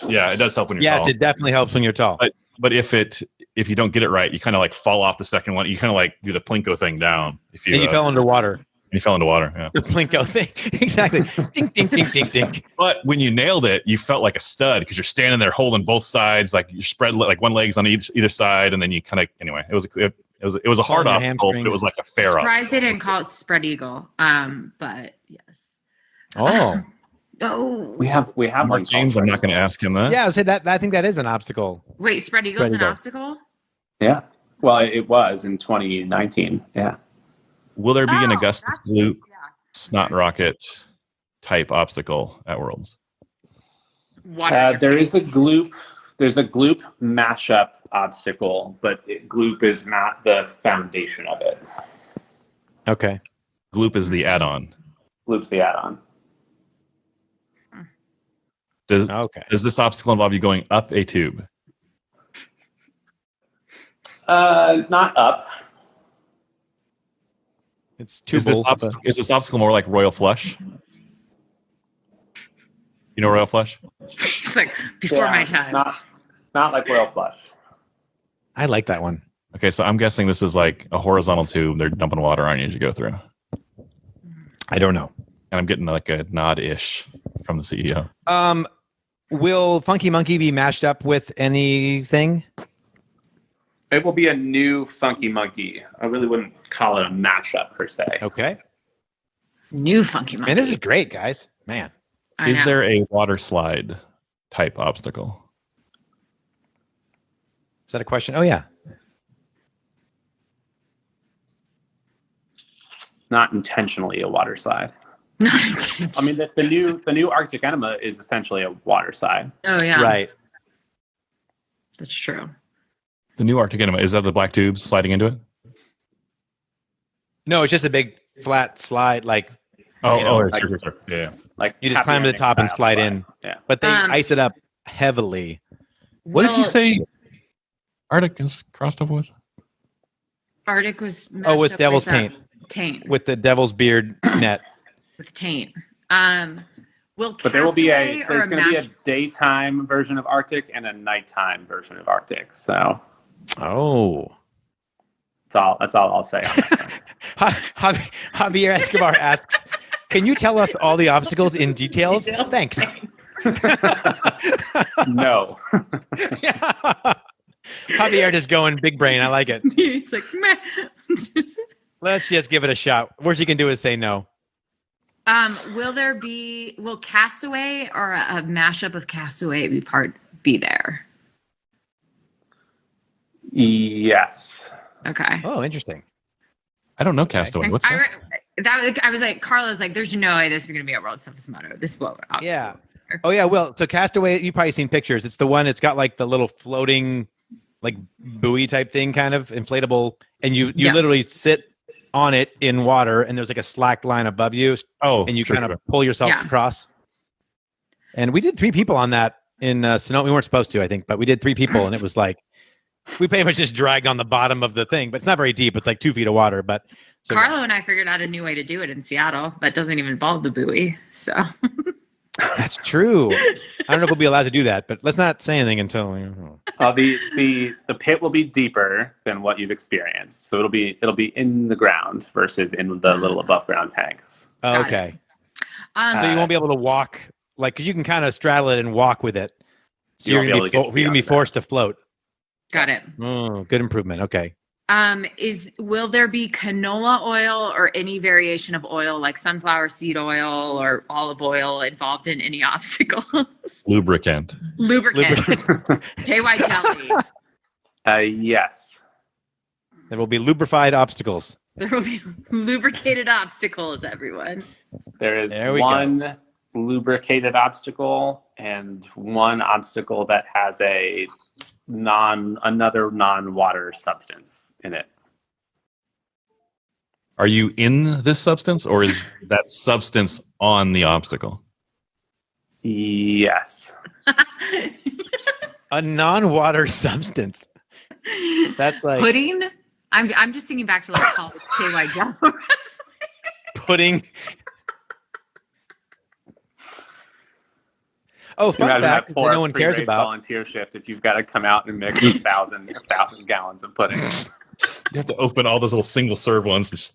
Yeah, it does help when you're
Yes,
tall.
it definitely helps when you're tall.
But if you don't get it right, you kind of like fall off the second one. You kind of like do the plinko thing down. If you
and you fell underwater.
You fell into water. Yeah.
The plinko thing. Exactly. Ding, ding, ding, ding, ding.
But when you nailed it, you felt like a stud because you're standing there holding both sides, like you spread like one leg's on either side, and then you kind of anyway. It was a hard
your
obstacle, but it was like a fair obstacle.
Surprised they didn't call it spread eagle. But yes.
Oh.
Oh.
We have
Mark James. I'm not going to ask him that.
Yeah, I would say that. I think that is an obstacle.
Wait, spread eagle's
Spread
an
eagle.
obstacle?
Yeah. Well, it was in 2019. Yeah.
Will there be an
Oh,
Augustus
that's-
Gloop
yeah.
snot rocket type obstacle at Worlds?
Water in your
There is a
face.
gloop. There's a gloop mashup obstacle, but gloop is not the foundation of it.
Okay.
Gloop is the add-on.
Gloop's the add-on.
Okay.
Does this obstacle involve you going up a tube?
Not up.
It's
Is this,
tubal.
is this obstacle more like Royal Flush? You know Royal Flush?
It's like before my time.
Not like Royal Flush.
I like that one.
Okay, so I'm guessing this is like a horizontal tube. They're dumping water on you as you go through.
I don't know.
And I'm getting like a nod-ish from the CEO.
Will Funky Monkey be mashed up with anything?
It will be a new Funky Monkey. I really wouldn't call it a mashup per se.
Okay.
New funky monkey.
Man, this is great, guys. Man.
I
Is
know.
there a water slide type obstacle?
Is that a question? Oh, yeah.
Not intentionally a water slide. I mean, the new Arctic Enema is essentially a water slide.
Oh yeah.
Right.
That's true.
The new Arctic Enema, is that the black tubes sliding into it?
No, it's just a big flat slide. Like
Sure. Yeah.
Like
you just climb to the top and slide in.
Yeah.
But they ice it up heavily.
What did you say Arctic is crossed over with?
Arctic was
Oh, with
mashed up
Devil's
with,
Taint.
Taint.
With the Devil's Beard net.
With taint.
But there will be there's going to be a
mash-
daytime version of Arctic and a nighttime version of Arctic. So
Oh.
that's all I'll say.
Javier Escobar asks, can you tell us all the obstacles in details? Thanks.
No.
Javier just going big brain. I like it.
He's like, meh.
Let's just give it a shot. Worst you can do is say no.
Will Castaway or a mashup of Castaway be there?
Yes.
Okay.
Oh, interesting.
I don't know Castaway. What's that?
I was like, Carlo's like, there's no way this is going to be a World's Toughest Moto. This is what
Yeah. Oh, yeah. Well, so Castaway, you've probably seen pictures. It's the one, it's got like the little floating, like buoy type thing, kind of inflatable. And you literally sit on it in water and there's like a slack line above you.
Oh,
and you kind of pull yourself across. And we did 3 people on that in Sonoma. We weren't supposed to, I think, but we did 3 people. And it was like, we pretty much just dragged on the bottom of the thing, but it's not very deep. It's like 2 feet of water. But so,
Carlo and I figured out a new way to do it in Seattle that doesn't even involve the buoy. So
that's true. I don't know if we'll be allowed to do that, but let's not say anything until.
The pit will be deeper than what you've experienced, so it'll be in the ground versus in the little above ground tanks.
Oh, okay. So you won't be able to walk, like, because you can kind of straddle it and walk with it. So you're going to be forced to float.
Got it.
Oh, good improvement. Okay.
Will there be canola oil or any variation of oil like sunflower seed oil or olive oil involved in any obstacles?
Lubricant.
KY jelly.
Yes.
There will be lubrified obstacles.
There will be lubricated obstacles, everyone.
There is one lubricated obstacle and one obstacle that has another non-water substance in it.
Are you in this substance, or is that substance on the obstacle?
Yes.
A non-water substance. That's like
pudding. I'm just thinking back to like college KY jelly.
pudding. Oh, fun
Imagine
fact
that
that
poor
no one cares
pre-race
about.
volunteer shift if you've got to come out and mix 1,000 gallons of pudding.
You have to open all those little single serve ones. And just,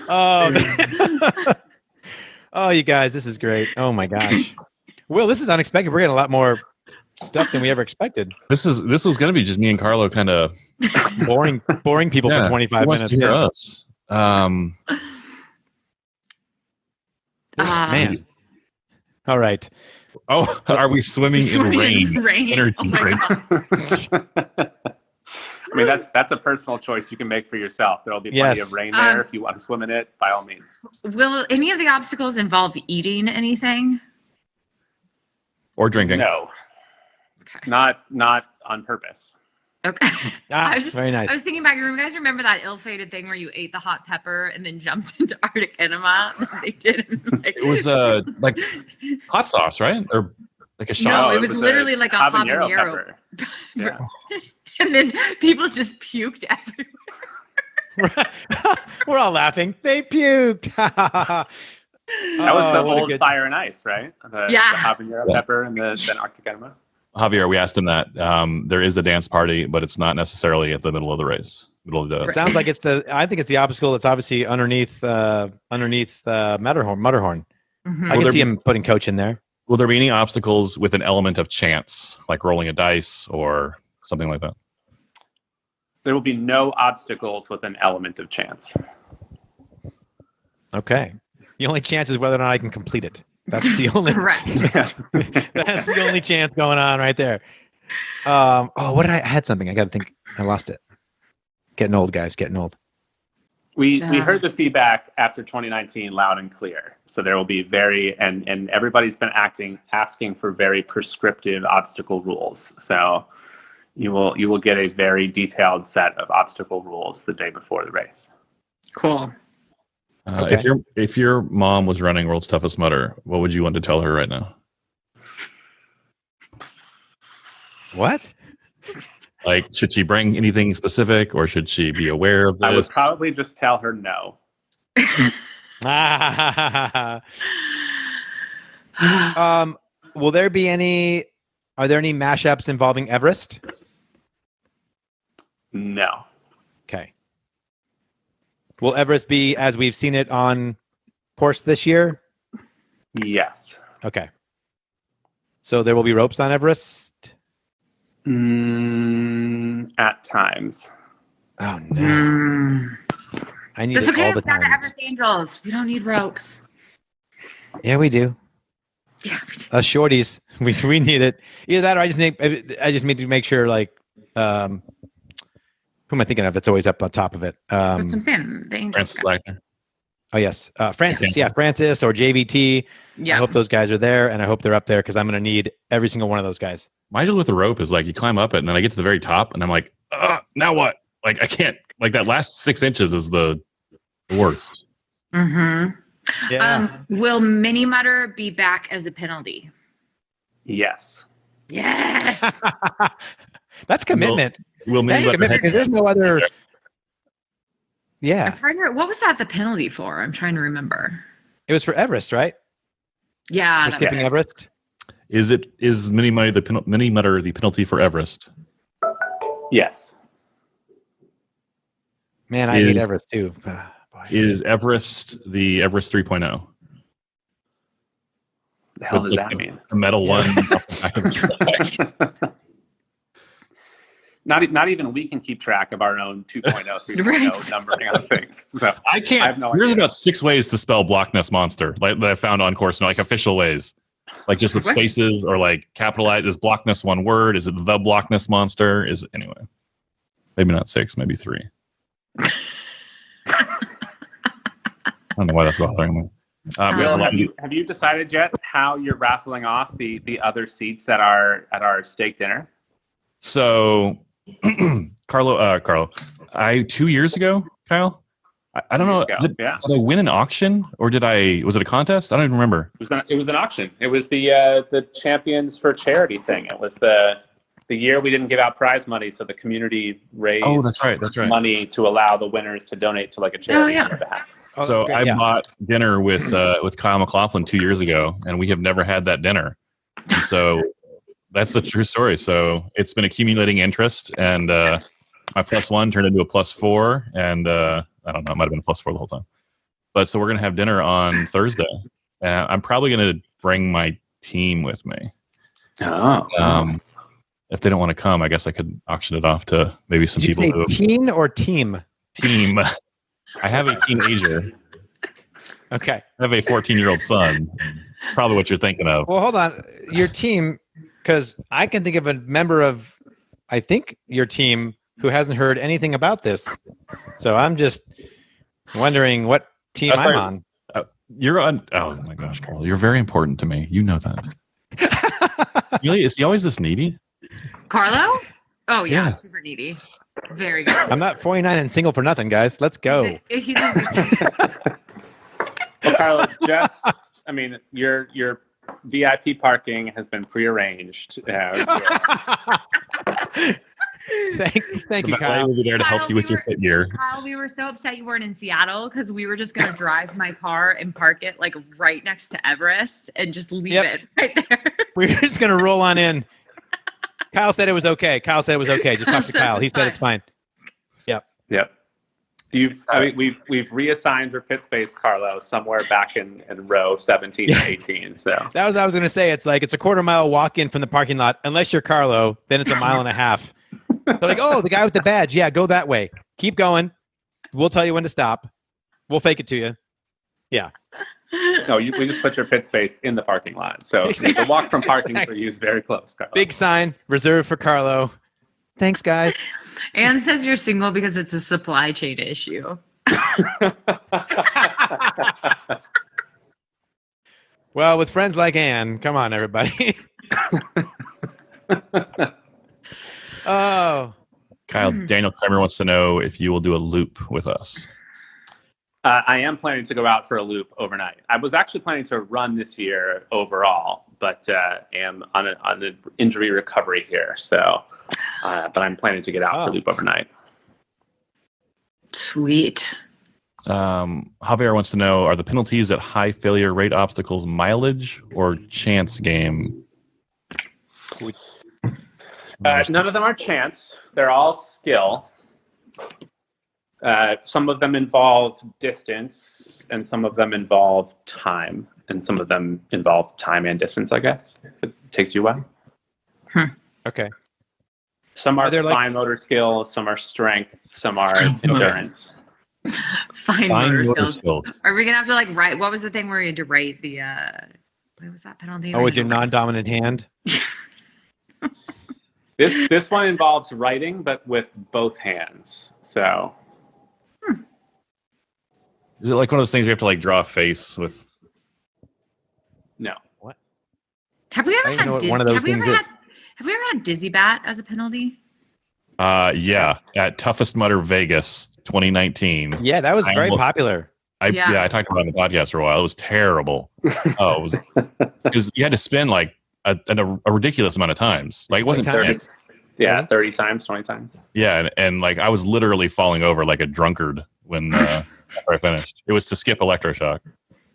Oh, oh, you guys, this is great. Oh my gosh. Will, this is unexpected. We're getting a lot more stuff than we ever expected.
this was going to be just me and Carlo kind of
Boring people for 25
who wants
minutes.
to hear
Yeah.
us.
Man. All right.
Oh, are we swimming in rain? Energy
Oh my
drink.
God.
I mean, that's a personal choice you can make for yourself. There'll be plenty of rain there. If you want to swim in it, by all means.
Will any of the obstacles involve eating anything?
Or drinking.
No,
Okay.
not on purpose.
Okay.
Ah,
I was just,
very nice.
I was thinking back. You guys remember that ill-fated thing where you ate the hot pepper and then jumped into Arctic enema? They did. Like,
It was like hot sauce, right? Or like a shot.
No, it
it
was
was
literally like a
habanero
habanero.
pepper. Yeah.
And then people just puked everywhere.
We're all laughing. They puked.
That was the
what a
old
good-
Fire and Ice, right? The habanero pepper and then Arctic enema.
Javier, we asked him that. There is a dance party, but it's not necessarily at the middle of the race. Middle of the
Sounds like I think it's the obstacle that's obviously underneath Matterhorn.
Mhm.
I can see him putting Coach in there.
Will there be any obstacles with an element of chance, like rolling a dice or something like that?
There will be no obstacles with an element of chance.
Okay. The only chance is whether or not I can complete it. That's the only
Correct.
That's the only chance going on right there. What did I had something. I got to think. I lost it. Getting old, guys. Getting old.
We heard the feedback after 2019 loud and clear. So there will be and everybody's been asking for very prescriptive obstacle rules. So you will get a very detailed set of obstacle rules the day before the race.
Cool.
Okay.
If your mom was running World's Toughest Mudder, what would you want to tell her right now?
What?
Like, should she bring anything specific, or should she be aware of this?
I would probably just tell her no.
Will there be any? Are there any mashups involving Everest?
No.
Okay. Will Everest be as we've seen it on course this year?
Yes.
Okay. So there will be ropes on Everest?
At times.
Oh, no.
Mm.
I need
That's
it
okay.
all the
We've got the
time.
Everest Angels. We don't need ropes.
Yeah, we do.
Yeah, we do.
Shorties. We need it. Either that or I just need to make sure, like, who am I thinking of? That's always up on top of it.
That's what I'm saying. The Angels.
Francis Wagner.
Oh, yes. Francis. Yeah, Francis or JVT.
Yeah.
I hope those guys are there, and I hope they're up there because I'm going to need every single one of those guys.
My deal with the rope is like you climb up it, and then I get to the very top, and I'm like, now what? Like I can't. Like that last 6 inches is the worst.
Mm-hmm.
Yeah.
Will Mini Mutter be back as a penalty?
Yes.
Yes.
That's commitment.
Will
That's
maybe
commitment because there's no other.
I'm
Yeah,
trying to. What was that the penalty for? I'm trying to remember.
it was for Everest, right?
Yeah.
For
that
skipping
was-
Everest.
Is Mini Mutter the penalty for Everest?
Yes.
Man, I hate Everest too. Boy.
Is Everest the Everest 3.0?
The hell does
With
that mean?
The metal one. Off the back of the truck.
Not even we can keep track of our own 2.0, 3.0
Right.
numbering on things. So
I can't.
I have no
There's
idea.
about 6 ways to spell Block Ness Monster that I found on course, like official ways. Like just with
What?
spaces or like capitalized. Is Block Ness one word? Is it the Block Ness Monster? Is it anyway? Maybe not 6, maybe 3. I don't know why that's bothering me. We have a
Will,
lot
have you decided yet how you're raffling off the other seats at our steak dinner?
So, Carlo, 2 years ago, Kyle, I don't know. Did
Yeah.
I win an auction or was it a contest? I don't even remember.
It was an auction. It was the Champions for Charity thing. It was the year we didn't give out prize money, so the community raised
Oh, that's right.
money to allow the winners to donate to like a charity
Oh, yeah.
on their behalf.
Oh,
So
that's great.
I
Yeah.
bought dinner with Kyle McLaughlin 2 years ago, and we have never had that dinner. And so that's the true story. So it's been accumulating interest, and my +1 turned into a +4, and I don't know, it might have been a +4 the whole time. But so we're gonna have dinner on Thursday. I'm probably gonna bring my team with me.
Oh.
If they don't want to come, I guess I could auction it off to maybe some
Did you
people
say teen or team?
team. I have a teenager.
Okay.
I have a 14-year-old son. Probably what you're thinking of.
Well, hold on. Your team, because I can think of a member of, I think, your team who hasn't heard anything about this. So I'm just wondering what team I'm on.
You're on. Oh my gosh, Carl, you're very important to me. You know that. Really? Is he always this needy?
Carlo? Oh yeah,
Yes.
super needy. Very good.
I'm not 49 and single for nothing, guys. Let's go.
He's a
Well, Carlos, I mean, your VIP parking has been prearranged.
Thank you,
Matt
Kyle.
will be there to help
Kyle,
you with your fit gear.
Kyle, we were so upset you weren't in Seattle because we were just gonna drive my car and park it like right next to Everest and just leave it right there.
We're just gonna roll on in. Kyle said it was okay. Just talk to Kyle. He said it's fine.
Yep. We've reassigned your pit space, Carlo, somewhere back in row 17 and 18. So
That was what I was gonna say. It's like it's a quarter-mile walk in from the parking lot. Unless you're Carlo, then it's a mile and a half. They're like, oh, the guy with the badge. Yeah, go that way. Keep going. We'll tell you when to stop. We'll fake it to you. Yeah.
no, we just put your pit space in the parking lot. So the walk from parking for you is very close, Carlo.
Big sign reserved for Carlo. Thanks, guys.
Anne says you're single because it's a supply chain issue.
Well, with friends like Anne, come on, everybody. Oh.
Kyle, Daniel Kramer wants to know if you will do a loop with us.
I am planning to go out for a loop overnight. I was actually planning to run this year overall, but am on an injury recovery here. So, but I'm planning to get out for a loop overnight.
Sweet.
Javier wants to know, are the penalties at high failure rate obstacles mileage or chance game?
None of them are chance. They're all skill. Some of them involve distance, and some of them involve time, and some of them involve time and distance, I guess. It takes you a while.
Okay.
Some are
there
fine motor skills, some are strength, some are endurance.
Fine motor skills.
skills.
Are we gonna have to like write? What was the thing where you had to write the? What was that penalty?
Oh, with your non-dominant hand?
This one involves writing, but with both hands. So.
Is it like one of those things you have to like draw a face with?
No.
What?
Have we ever had
what one of those things is.
Have we ever had Dizzy Bat as a penalty?
Yeah, at Toughest Mudder Vegas 2019.
Yeah, that was very popular.
I talked about it on the podcast for a while. It was terrible. It was because you had to spin like a ridiculous amount of times. Like it wasn't
30 times, 20 times.
Yeah, and like I was literally falling over like a drunkard when after I finished. It was to skip electroshock.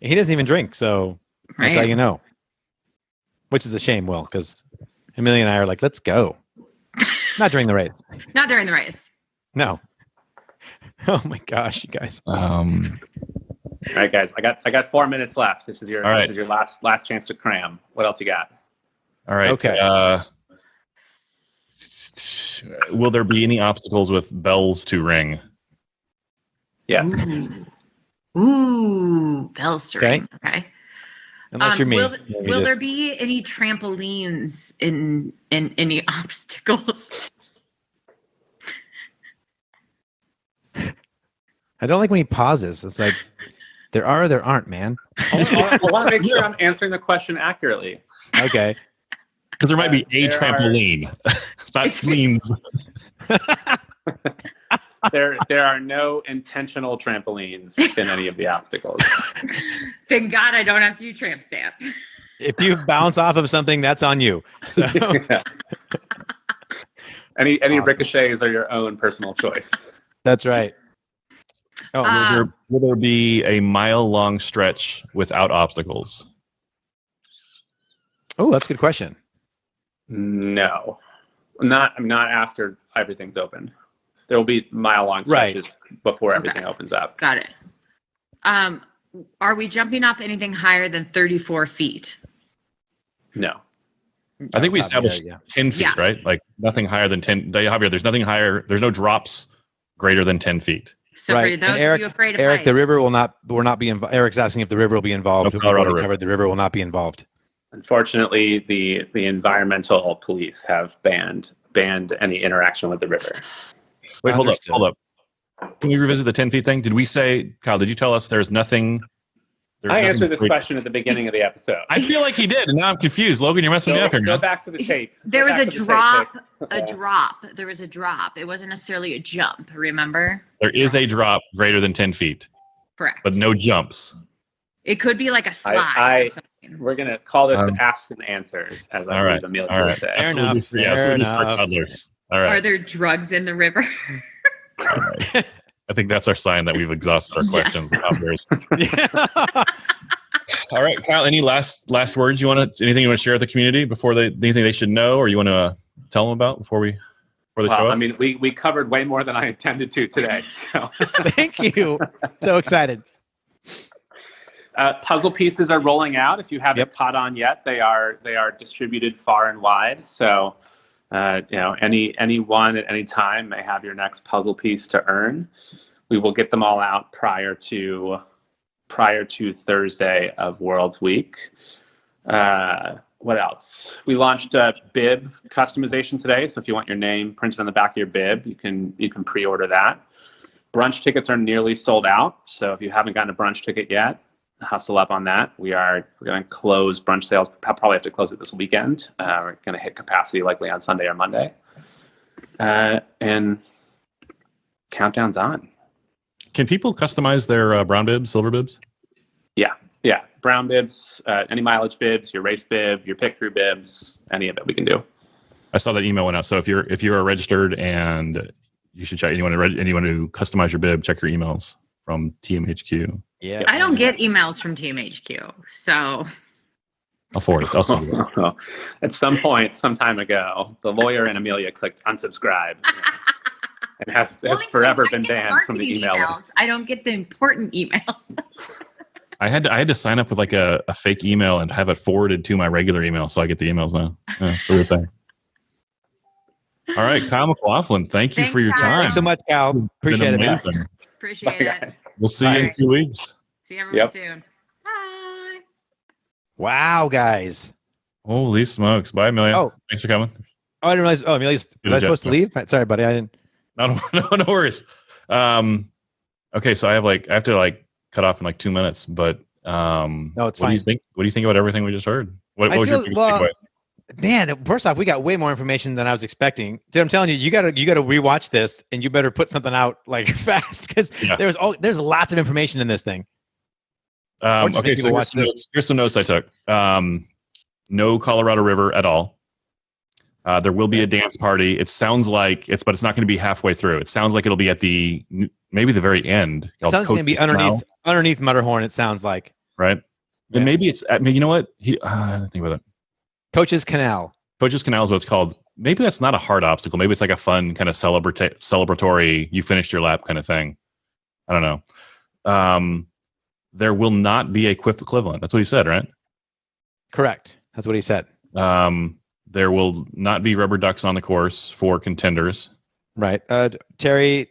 He doesn't even drink, so that's how
Right.
you know. Which is a shame, Will, because Amelia and I are like, let's go. Not during the race.
Not during the race.
No. Oh my gosh, you guys.
All right, guys. I got 4 minutes left. This is your
All right.
this is your last chance to cram. What else you got?
All right.
Okay.
Will there be any obstacles with bells to ring?
Yes.
Ooh, bells to
Okay.
ring. Okay.
Unless you're me.
Will there be any trampolines in any obstacles?
I don't like when he pauses. It's like, there are or there aren't, man.
I want to make sure I'm answering the question accurately.
Okay.
Because there might be a
There are-
trampoline, not cleans.
There are no intentional trampolines in any of the obstacles.
Thank God I don't have to do tramp stamp.
If you bounce off of something, that's on you. So
Any ricochets are your own personal choice.
that's right. Oh,
Will there be a mile-long stretch without obstacles?
oh, that's a good question.
No, not after everything's open. There will be mile-long stretches before everything opens up.
Got it. Are we jumping off anything higher than 34 feet?
No.
I think we established 10 feet, right? Like nothing higher than 10. Javier, there's nothing higher. There's no drops greater than 10 feet.
So for those of you afraid of
Eric,
heights,
the river will not be involved. Eric's asking if the river will be involved.
No, Colorado River.
The river will not be involved.
Unfortunately, the environmental police have banned any interaction with the river.
Wait, hold up. Can we revisit the 10 feet thing? Did we say, Kyle, did you tell us there's nothing?
I answered this question at the beginning of the episode.
I feel like he did, and now I'm confused. Logan, you're messing me up here.
Go back to the tape.
There was a drop. There was a drop. It wasn't necessarily a jump, remember?
There is a drop greater than 10 feet.
Correct.
But no jumps.
It could be like a slide or something.
We're going to call this ask and answer, as I believe Amelia would say.
Fair enough.
For toddlers. All right.
Are there drugs in the river?
All right. I think that's our sign that we've exhausted our questions. All right, Kyle. Any last words anything you want to share with the community before anything they should know, or you want to tell them about before they show up?
I mean, we covered way more than I intended to today. So.
Thank you. So excited.
Puzzle pieces are rolling out. If you haven't caught on yet, they are distributed far and wide. So, anyone at any time may have your next puzzle piece to earn. We will get them all out prior to Thursday of Worlds Week. What else? We launched a bib customization today. So if you want your name printed on the back of your bib, you can pre-order that. Brunch tickets are nearly sold out. So if you haven't gotten a brunch ticket yet, hustle up on that. We're going to close brunch sales. Probably have to close it this weekend. We're going to hit capacity likely on Sunday or Monday. And countdown's on.
Can people customize their brown bibs, silver bibs?
Yeah. Brown bibs, any mileage bibs, your race bib, your pick through bibs, any of it we can do.
I saw that email went out. So if you're registered and you should check anyone to customize your bib, check your emails from TMHQ.
Yeah.
I don't get emails from TMHQ, so
I'll forward it. I'll send it.
At some point, some time ago, the lawyer and Amelia clicked unsubscribe. And has forever been banned from the email list.
I don't get the important emails.
I had to sign up with like a fake email and have it forwarded to my regular email, so I get the emails now. Yeah, it's a weird thing. All right, Kyle McLaughlin, thank you for your time.
Thanks so much, Cal. Appreciate it.
Appreciate it.
We'll see you in 2 weeks.
See everyone soon. Bye.
Wow, guys.
Holy smokes. Bye, Amelia. Oh, thanks for coming.
Oh, I didn't realize. Oh, Amelia, was I supposed to leave? Sorry, buddy. I didn't.
No worries. Okay, so I have to cut off in 2 minutes, but
no, it's fine.
What do you think about everything we just heard? What was your biggest takeaway?
Man, first off, we got way more information than I was expecting. Dude, I'm telling you, you gotta rewatch this, and you better put something out fast because there's lots of information in this thing.
Okay, so here's some notes I took. No Colorado River at all. There will be a dance party. It sounds like but it's not going to be halfway through. It sounds like it'll be at maybe the very end.
It sounds going to be underneath Mutterhorn. It sounds like
right. Yeah. And maybe it's. You know what? Think about it.
Coach's Canal. Coach's
Canal is what it's called. Maybe that's not a hard obstacle. Maybe it's like a fun kind of celebratory. You finished your lap kind of thing. I don't know. There will not be a quiff equivalent. That's what he said, right? Correct. That's what he said. There will not be rubber ducks on the course for contenders. Right. Terry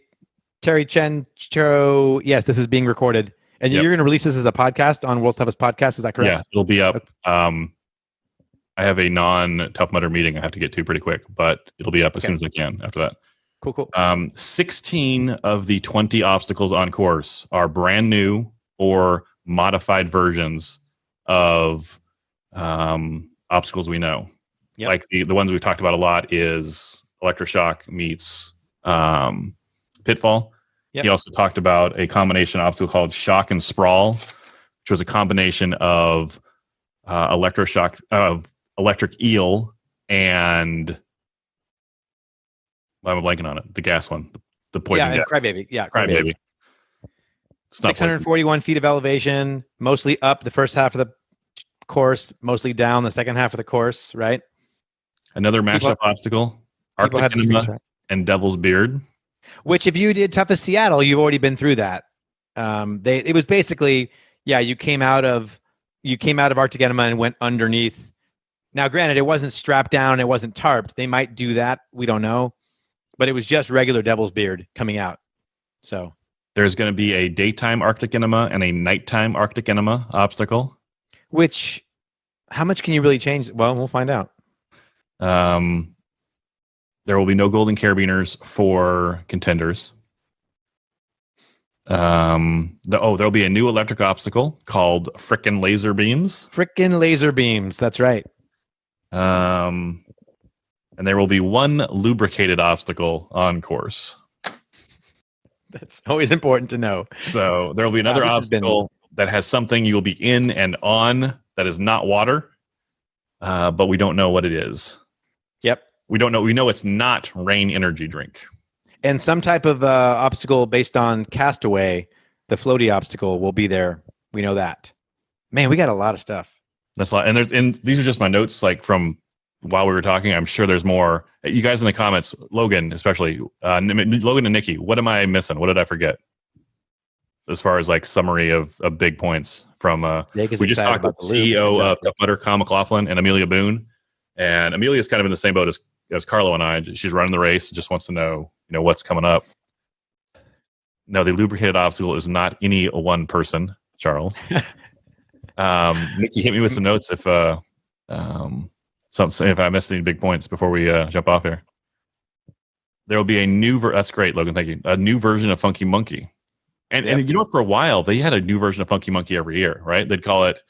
Chencho. Yes, this is being recorded. And you're going to release this as a podcast on World's Toughest Podcast. Is that correct? Yeah, it'll be up. Okay. I have a non-Tough Mudder meeting I have to get to pretty quick, but it'll be up as soon as I can after that. Cool. 16 of the 20 obstacles on course are brand new or modified versions of obstacles we know. Yep. Like the ones we've talked about a lot is electroshock meets pitfall. Yep. He also talked about a combination obstacle called shock and sprawl, which was a combination of electroshock of electric eel and I'm blanking on it. The gas one, the poison gas. Crybaby. Yeah, Crybaby. It's not
641 feet of elevation, mostly up the first half of the course, mostly down the second half of the course, right?
Another mashup obstacle, Arctic Enema and Devil's Beard.
Which, if you did Toughest Seattle, you've already been through that. It was basically, you came out of Arctic Enema and went underneath. Now, granted, it wasn't strapped down, it wasn't tarped. They might do that, we don't know, but it was just regular Devil's Beard coming out. So
there's going to be a daytime Arctic Enema and a nighttime Arctic Enema obstacle.
Which, how much can you really change? Well, we'll find out.
There will be no golden carabiners for contenders. There'll be a new electric obstacle called Frickin' Laser Beams.
Frickin' Laser Beams, that's right.
And there will be one lubricated obstacle on course.
That's always important to know.
So there will be another obstacle that has something you will be in and on that is not water, but we don't know what it is.
Yep.
We don't know. We know it's not Rain energy drink.
And some type of obstacle based on Castaway, the floaty obstacle, will be there. We know that. Man, we got a lot of stuff.
That's a lot. And these are just my notes, like from while we were talking. I'm sure there's more. You guys in the comments, Logan especially, Logan and Nikki, what am I missing? What did I forget? As far as like summary of big points from we just talked about the CEO of Tough Mudder, Carlo McLaughlin, and Amelia Boone. And Amelia's kind of in the same boat as Carlo and I. She's running the race, just wants to know, what's coming up. No, the lubricated obstacle is not any one person, Charles. Nikki, hit me with some notes if I missed any big points before we jump off here. There will be a new that's great, Logan, thank you. A new version of Funky Monkey. And for a while they had a new version of Funky Monkey every year, right? They'd call it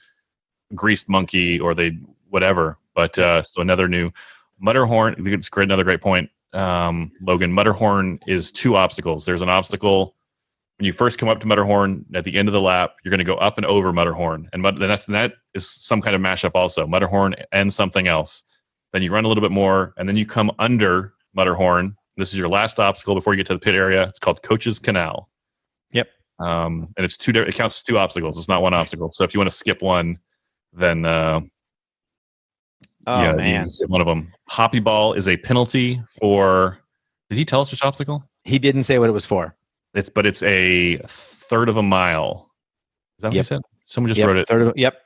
Greased Monkey or they'd whatever. But so another new Mudderhorn. It's great. Another great point, Logan. Mudderhorn is two obstacles. There's an obstacle when you first come up to Mudderhorn. At the end of the lap, you're going to go up and over Mudderhorn, and that is some kind of mashup also. Mudderhorn and something else. Then you run a little bit more, and then you come under Mudderhorn. This is your last obstacle before you get to the pit area. It's called Coach's Canal.
Yep.
And it's it counts as two obstacles. It's not one obstacle. So if you want to skip one, then man, one of them. Hoppy Ball is a penalty for. Did he tell us which obstacle?
He didn't say what it was for.
It's a third of a mile. Is that what he said? Someone just wrote it.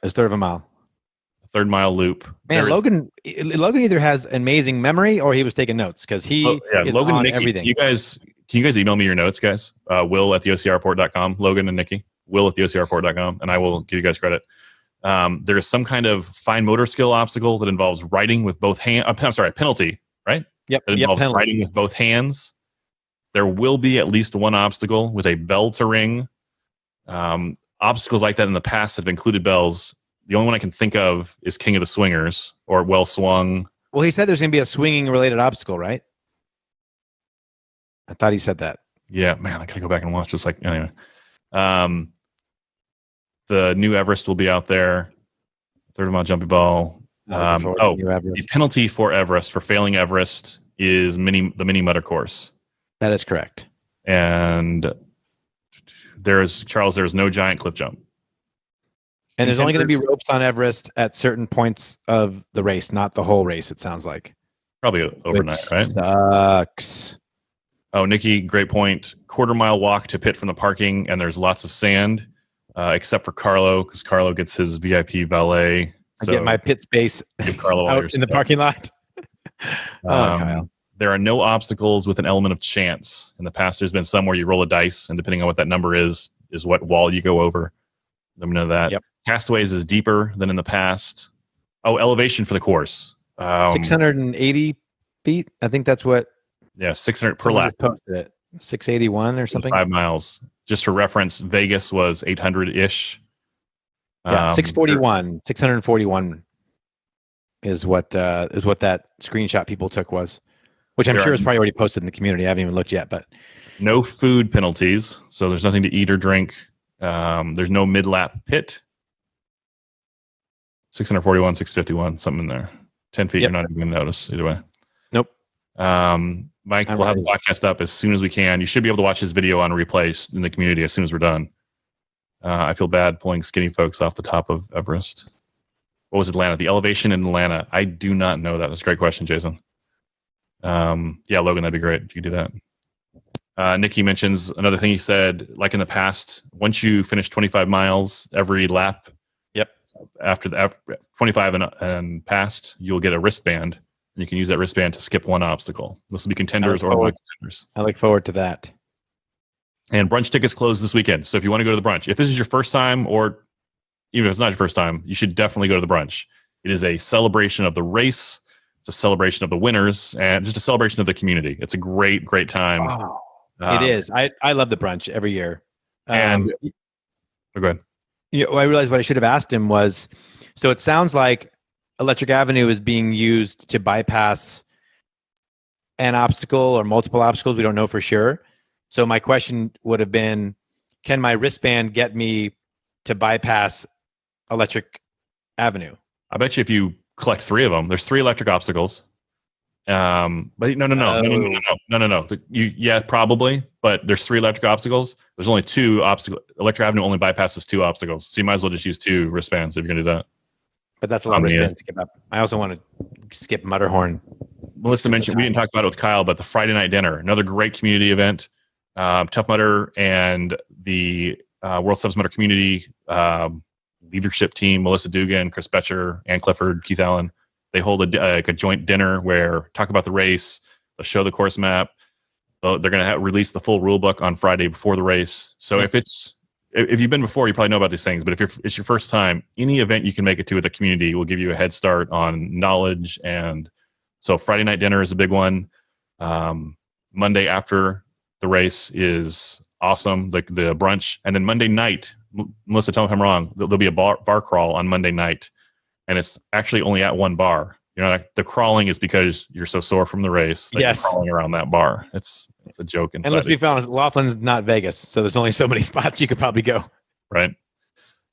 It's third of a mile.
A third mile loop.
Man, Logan either has amazing memory or he was taking notes because is Logan on Nikki, everything.
Can you guys email me your notes, guys? Will at theocrreport.com. Logan and Nikki. Will at theocrreport.com, and I will give you guys credit. There is some kind of fine motor skill obstacle that involves riding with both hands. I'm sorry, penalty, right?
Yep.
That involves
penalty.
riding with both hands. There will be at least one obstacle with a bell to ring. Obstacles like that in the past have included bells. The only one I can think of is King of the Swingers or Well Swung.
Well, he said there's going to be a swinging related obstacle, right? I thought he said that.
Yeah, man, I got to go back and watch this. Anyway. The new Everest will be out there. Third mile jumping ball. The penalty for Everest, for failing Everest, is the mini Mudder course.
That is correct.
And there's no giant cliff jump.
And there's only going to be ropes on Everest at certain points of the race, not the whole race, it sounds like.
Probably overnight, right?
Sucks.
Oh, Nikki, great point. Quarter mile walk to pit from the parking, and there's lots of sand. Except for Carlo, because Carlo gets his VIP valet.
I get my pit space out in the parking lot.
Kyle. There are no obstacles with an element of chance. In the past, there's been some where you roll a dice, and depending on what that number is what wall you go over. Let me know that.
Yep.
Castaways is deeper than in the past. Oh, elevation for the course.
680 feet. I think that's what.
Yeah, 600 per lap.
Posted it. 681 or something.
5 miles. Just for reference, Vegas was 800-ish.
Yeah, 641 is what that screenshot people took was, which I'm sure is probably already posted in the community. I haven't even looked yet, but
no food penalties, so there's nothing to eat or drink. There's no mid-lap pit. 641, 651, something in there. 10 feet, You're not even going to notice either way.
Nope.
Mike, we'll have the podcast up as soon as we can. You should be able to watch his video on replay in the community as soon as we're done. I feel bad pulling skinny folks off the top of Everest. What was Atlanta? The elevation in Atlanta. I do not know that. That's a great question, Jason. Yeah, Logan, that'd be great if you could do that. Nikki mentions another thing he said, like in the past, once you finish 25 miles every lap, after the 25 and past, you'll get a wristband, and you can use that wristband to skip one obstacle. This will be contenders or non-contenders.
I look forward to that.
And brunch tickets close this weekend. So if you want to go to the brunch, if this is your first time, or even if it's not your first time, you should definitely go to the brunch. It is a celebration of the race. It's a celebration of the winners, and just a celebration of the community. It's a great, great time.
Oh, it is. I love the brunch every year.
Go ahead.
I realized what I should have asked him was, so it sounds like Electric Avenue is being used to bypass an obstacle or multiple obstacles. We don't know for sure. So my question would have been, can my wristband get me to bypass Electric Avenue?
I bet you if you collect 3 of them, there's 3 electric obstacles. But no. Yeah, probably. But there's 3 electric obstacles. There's only 2 obstacles. Electric Avenue only bypasses 2 obstacles. So you might as well just use 2 wristbands if you're going to do that.
But that's a lot of wristbands to skip up. I also want to skip Mutterhorn.
Melissa mentioned, we didn't talk about it with Kyle, but the Friday night dinner, another great community event. Tough Mudder and the World Subs Mudder community leadership team, Melissa Dugan, Chris Betcher, Ann Clifford, Keith Allen, they hold a joint dinner where talk about the race, they'll show the course map. They're going to release the full rule book on Friday before the race. So if you've been before, you probably know about these things. But if it's your first time, any event you can make it to with the community will give you a head start on knowledge. And so Friday night dinner is a big one. Monday after the race is awesome, like the brunch. And then Monday night, Melissa, tell me if I'm wrong, there'll be a bar crawl on Monday night. And it's actually only at one bar. You know, like the crawling is because you're so sore from the race that you're crawling around that bar. It's a joke.
And let's be honest, Laughlin's not Vegas, so there's only so many spots you could probably go.
Right.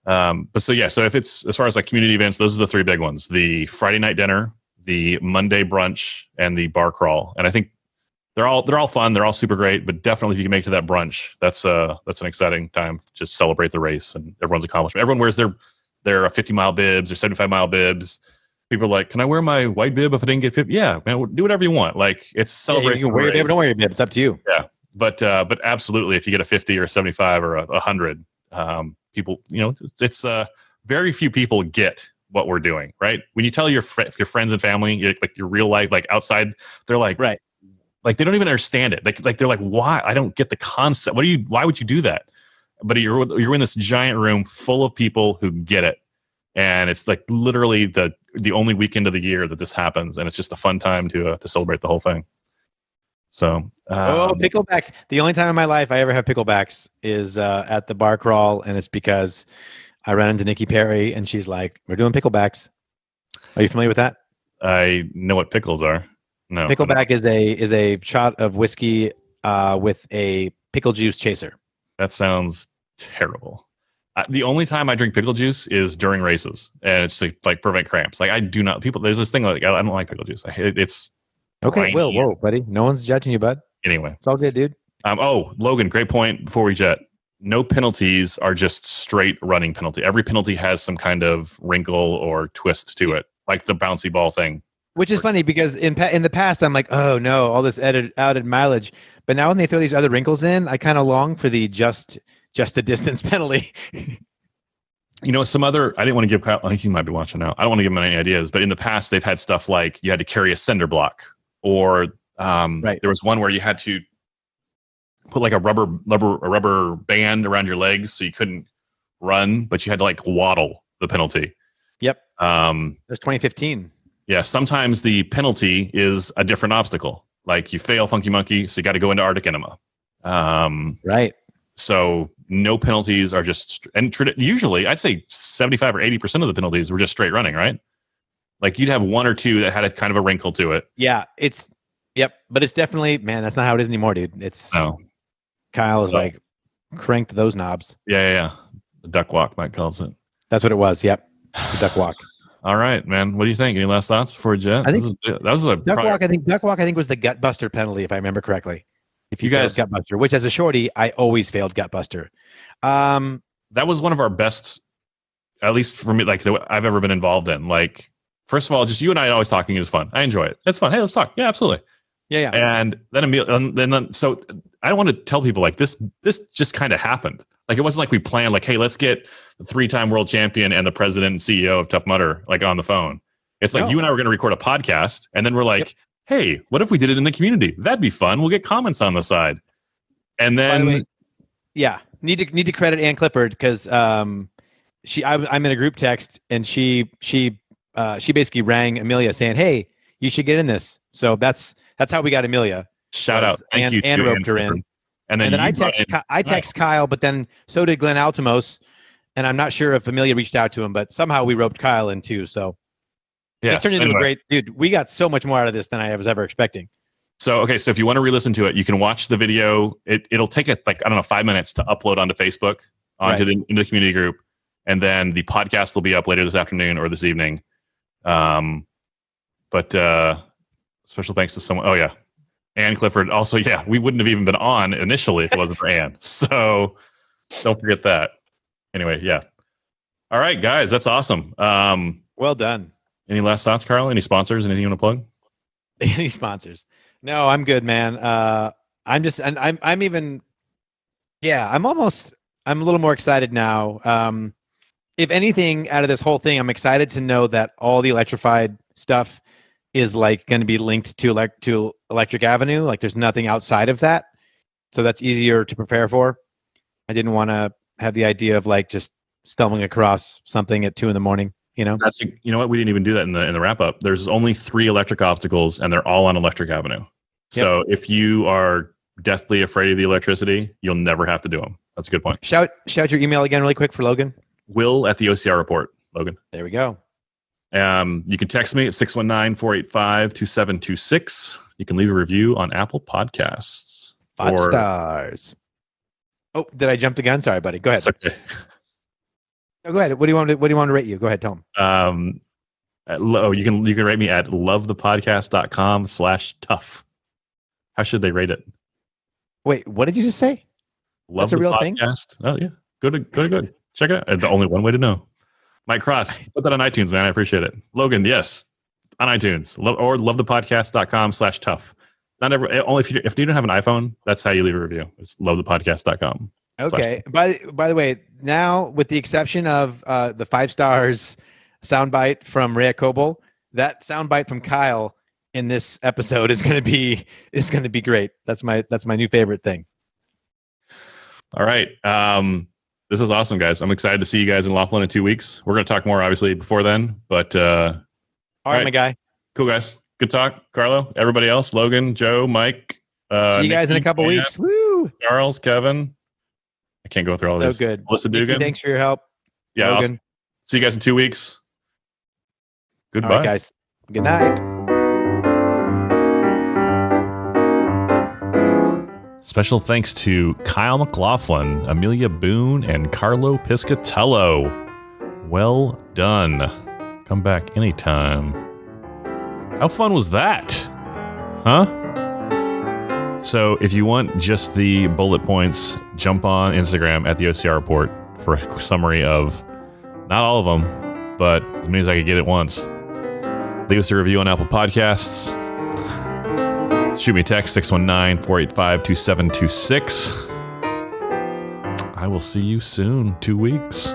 So if it's as far as like community events, those are the 3 big ones: the Friday night dinner, the Monday brunch, and the bar crawl. And I think they're all fun. They're all super great. But definitely, if you can make it to that brunch, that's an exciting time. Just celebrate the race and everyone's accomplishment. Everyone wears their 50-mile bibs or 75-mile bibs. People are like, can I wear my white bib if I didn't get 50? Yeah, man, do whatever you want. Like, it's celebrating.
You can wear your bib, don't wear your bib. It's up to you.
Yeah, but absolutely, if you get a 50 or a 75 or a 100, people, it's very few people get what we're doing, right? When you tell your friends and family, like your real life, like outside, they're like,
right,
like they don't even understand it. Like they're like, why? I don't get the concept. Why would you do that? But you're in this giant room full of people who get it. And it's like literally the only weekend of the year that this happens, and it's just a fun time to celebrate the whole thing. So,
picklebacks! The only time in my life I ever have picklebacks is at the bar crawl, and it's because I ran into Nikki Perry, and she's like, "We're doing picklebacks." Are you familiar with that?
I know what pickles are. No,
pickleback is a shot of whiskey with a pickle juice chaser.
That sounds terrible. The only time I drink pickle juice is during races, and it's to like prevent cramps. Like I do not. There's this thing like I don't like pickle juice. It's
okay. Will, whoa, buddy. No one's judging you, bud.
Anyway,
it's all good, dude.
Logan, great point. Before we jet, no penalties are just straight running penalty. Every penalty has some kind of wrinkle or twist to it, like the bouncy ball thing.
Which is funny because in the past I'm like, oh no, all this added mileage. But now when they throw these other wrinkles in, I kind of long for the just a distance penalty.
Some other, I didn't want to give Kyle, I think he might be watching now. I don't want to give him any ideas, but in the past they've had stuff like you had to carry a cinder block, or there was one where you had to put like a rubber band around your legs so you couldn't run, but you had to like waddle the penalty.
Yep. There's 2015.
Yeah. Sometimes the penalty is a different obstacle. Like you fail Funky Monkey, so you got to go into Arctic Enema.
Right.
So no penalties are just, and usually I'd say 75 or 80% of the penalties were just straight running, right? Like you'd have 1 or 2 that had a kind of a wrinkle to it.
Yeah, but it's definitely, man, that's not how it is anymore, dude. Kyle is like cranked those knobs.
Yeah. The duck walk, Mike calls it.
That's what it was. Yep. The duck walk.
All right, man. What do you think? Any last thoughts before jet?
I think that was a duck walk. Duck walk. I think was the gutbuster penalty, if I remember correctly. If you guys gutbuster, which as a shorty, I always failed gutbuster.
that was one of our best, at least for me, like that I've ever been involved in. Like, first of all, just you and I always talking is fun. I enjoy it. It's fun. Hey, let's talk. Yeah, absolutely.
Yeah.
And then so I don't want to tell people like this just kind of happened. Like, it wasn't like we planned like, hey, let's get the 3-time world champion and the president and CEO of Tough Mudder like on the phone. It's like you and I were going to record a podcast, and then we're like, hey, what if we did it in the community? That'd be fun. We'll get comments on the side. And then,
by the way, need to credit Ann Clifford because I'm in a group text, and she basically rang Amelia saying, hey, you should get in this. So that's how we got Amelia.
Shout out. Thank you to
Ann roped her
Clifford.
in.
And then
I text Kyle, but then so did Glenn Altamose. And I'm not sure if Amelia reached out to him, but somehow we roped Kyle in too. So it turned into a great, dude, we got so much more out of this than I was ever expecting.
So if you want to re-listen to it, you can watch the video. It'll take it like, I don't know, 5 minutes to upload onto Facebook, into the community group. And then the podcast will be up later this afternoon or this evening. But special thanks to someone. Oh yeah. Ann Clifford. Also, yeah, we wouldn't have even been on initially if it wasn't for Ann. So don't forget that. Anyway, yeah. All right, guys, that's awesome.
Well done.
Any last thoughts, Carl? Any sponsors? Anything you want to plug?
Any sponsors? No, I'm good, man. I'm a little more excited now. If anything out of this whole thing, I'm excited to know that all the electrified stuff is like going to be linked to Electric Avenue. Like there's nothing outside of that. So that's easier to prepare for. I didn't want to have the idea of like just stumbling across something at 2 a.m. You know,
you know what? We didn't even do that in the wrap up. There's only 3 electric obstacles, and they're all on Electric Avenue. So if you are deathly afraid of the electricity, you'll never have to do them. That's a good point.
Shout your email again really quick for Logan.
Will at the OCR report, Logan.
There we go.
You can text me at 619-485-2726. You can leave a review on Apple Podcasts.
5 stars. Oh, did I jump the gun? Sorry, buddy. Go ahead.
It's okay.
No, go ahead. What do you want to rate you? Go ahead, tell him.
You can rate me at lovethepodcast.com/tough. How should they rate it?
Wait, what did you just say?
Love
That's a real
podcast. Thing? Oh yeah. Good. Check it out. The only one way to know. Mike Cross, put that on iTunes, man. I appreciate it. Logan, yes, on iTunes or lovethepodcast.com/tough. Not only if you don't have an iPhone, that's how you leave a review. It's lovethepodcast.com.
Okay. By the way, now with the exception of the 5 stars soundbite from Rhea Coble, that soundbite from Kyle in this episode is going to be great. That's my new favorite thing.
All right. This is awesome, guys. I'm excited to see you guys in Laughlin in 2 weeks. We're going to talk more, obviously, before then. But
all right, my guy.
Cool, guys. Good talk, Carlo. Everybody else, Logan, Joe, Mike.
See you guys in a couple weeks. Woo!
Charles, Kevin. I can't go through all this.
So good.
Melissa Dugan.
Thanks for your help.
Yeah. Logan. See you guys in 2 weeks. Goodbye.
All right, guys. Good night.
Special thanks to Kyle McLaughlin, Amelia Boone, and Carlo Piscitello. Well done. Come back anytime. How fun was that? Huh? So if you want just the bullet points, jump on Instagram at the OCR report for a summary of not all of them, but as many as I could get at once. Leave us a review on Apple Podcasts. Shoot me a text, 619-485-2726. I will see you soon, 2 weeks.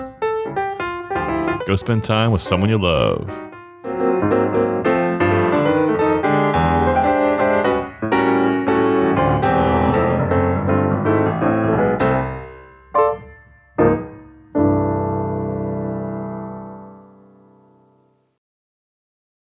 Go spend time with someone you love.